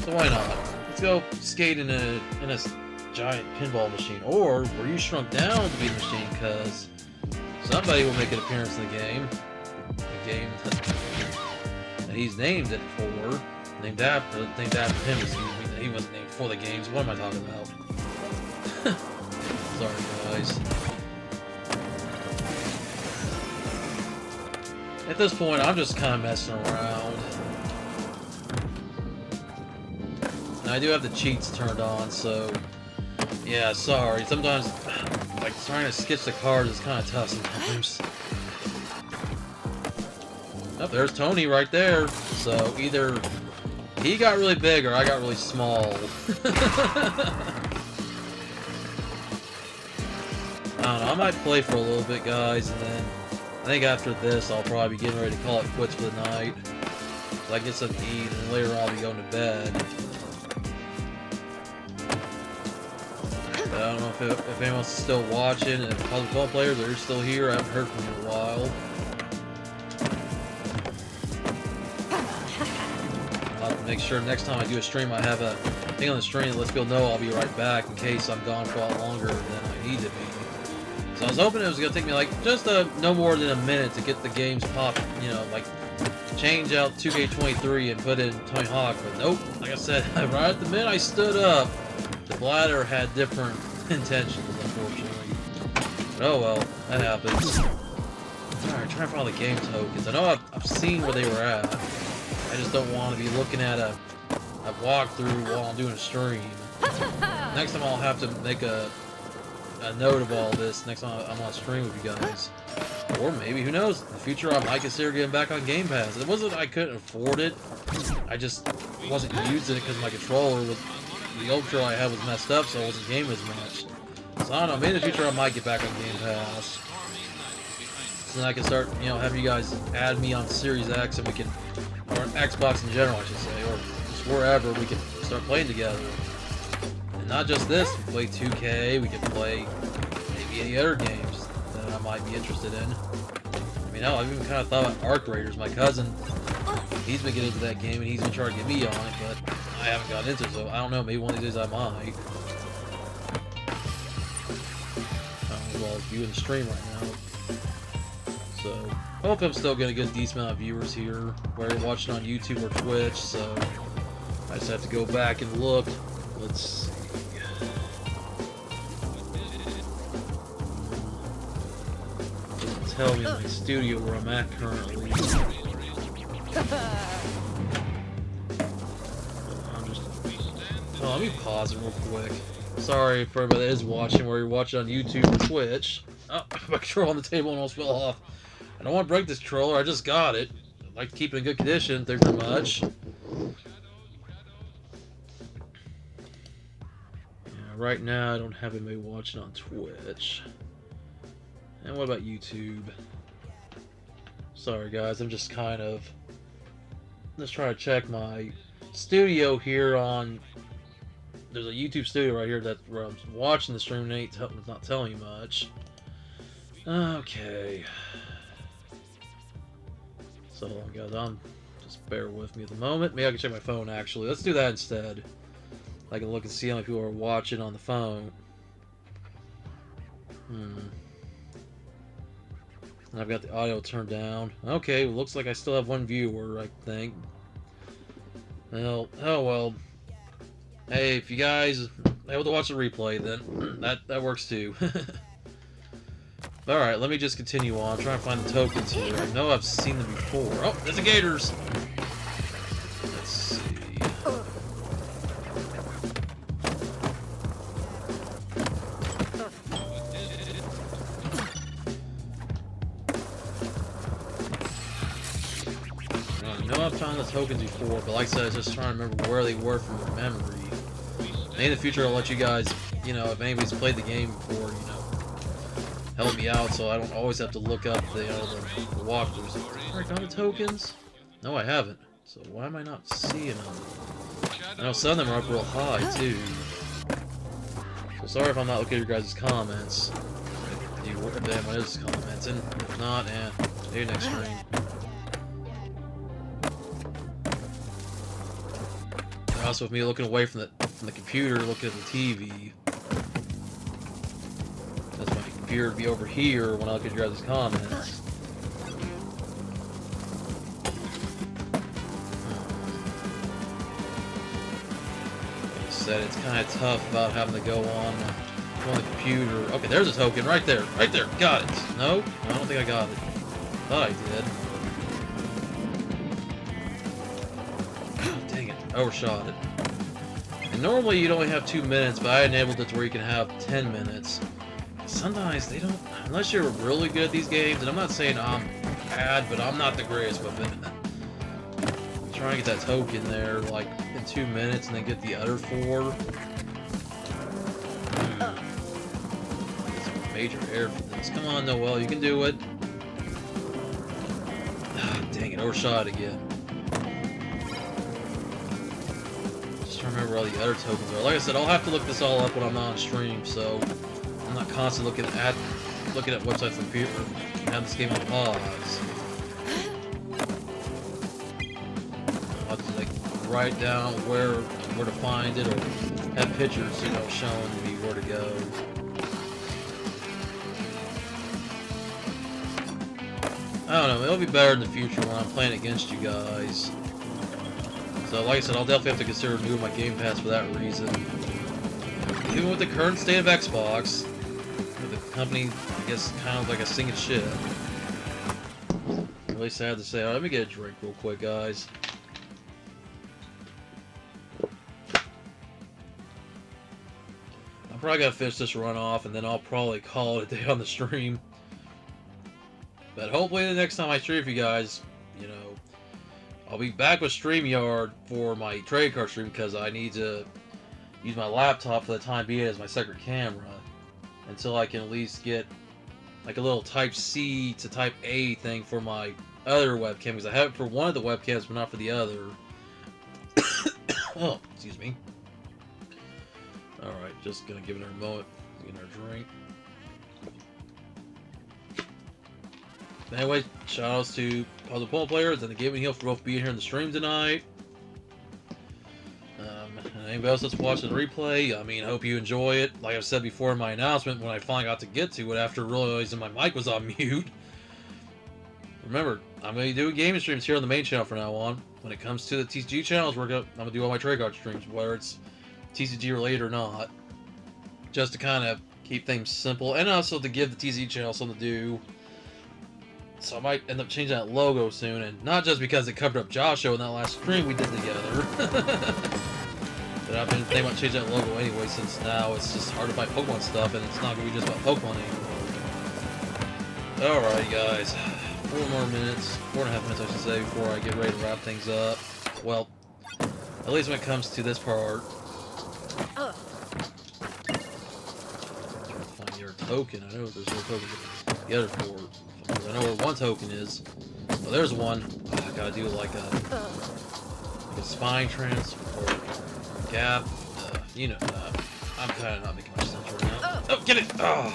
So why not? Let's go skate in a giant pinball machine, or were you shrunk down to be the machine, because somebody will make an appearance in the game. The game that he's named it for, named after him, excuse me. He wasn't named for the games. What am I talking about? Sorry, guys. At this point, I'm just kind of messing around. And I do have the cheats turned on, so yeah, sorry. Sometimes, like, trying to sketch the cards is kind of tough sometimes. Oh, there's Tony right there. So either he got really big or I got really small. I don't know. I might play for a little bit, guys, and then I think after this I'll probably be getting ready to call it quits for the night. So I get some to eat, and later I'll be going to bed. I don't know if anyone's still watching, and if Puzzle Club players are still here. I haven't heard from you in a while. I'll have to make sure next time I do a stream I have a thing on the screen that lets people know I'll be right back in case I'm gone for a lot longer than I need to be. So I was hoping it was going to take me like just no more than a minute to get the games popped, you know, like change out 2K23 and put in Tony Hawk, but nope. Like I said, right at the minute I stood up, the bladder had different intentions, unfortunately. But oh well, that happens. Alright, trying to find the game tokens. I know I've seen where they were at. I just don't want to be looking at a walkthrough while I'm doing a stream. Next time I'll have to make a note of all this next time I'm on stream with you guys. Or maybe, who knows, in the future I might consider getting back on Game Pass. It wasn't I couldn't afford it, I just wasn't using it because my controller with the old controller I had was messed up, so I wasn't gaming as much. So I don't know, maybe in the future I might get back on Game Pass. So then I can start, you know, have you guys add me on Series X and we can, or on Xbox in general I should say, or just wherever we can start playing together. And not just this, we play 2K, we can play maybe any other games that I might be interested in. I mean, hell, I've even kind of thought about Arc Raiders. My cousin, he's been getting into that game and he's been trying to get me on it, but I haven't gotten into it, so I don't know, maybe one of these days I might. As well as viewing the stream right now. So, I hope I'm still getting a good decent amount of viewers here, whether you're watching on YouTube or Twitch, so I just have to go back and look. Let's see. Doesn't tell me in my studio where I'm at currently. Oh, let me pause it real quick. Sorry for everybody that is watching, where you're watching on YouTube or Twitch. Oh, my controller on the table almost fell off. I don't want to break this controller, I just got it. I like to keep it in good condition, thank you very much. Yeah, right now I don't have anybody watching on Twitch. And what about YouTube? Sorry guys, I'm just kind of just trying to check my studio here on... There's a YouTube studio right here that where I'm watching the stream and it's not telling you much. Okay. So, guys, just bear with me at the moment. Maybe I can check my phone, actually. Let's do that instead. I can look and see how many people are watching on the phone. And I've got the audio turned down. Okay, well, looks like I still have one viewer, I think. Well, oh well. Hey, if you guys are able to watch the replay, then that works too. Alright, let me just continue on. I'm trying to find the tokens here. I know I've seen them before. Oh, there's the gators! Let's see. I know I've found the tokens before, but like I said, I was just trying to remember where they were from memory. Maybe in the future I'll let you guys, you know, if anybody's played the game before, you know, help me out so I don't always have to look up the, the walkthroughs. Have I found the tokens? No, I haven't. So why am I not seeing them? I know some of them are up real high, too. So sorry if I'm not looking at your guys' comments. If anyone is commenting. If not, maybe next stream. Also, with me looking away from the computer, looking at the TV. That's my computer to be over here when I look at your guys' comments. Like I said, it's kind of tough about having to go on the computer. Okay, there's a token right there. Right there. Got it. No? I don't think I got it. Thought I did. Overshot it. And normally you'd only have 2 minutes, but I enabled it to where you can have 10 minutes. Sometimes they don't, unless you're really good at these games, and I'm not saying I'm bad, but I'm not the greatest with it. Trying to get that token there, like, in 2 minutes, and then get the other 4. It's a major error for this. Come on, Noel, you can do it. Dang it, overshot again. Remember all the other tokens are. Like I said, I'll have to look this all up when I'm not on stream, so I'm not constantly looking at websites on the computer and have this game on pause. I'll have to like write down where to find it, or have pictures, you know, showing me where to go. I don't know, it'll be better in the future when I'm playing against you guys. So, like I said, I'll definitely have to consider moving my Game Pass for that reason. Even with the current state of Xbox, with the company, I guess, kind of like a sinking ship. Really sad to say. Alright, let me get a drink real quick, guys. I'm probably gonna finish this run off, and then I'll probably call it a day on the stream. But hopefully the next time I stream for you guys, you know, I'll be back with StreamYard for my trade card stream because I need to use my laptop for the time being as my second camera. until I can at least get like a little Type C to Type A thing for my other webcam, because I have it for one of the webcams but not for the other. Oh, excuse me. Alright, just gonna give it a moment, get her a drink. Anyway, shoutouts to Puzzle Pole players and the Gaming Heel for both being here in the stream tonight. And anybody else that's watching the replay, I mean, I hope you enjoy it. Like I said before in my announcement, when I finally got to get to it after realizing my mic was on mute. Remember, I'm going to be doing gaming streams here on the main channel from now on. When it comes to the TCG channels, I'm going to do all my trade card streams, whether it's TCG related or not. Just to kind of keep things simple, and also to give the TCG channel something to do. So I might end up changing that logo soon, and not just because it covered up Joshua in that last stream we did together. But I've been thinking about changing that logo anyway, since now it's just hard to buy Pokemon stuff, and it's not going to be just about Pokemon anymore. Alright guys, 4 more minutes, 4.5 minutes I should say, before I get ready to wrap things up. Well, at least when it comes to this part. Trying to find your token. I know there's no token in the other port. I know where one token is. Well, there's one. Oh, I gotta do like a spine transfer or gap. You know, I'm kind of not making much sense right now. Oh, get it! Oh.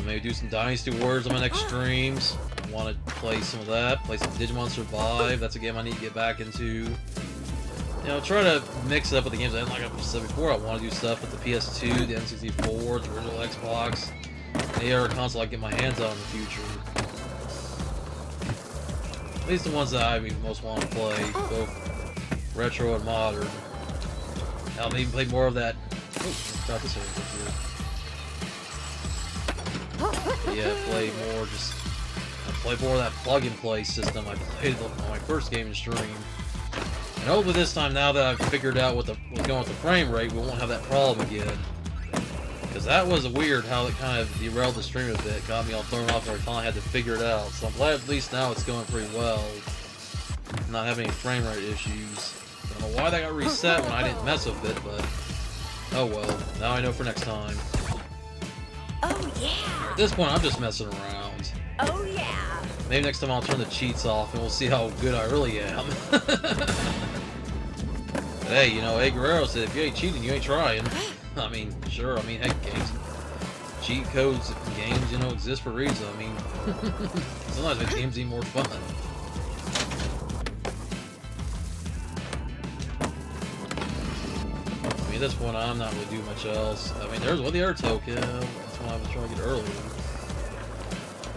Maybe do some Dynasty Wars on my next streams. I want to play some of that. Play some Digimon Survive. That's a game I need to get back into. You know, try to mix it up with the games. And like I said before, I want to do stuff with the PS2, the N64, the original Xbox, any other console I get my hands on in the future. At least the ones that I most want to play, both retro and modern. I'll maybe play more of that. Oh, got this over here. Yeah, play more of that plug-and-play system I played on my first game in stream. And hopefully this time, now that I've figured out what's going with the frame rate, we won't have that problem again. Because that was weird how it kind of derailed the stream a bit, got me all thrown off, and I finally had to figure it out. So I'm glad at least now it's going pretty well. Not having any frame rate issues. Don't know why that got reset when I didn't mess with it, but oh well. Now I know for next time. Oh yeah! At this point, I'm just messing around. Oh yeah! Maybe next time I'll turn the cheats off and we'll see how good I really am. But hey, you know, Ed Guerrero said if you ain't cheating, you ain't trying. I mean, sure, I mean, heck, games, cheat codes in games, you know, exist for a reason. I mean, sometimes make games even more fun. I mean, at this point, I'm not really doing much else. I mean, there's one the other token. That's one I was trying to get earlier.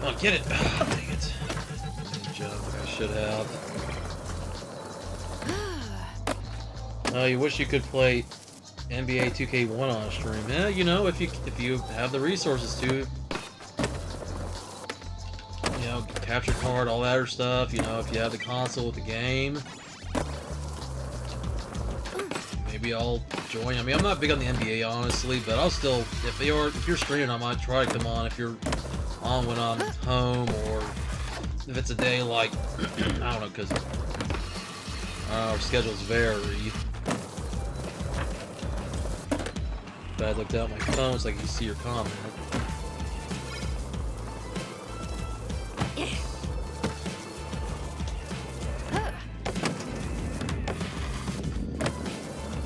Oh, get it! Oh, dang it. Good job, I should have. Oh, you wish you could play NBA 2K1 on a stream. Yeah, you know, if you have the resources to. You know, capture card, all that other stuff, you know, if you have the console with the game. Maybe I'll join. I mean, I'm not big on the NBA, honestly, but I'll still, if you're streaming, I might try to come on if you're on when I'm home, or if it's a day like, I don't know, because our schedules vary. If I looked out my phone, it's like you see your comment.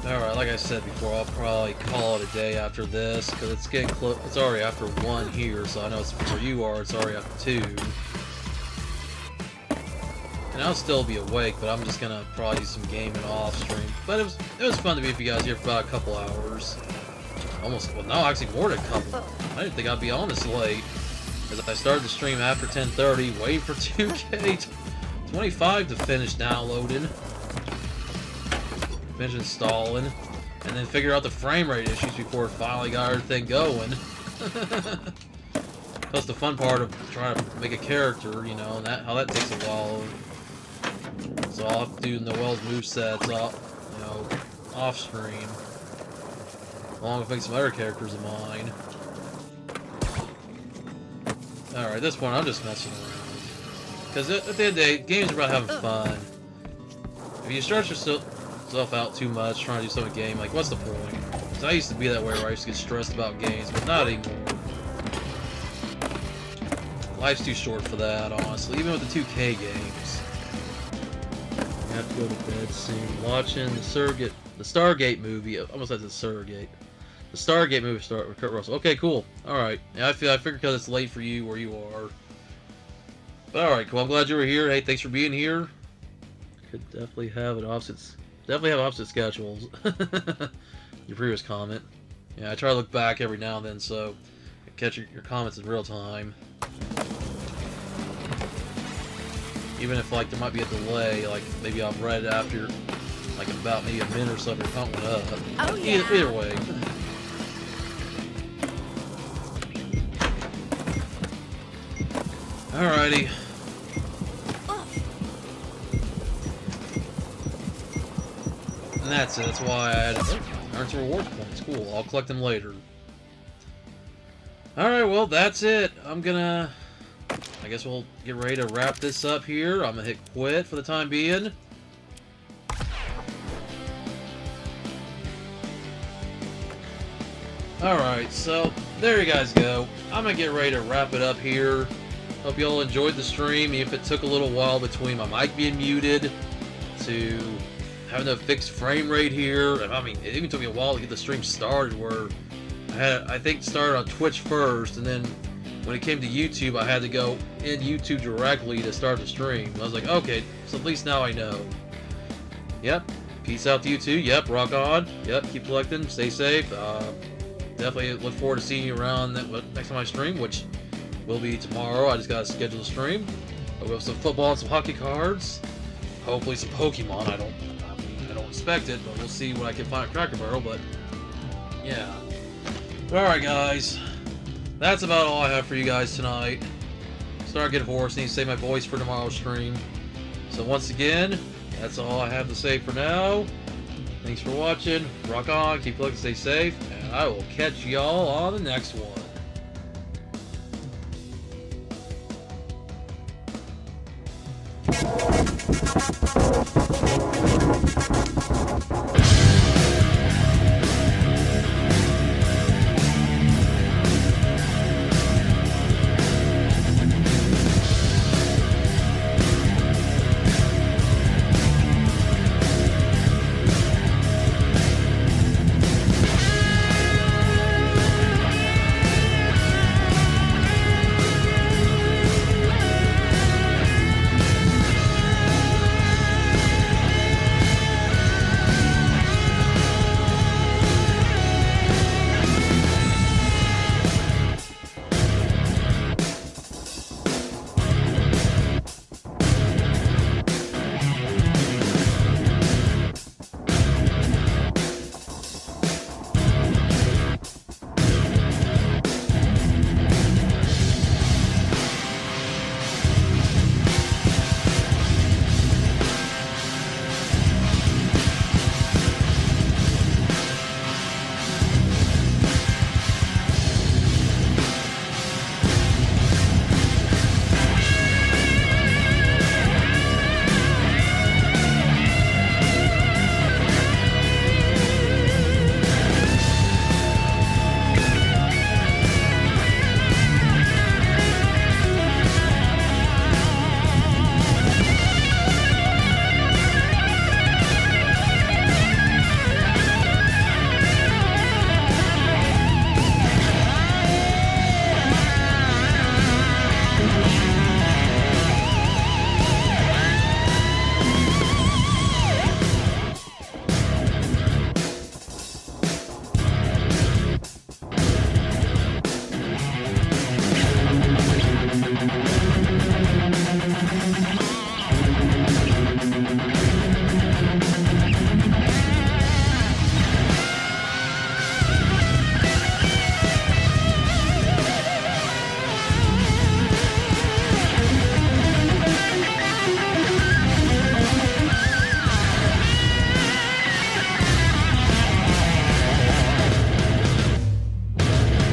Alright, like I said before, I'll probably call it a day after this, because it's getting close. It's already after 1 here, so I know it's where you are, it's already after 2. And I'll still be awake, but I'm just gonna probably do some gaming off stream. But it was fun to be with you guys here for about a couple hours. Almost, well, no, actually more than a couple. I didn't think I'd be on this late, because I started the stream after 10:30, waiting for 2K25 to finish downloading. Finish installing, and then figure out the frame rate issues before it finally got everything going. Plus the fun part of trying to make a character, you know, and how that takes a while. So I'll have to do Noel's movesets off, you know, off stream, along with making some other characters of mine. Alright, at this point I'm just messing around. Because at the end of the day, games are about having fun. If you stretch yourself out too much trying to do something in a game, like, what's the point? Because I used to be that way where I used to get stressed about games, but not anymore. Life's too short for that, honestly. Even with the 2K games. I have to go to bed soon. Watching the Stargate movie. I almost said the Surrogate. The Stargate movie start with Kurt Russell. Okay, cool. Alright. Yeah, I figured because it's late for you where you are. But alright, cool. I'm glad you were here. Hey, thanks for being here. Could definitely have opposite schedules. Your previous comment. Yeah, I try to look back every now and then so I catch your comments in real time. Even if like there might be a delay, like maybe I've read after like about maybe a minute or so if your comment went up. Oh yeah. Either way. Alrighty. And that's it. That's why I had earned some reward points. Cool. I'll collect them later. Alright, well, that's it. I guess we'll get ready to wrap this up here. I'm gonna hit quit for the time being. Alright, so there you guys go. I'm gonna get ready to wrap it up here. Hope you all enjoyed the stream, even if it took a little while between my mic being muted to having a fixed frame rate here. I mean, it even took me a while to get the stream started where I think started on Twitch first, and then when it came to YouTube, I had to go in YouTube directly to start the stream. I was like, okay, so at least now I know. Yep, peace out to you too. Yep, rock on. Yep, keep collecting, stay safe. Definitely look forward to seeing you around next time I stream, which will be tomorrow. I just gotta schedule the stream. We'll have some football and some hockey cards. Hopefully some Pokemon. I don't expect it, but we'll see what I can find at Cracker Barrel. But yeah. Alright guys, that's about all I have for you guys tonight. Start getting hoarse, need to save my voice for tomorrow's stream. So once again, that's all I have to say for now. Thanks for watching, rock on, keep looking, stay safe, and I will catch y'all on the next one.